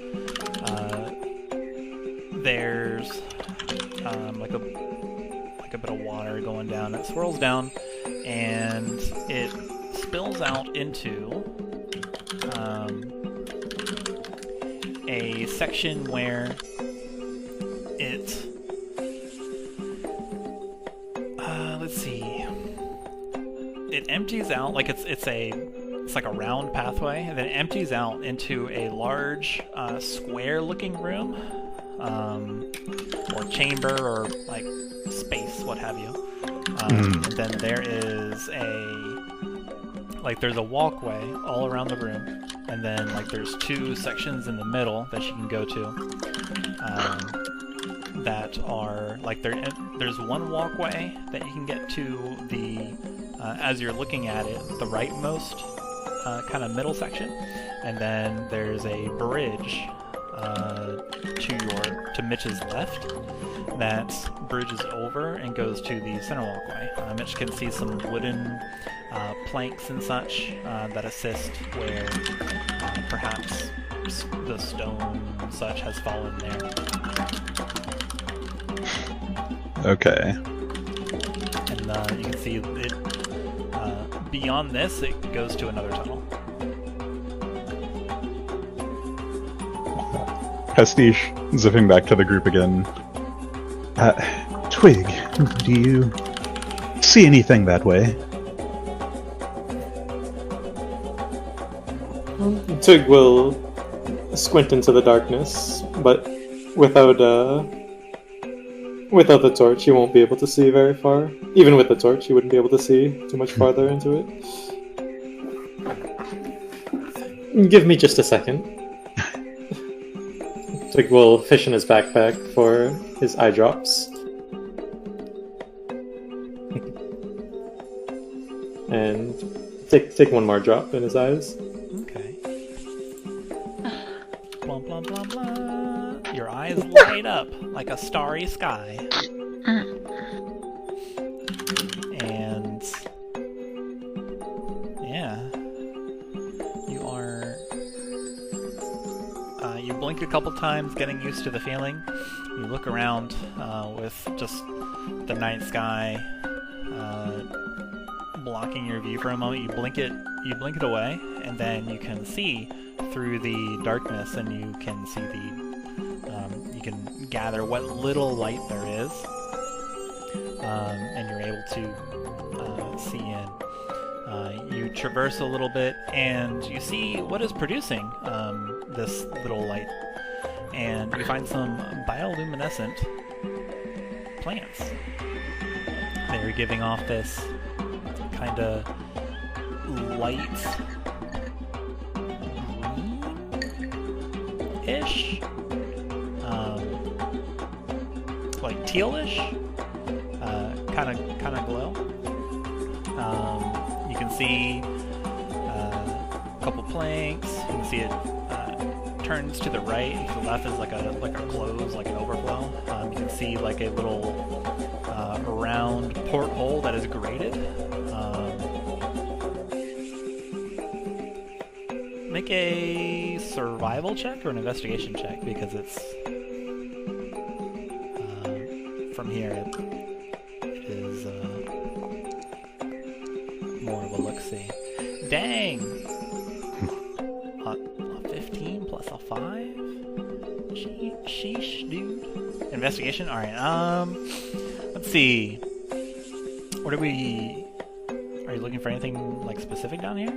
there's like a bit of water going down. It swirls down, and it spills out into a section where it let's see, it empties out like it's like a round pathway, and then it empties out into a large square looking room, or chamber, or like space, what have you. And then there is there's a walkway all around the room, and then like there's two sections in the middle that you can go to, that are like there's one walkway that you can get to the as you're looking at it, the rightmost kind of middle section, and then there's a bridge to Mitch's left that bridges over and goes to the center walkway. Mitch can see some wooden planks and such that assist where perhaps the stone and such has fallen there. Okay. And you can see it beyond this, it goes to another tunnel. Pastiche, zipping back to the group again. Twig, do you see anything that way? Twig will squint into the darkness, but without the torch, he won't be able to see very far. Even with the torch, he wouldn't be able to see too much farther into it. Give me just a second. Twig will fish in his backpack for his eye drops. And take one more drop in his eyes. Okay. Blah, blah, blah, blah. Your eyes light up like a starry sky. And yeah, you are you blink a couple times, getting used to the feeling. You look around with just the night sky blocking your view for a moment. You blink it away, and then you can see through the darkness, and you can see you can gather what little light there is, and you're able to see in. You traverse a little bit, and you see what is producing this little light, and you find some bioluminescent plants. They're giving off this kind of light green-ish, like tealish, kind of glow. You can see a couple planks. You can see it turns to the right, and to the left is like a close, like an overflow. You can see like a little round porthole that is grated. Make a survival check or an investigation check, because it's from here it is more of a look-see. Dang! A 15 plus a 5? Sheesh, dude. Investigation? Alright, let's see. What are you looking for anything like specific down here?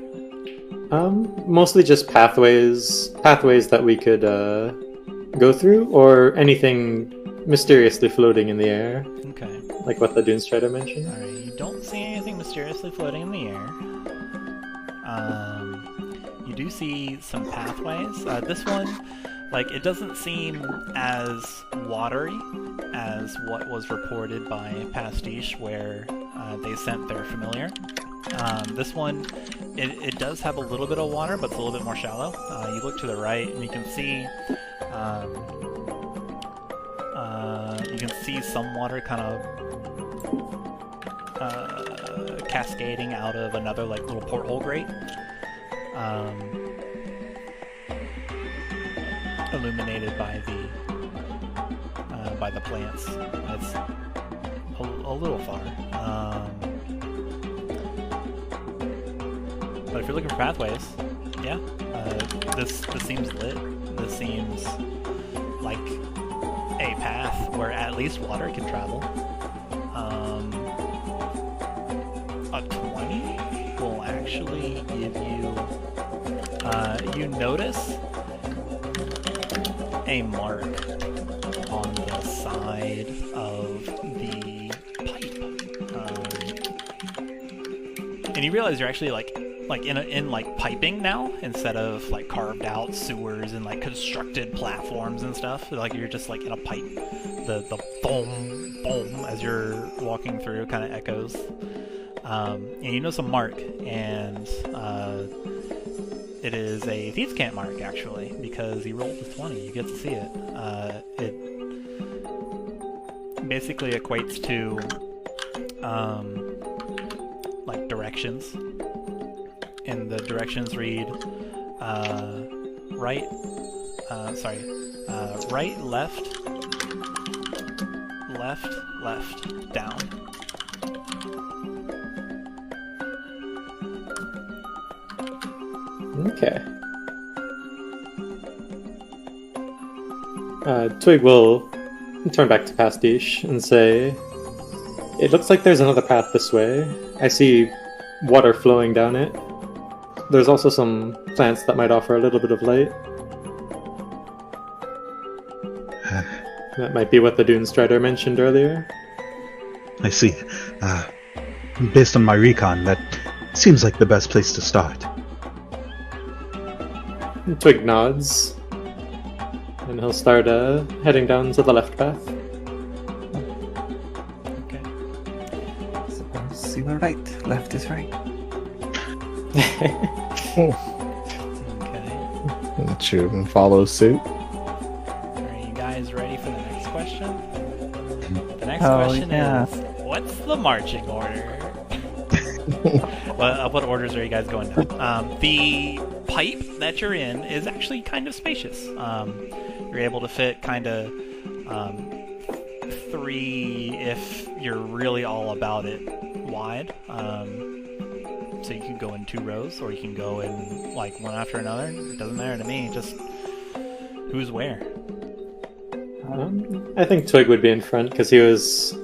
Mostly just pathways that we could go through, or anything mysteriously floating in the air. Okay. Like what the Dune Strider mentioned. Alright, you don't see anything mysteriously floating in the air. You do see some pathways. This one, like, it doesn't seem as watery as what was reported by Pastiche, where they sent their familiar. This one, it does have a little bit of water, but it's a little bit more shallow. You look to the right, and you can see You can see some water kind of cascading out of another like little porthole grate, illuminated by the plants. That's a little far. But if you're looking for pathways, yeah, this seems lit. This seems like a path where at least water can travel. A 20 will actually give you... you notice a mark on the side of the pipe. And you realize you're actually like in piping now instead of like carved out sewers and like constructed platforms and stuff. Like you're just like in a pipe. The boom boom as you're walking through kind of echoes. And you notice a mark, and it is a Thieves' Cant mark actually, because he rolled a 20. You get to see it. It basically equates to like directions. And the directions read right, left, down. Okay. Twig will turn back to Pastiche and say, "It looks like there's another path this way. I see water flowing down it. There's also some plants that might offer a little bit of light. That might be what the Dune Strider mentioned earlier." I see. Based on my recon, that seems like the best place to start. Twig nods, and he'll start heading down to the left path. Okay. Suppose you were right. Left is right. Okay. And Chuman follows suit. Are you guys ready for the next question? The next Oh, question yeah. is, what's the marching order? What orders are you guys going down? The pipe that you're in is actually kind of spacious. You're able to fit kind of 3, if you're really all about it, wide. So you can go in 2 rows, or you can go in like one after another. It doesn't matter to me. Just who's where. I think Twig would be in front because he was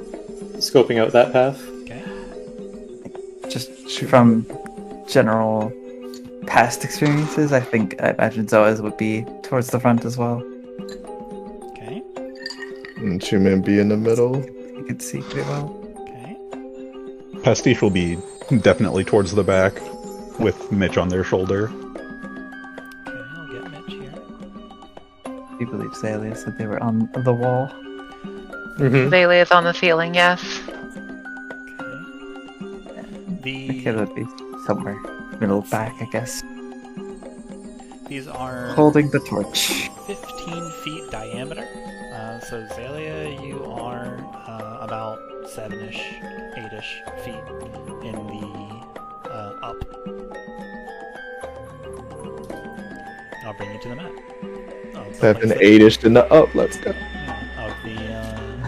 scoping out that path. Okay. Just from general past experiences, I imagine Zoaz would be towards the front as well. Okay. And Chuman be in the middle. You can see pretty well. Okay. Pastiche will be definitely towards the back, with Mitch on their shoulder. Okay, I'll get Mitch here. You believe Xalia said they were on the wall? Mm-hmm. Xalia is on the ceiling, yes. Okay. Makayla would be somewhere middle back, I guess. These are Holding the torch. 15 feet diameter. So Xalia, you are about 7-ish, 8-ish feet in the up. I'll bring you to the map. Oh, it's 7, like 8-ish in the up. Let's go. of the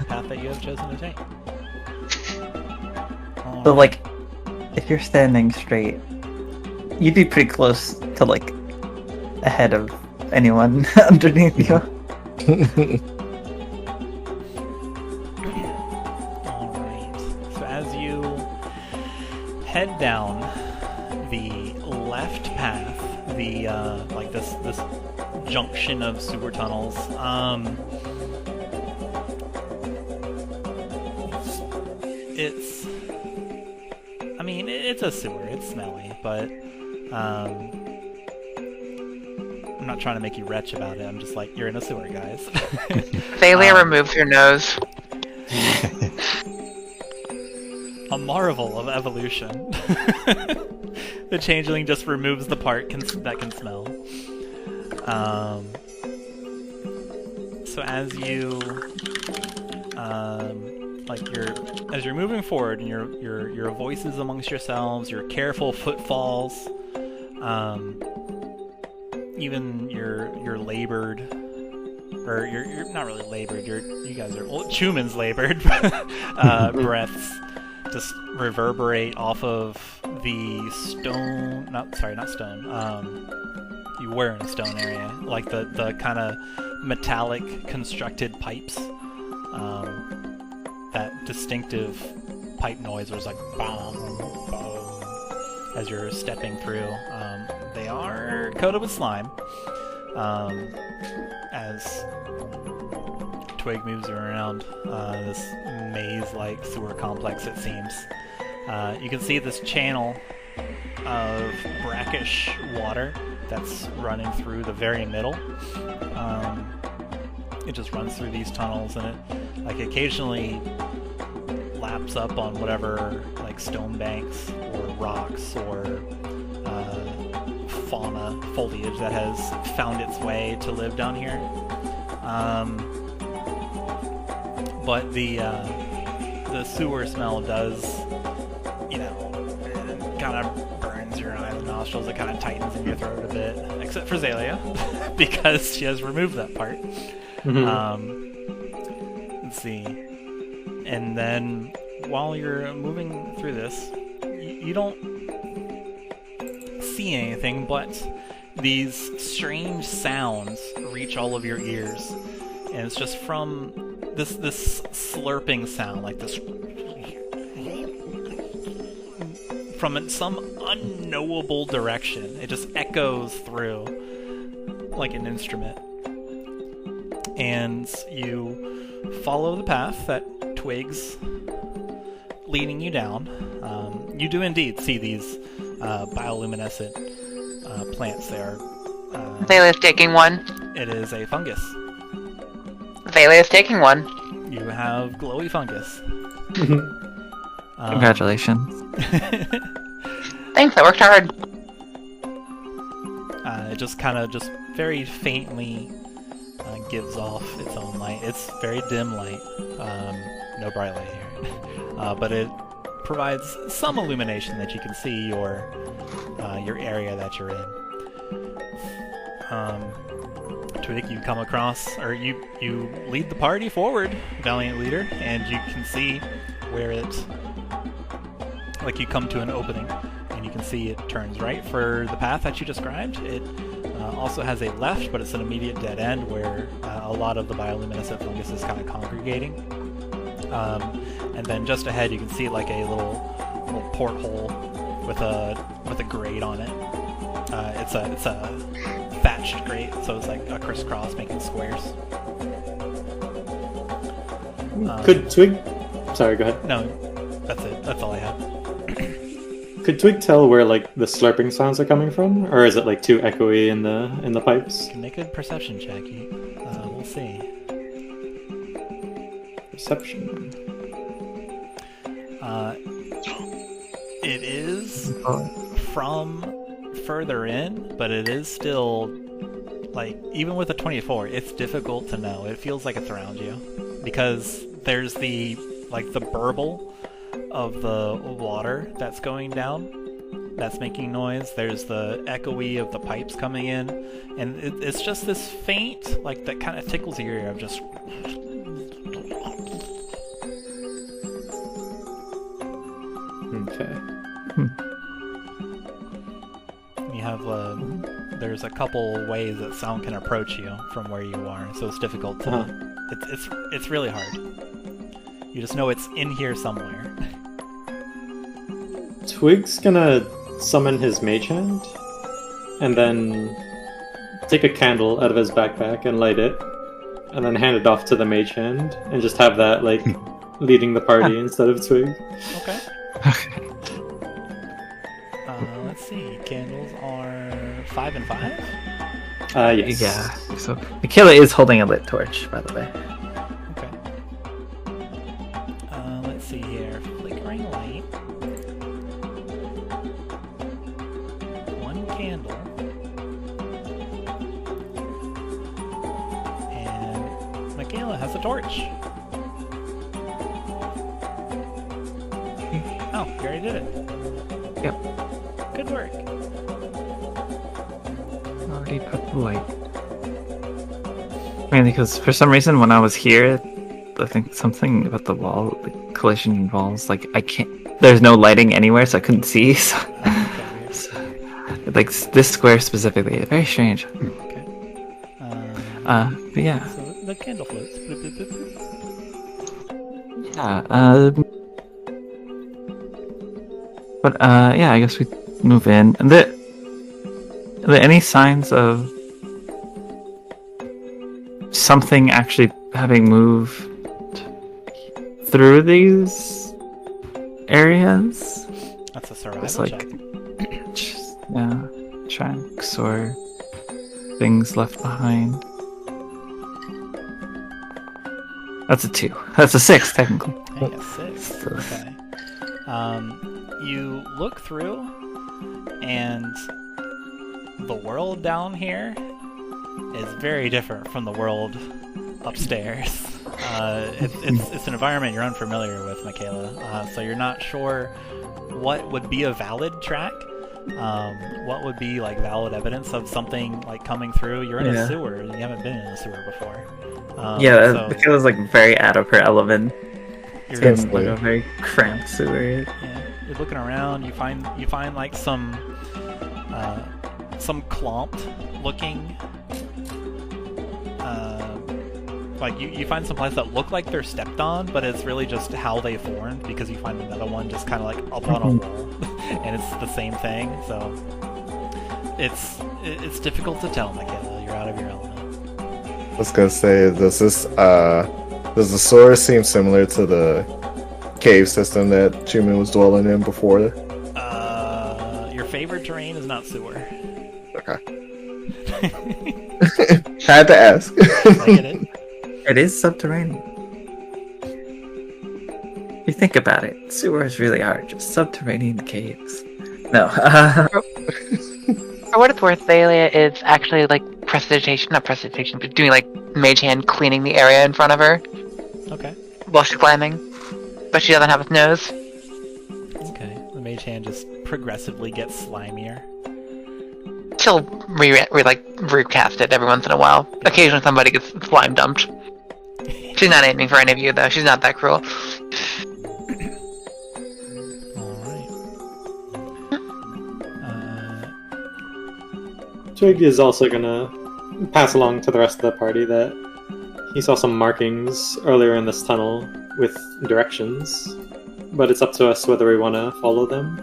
path that you have chosen to take. So, like, if you're standing straight, you'd be pretty close to, like, ahead of anyone underneath you. Alright. So as you head down the left path, the like this junction of sewer tunnels, it's, I mean, it's a sewer, it's smelly, but I'm not trying to make you retch about it. I'm just like, you're in a sewer, guys. Xalia removes her nose. A marvel of evolution. The changeling just removes the part that can smell. So as you as you're moving forward, and your voices amongst yourselves, your careful footfalls, even your labored, or you're not really labored. You guys are Chuman's labored breaths just reverberate off of the stone. Not stone. You were in a stone area, like the kind of metallic constructed pipes. That distinctive pipe noise was like boom, boom, as you're stepping through. They are coated with slime. As Twig moves around this maze-like sewer complex, it seems. You can see this channel of brackish water that's running through the very middle. It just runs through these tunnels, and it occasionally laps up on whatever stone banks or rocks or fauna, foliage that has found its way to live down here. But the sewer smell does, kind of burns your eyes and nostrils. It kind of tightens in your throat a bit, except for Xalia, because she has removed that part. Let's see. And then while you're moving through this, you don't see anything, but these strange sounds reach all of your ears, and it's just from this slurping sound, like this, from some unknowable direction. It just echoes through like an instrument, and you follow the path that Twig's leading you down. You do indeed see these bioluminescent plants there. Vela is taking one. It is a fungus. Vela is taking one. You have glowy fungus. Congratulations. Thanks, I worked hard. It just very faintly gives off its own light. It's very dim light. No bright light here. But it provides some illumination that you can see your area that you're in. Twig, you come across, or you lead the party forward, valiant leader, and you can see where you come to an opening, and you can see it turns right for the path that you described. It also has a left, but it's an immediate dead end where a lot of the bioluminescent fungus is kind of congregating. And then just ahead, you can see like a little porthole with a grate on it. It's a thatched grate, so it's like a crisscross making squares. Could Twig... Sorry, go ahead. No, that's it. That's all I have. Could Twig tell where the slurping sounds are coming from, or is it too echoey in the pipes? You can make a perception check. We'll see. Perception. It is from further in, but it is still even with a 24, it's difficult to know. It feels like it's around you because there's the burble of the water that's going down, that's making noise. There's the echoey of the pipes coming in, and it's just this faint, that kind of tickles your ear of just. Okay. You have there's a couple ways that sound can approach you from where you are, so it's difficult to. It's really hard. You just know it's in here somewhere. Twig's gonna summon his mage hand, and then take a candle out of his backpack and light it, and then hand it off to the mage hand, and just have that leading the party instead of Twig. Okay. Let's see. Candles are 5 and 5. Yes. Yeah. So Makayla is holding a lit torch, by the way. Okay. Let's see here. Flickering light. One candle. And Makayla has a torch. Oh, you already did it. Yep. Good work. Already put the light. Mainly because for some reason when I was here, I think something about the wall, the collision walls, like I can't. There's no lighting anywhere, so I couldn't see. So, like this square specifically, very strange. Okay. But yeah. So the candle floats. Bloop, bloop, bloop, bloop. Yeah. But yeah, I guess we move in. And are there any signs of something actually having moved through these areas? That's a survival It's like, check. yeah, tracks or things left behind. That's a 2. That's a 6, technically. Hey, a 6. Okay. You look through, and the world down here is very different from the world upstairs. It's an environment you're unfamiliar with, Makayla. So you're not sure what would be a valid track. What would be like valid evidence of something like coming through? You're in a sewer. You haven't been in a sewer before. Makayla's like very out of her element. You're It's like a very cramped sewer. Yeah, you're looking around. You find like some clomped looking. Like you find some plants that look like they're stepped on, but it's really just how they formed, because you find another one just kind of like up on a wall, and it's the same thing. So it's difficult to tell, Makayla. You're out of your element. I was gonna say, does the source seem similar to the cave system that Chuman was dwelling in before? Your favorite terrain is not sewer. Okay. Had to ask. I get it. It is subterranean. If you think about it, sewers really are just subterranean caves. No. For what it's worth, Xalia is actually like not prestidigitation, but doing like mage hand cleaning the area in front of her Okay. while she's climbing. But she doesn't have a nose. Okay. The mage hand just progressively gets slimier. She'll recast it every once in a while. Occasionally somebody gets slime dumped. She's not aiming for any of you, though. She's not that cruel. Twig is also gonna pass along to the rest of the party that he saw some markings earlier in this tunnel with directions, but it's up to us whether we want to follow them.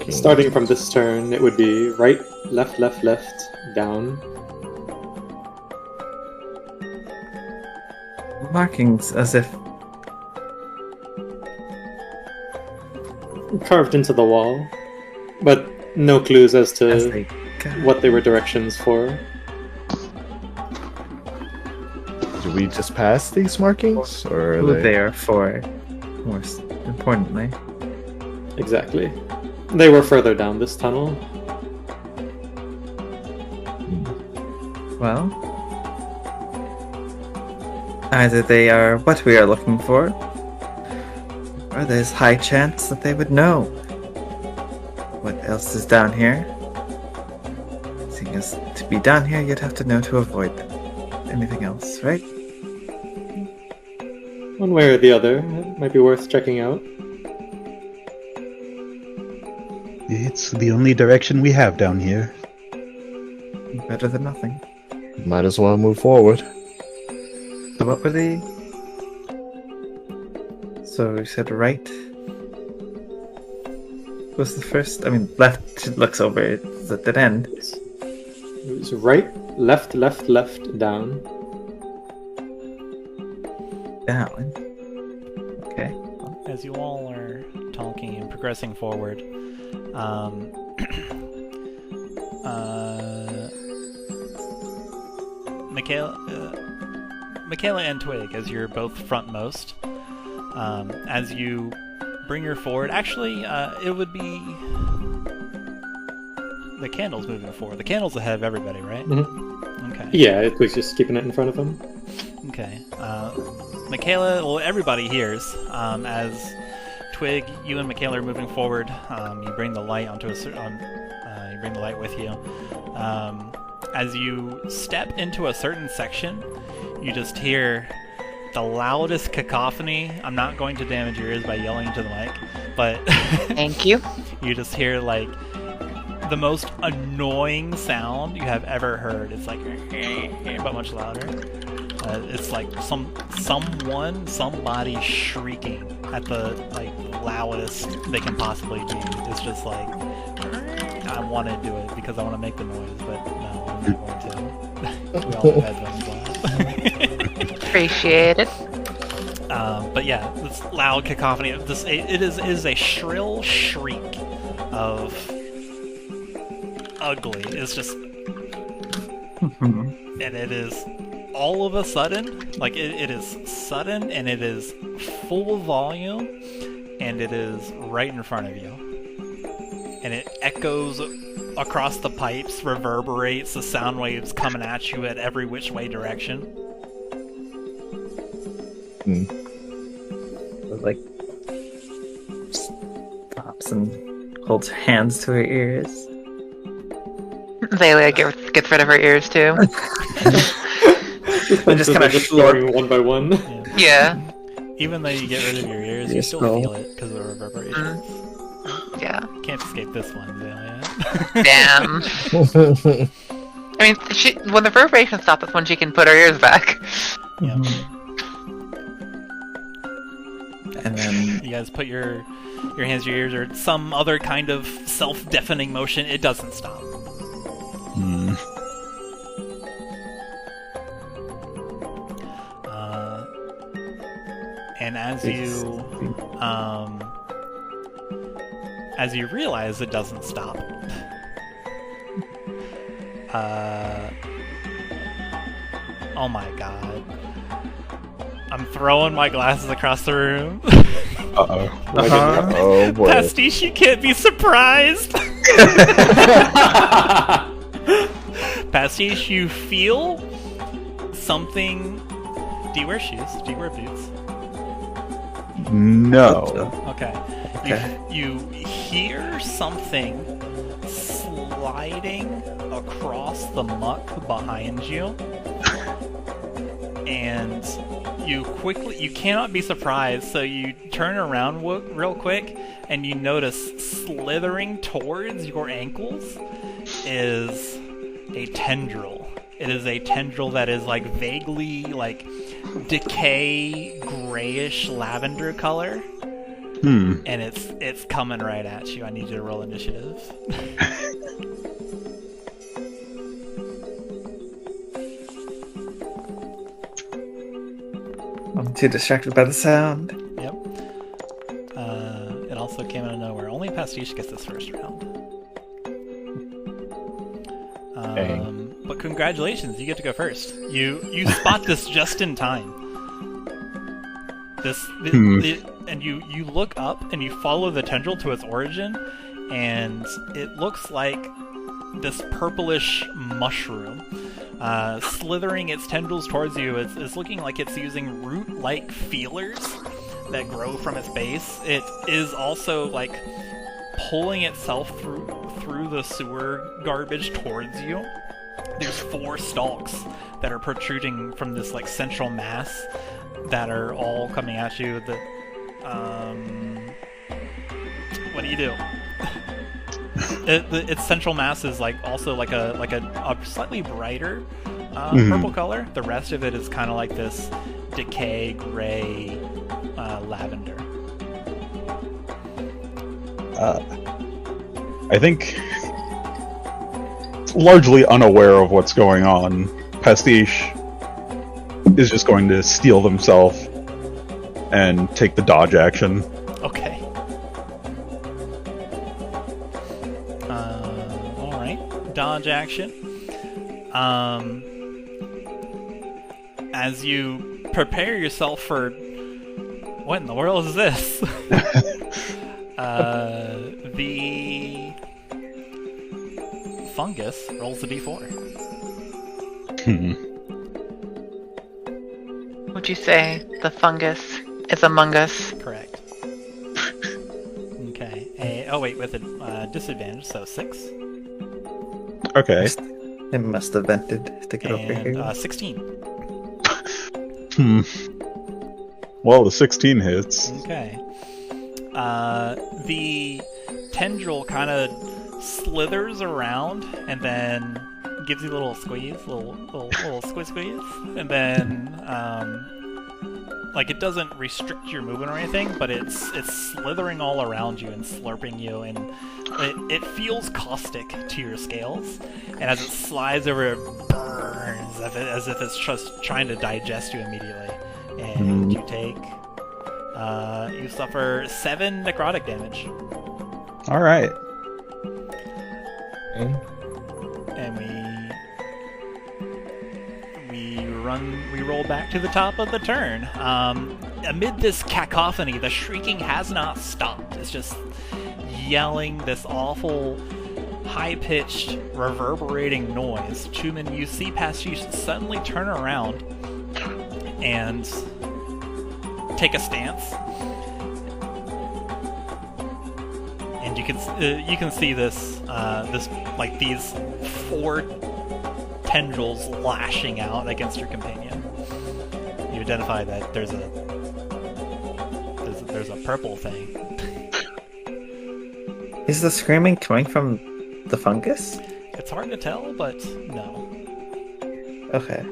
Starting from this turn, it would be right, left, left, left, down. Markings as if Carved into the wall, but no clues as to they what they were directions for. Do we just pass these markings, or are who they... they are for, more importantly. Exactly. They were further down this tunnel. Well, either they are what we are looking for, or there's high chance that they would know what else is down here. Seeing as to be down here, you'd have to know to avoid anything else, right? One way or the other, it might be worth checking out. It's the only direction we have down here. Better than nothing. Might as well move forward. So what were they? So we said right was the first. I mean, left looks over it. Is at that end. It was right, left, left, left, down. Down. Okay. As you all are talking and progressing forward, Makayla and Twig, as you're both frontmost, as you bring her forward, actually, it would be the candles moving forward. The candles ahead of everybody, right? Mm-hmm. Okay. Yeah, Twig's just keeping it in front of him. Okay. Makayla, well, everybody hears as Twig, you and Makayla are moving forward. You bring the light onto you bring the light with you. As you step into a certain section, you just hear the loudest cacophony. I'm not going to damage your ears by yelling into the mic, but Thank you. you just hear like the most annoying sound you have ever heard. It's like, but much louder. It's like somebody shrieking at the like loudest they can possibly be. It's just like, I want to do it because I want to make the noise, but no, I'm not going to. We all have headphones on. Appreciate it. But yeah, this loud cacophony. It is a shrill shriek of ugly. It's just, and it is all of a sudden, like it is sudden, and it is full volume, and it is right in front of you, and it echoes across the pipes, reverberates, the sound waves coming at you at every which way direction. Like stops and holds hands to her ears. Xalia gets rid of her ears too. And just kind of slurring one by one. Yeah. Even though you get rid of your ears, you still feel it because of the reverberations. Yeah. Can't escape this one, Xalia. Damn. I mean, when the reverberation stops, that's when she can put her ears back. Yeah. And then You guys put your hands to your ears or some other kind of self-deafening motion. It doesn't stop. And as you realize it doesn't stop, oh my god, I'm throwing my glasses across the room. Oh boy. Pastiche, you can't be surprised. Pastiche, you feel something. Do you wear shoes? Do you wear boots? No. Okay. You hear something sliding across the muck behind you, and you cannot be surprised, so you turn around real quick, and you notice slithering towards your ankles is a tendril. It is a tendril that is like vaguely like decay grayish lavender color. And it's coming right at you. I need you to roll initiative. I'm too distracted by the sound. Yep. It also came out of nowhere. Only Pastiche gets this first round. But congratulations, you get to go first. You spot this just in time. And you look up and you follow the tendril to its origin, and it looks like this purplish mushroom slithering its tendrils towards you. It's looking like it's using root-like feelers that grow from its base. It is also like pulling itself through the sewer garbage towards you. There's 4 stalks that are protruding from this like central mass that are all coming at you. What do you do? Its central mass is like also like a slightly brighter purple color. The rest of it is kind of like this decay gray lavender. I think, largely unaware of what's going on, Pastiche is just going to steel himself and take the dodge action. Okay. Alright. Dodge action. As you prepare yourself for... What in the world is this? The fungus rolls a d4. Would you say the fungus is among us? Correct. Okay. Oh wait, with a disadvantage, so 6. Okay. It must have vented to get over And here. 16. Well, the 16 hits. Okay. The tendril kind of slithers around and then gives you a little squeeze, little squeeze, and then like it doesn't restrict your movement or anything, but it's slithering all around you and slurping you, and it feels caustic to your scales, and as it slides over, it burns as if it's just trying to digest you immediately, and you take you suffer 7 necrotic damage. All right. And we roll back to the top of the turn. Amid this cacophony, the shrieking has not stopped. It's just yelling this awful, high-pitched, reverberating noise. Chuman, you see Pastiche suddenly turn around and take a stance. And you can see this like these 4 tendrils lashing out against your companion. You identify that there's a purple thing. Is the screaming coming from the fungus? It's hard to tell, but no. Okay.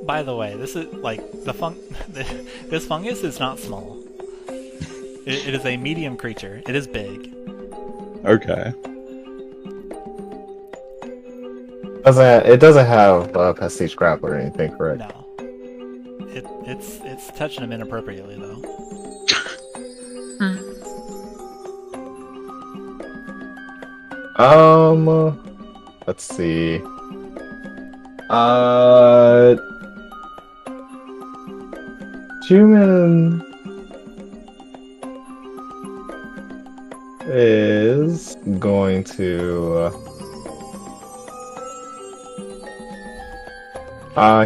By the way, this is like this fungus is not small. It is a medium creature. It is big. Okay. It doesn't have Pastiche grapple or anything, correct? No. It's touching him inappropriately though. Let's see. Chuman is going to.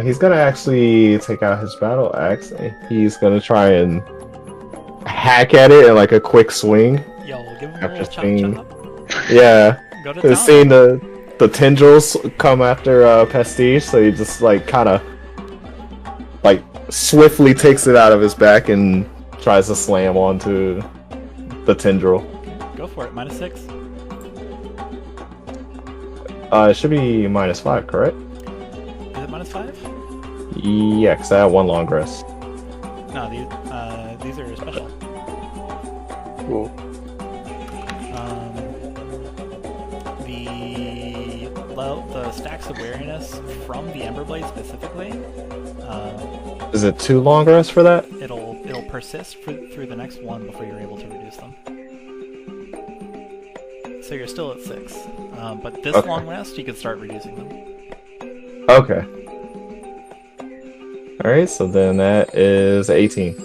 He's gonna actually take out his battle axe. And he's gonna try and hack at it in like a quick swing. Yo, give him a After little seeing- chop. Yeah, Go to town. seeing the tendrils come after Pastiche, so he just like kind of like swiftly takes it out of his back and tries to slam onto the tendril. Go for it. -6. It should be -5, correct? Is it -5? Yeah, because I have 1 long rest. No, these are special. Cool. The stacks of wariness from the Emberblade specifically, Is it 2 long rests for that? it'll persist through the next one before you're able to reduce them. So you're still at 6, but this Okay. long rest you can start reducing them. Okay. Alright, so then that is 18.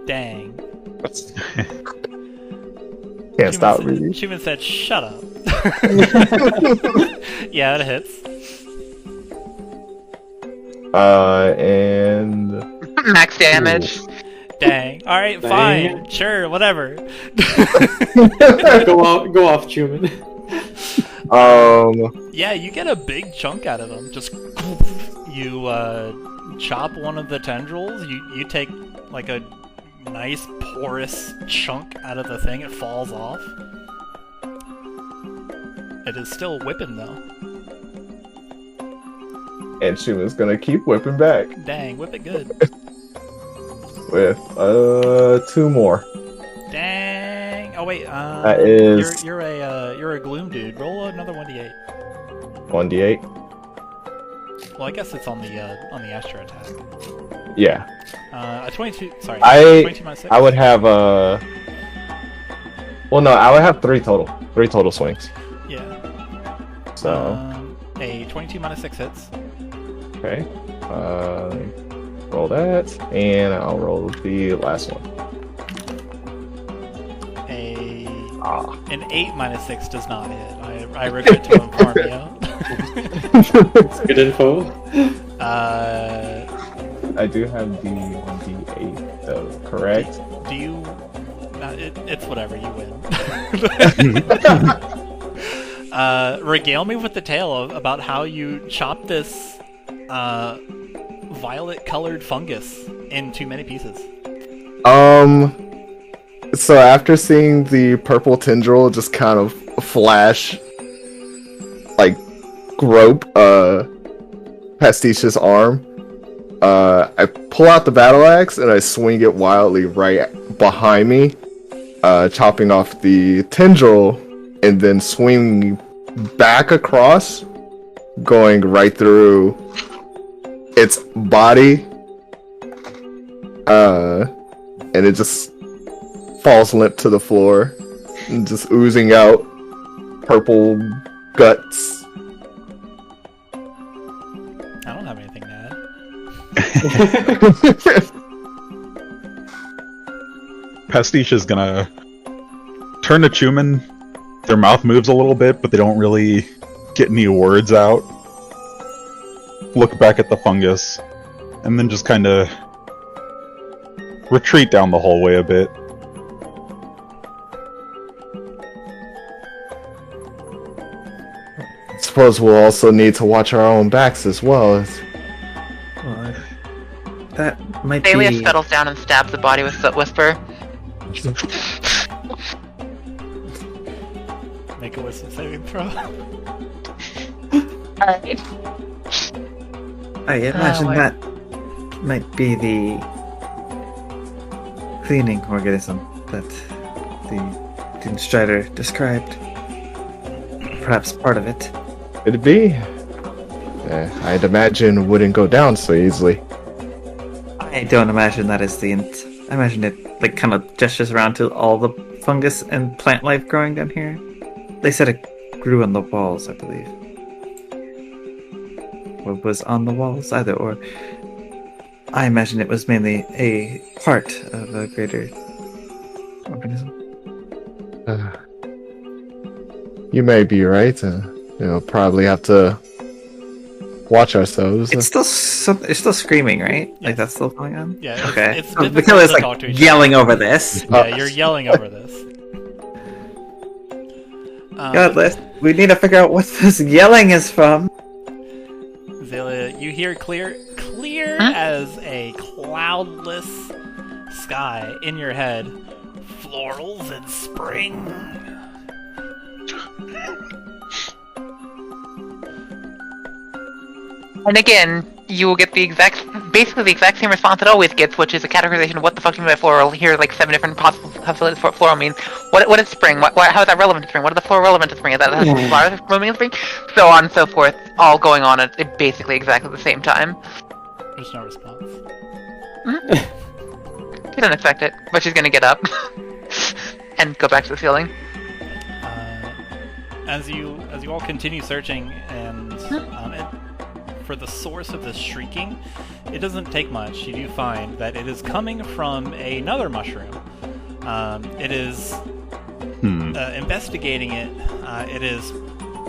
Dang. Can't stop reading. Chuman said, "Shut up." Yeah, it hits. And Max damage. Dang. All right, Dang. fine, sure, whatever. Go off, Chuman. Yeah, you get a big chunk out of them. Just you chop one of the tendrils. You take like a nice porous chunk out of the thing. It falls off. It is still whipping though. and Chuman's gonna keep whipping back Dang, whip it good. with 2 more. Dang. Oh wait. That is- you're a gloom dude. Roll another 1d8. 1d8. Well, I guess it's on the Astro attack. Yeah. A 22. Sorry. I 22 minus 6. I would have well, no, I would have 3 total. 3 total swings. Yeah. So A 22 minus 6 hits. okay. Roll that, and I'll roll the last one. An 8 minus 6 does not hit. I regret to inform you. It's good info. I do have the 1d8 though, correct? Do you? It's whatever. You win. Regale me with the tale about how you chopped this violet-colored fungus in too many pieces. So after seeing the purple tendril just kind of flash, like, grope Pastiche's arm, I pull out the battle axe and I swing it wildly right behind me, chopping off the tendril and then swinging back across, going right through its body, and it just falls limp to the floor and just oozing out purple guts. I don't have anything to add. Pastiche is gonna turn to Chuman. Their mouth moves a little bit, but they don't really get any words out. Look back at the fungus, and then just kind of retreat down the hallway a bit. Suppose we'll also need to watch our own backs as well. Well, that might Thulius be... settles down and stabs the body with Soot Whisper. Make a wisdom saving throw. Alright. I imagine that might be the cleaning organism that the Doomstrider described. Perhaps part of it. It'd be. I'd imagine it wouldn't go down so easily. I don't imagine that is the I imagine it like kind of gestures around to all the fungus and plant life growing down here. They said it grew on the walls, I believe. Or was on the walls, either, or I imagine it was mainly a part of a greater organism. You may be right. Probably have to watch ourselves. It's still it's still screaming, right? Yeah. Like that's still going on. Yeah, Okay. it's So difficult Makayla's to talk like to each yelling over this. Yeah, you're yelling over this. Godless, we need to figure out what this yelling is from. Xalia, you hear clear Huh? as a cloudless sky in your head. Florals in spring. And again, you will get basically the exact same response it always gets, which is a categorization of what the fuck do you mean by floral. Here are like 7 different possibilities for what floral means. What is spring? How is that relevant to spring? What are the floral relevant to spring? Is that flowers blooming in spring? So on and so forth, all going on at basically exactly the same time. There's no response. You didn't expect it, but she's gonna get up and go back to the ceiling. As you all continue searching and for the source of this shrieking, it doesn't take much. You do find that it is coming from another mushroom. It is investigating it. It is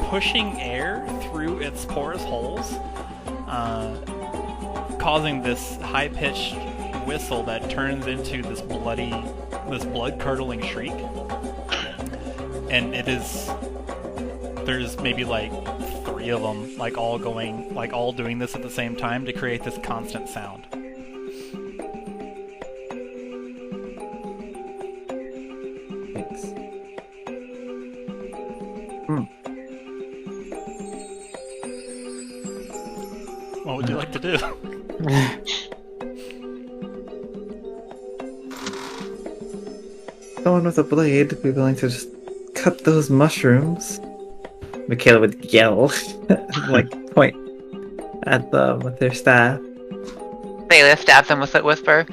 pushing air through its porous holes, causing this high-pitched whistle that turns into this blood-curdling shriek. And it is... There's maybe like 3 of them, like all doing this at the same time to create this constant sound. Thanks. What would you like to do? Someone with a blade would be willing to just cut those mushrooms. Makayla would yell, like point at them with their staff. Thulius stabs him with Soot Whisper.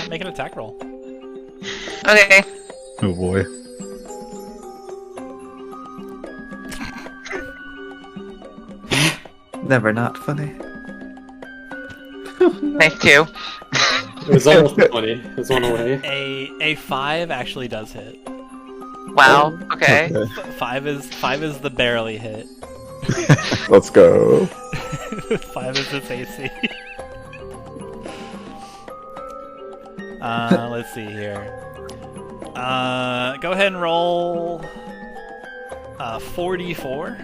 Make an attack roll. Okay. Oh boy. Never not funny. Nice too. It was almost a 20. It was one away. A 5 actually does hit. Wow. Okay. 5 is the barely hit. Let's go. 5 is its AC. Let's see here. Go ahead and roll 44.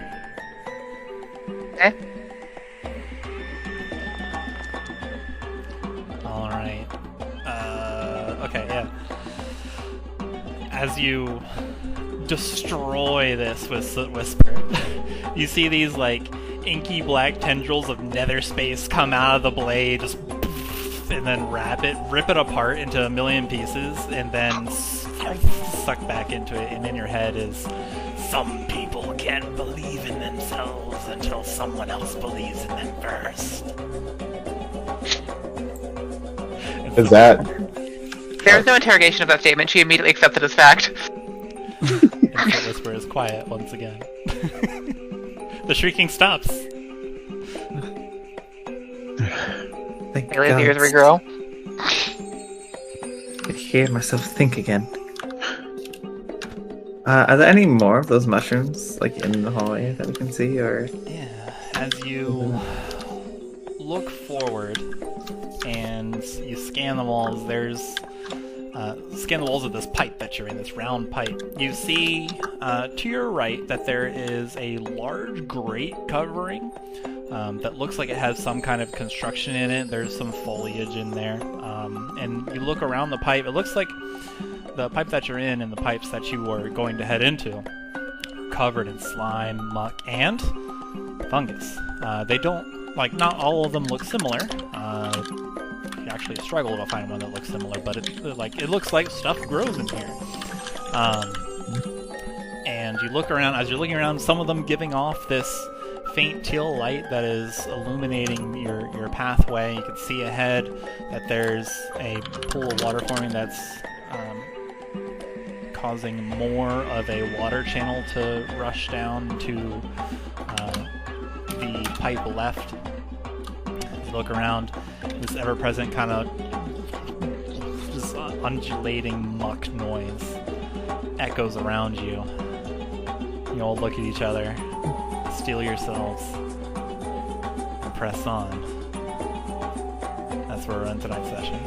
Okay. Alright. Okay, yeah. As you destroy this with Whisper, you see these, like, inky black tendrils of nether space come out of the blade, just and then rip it apart into a million pieces, and then suck back into it, and in your head is, some people can't believe in themselves until someone else believes in them first. Is that? There was no interrogation of that statement. She immediately accepted as fact. And so Whisper is quiet once again. The shrieking stops. Thank Haley's ears God. regrow. I could hear myself think again. Are there any more of those mushrooms, like, in the hallway that we can see, or...? Yeah, as you look forward and you scan the walls, scan the walls of this pipe that you're in, this round pipe. You see to your right that there is a large grate covering that looks like it has some kind of construction in it. There's some foliage in there. And you look around the pipe, it looks like the pipe that you're in and the pipes that you were going to head into, covered in slime, muck, and fungus. They don't, like, not all of them look similar. You actually struggle to find one that looks similar, but it looks like stuff grows in here. And you look around, as you're looking around, some of them giving off this faint teal light that is illuminating your pathway. You can see ahead that there's a pool of water forming that's causing more of a water channel to rush down to the pipe left. As you look around, this ever-present kind of just undulating muck noise echoes around you. You all look at each other, steel yourselves, and press on. That's where we're in tonight's session.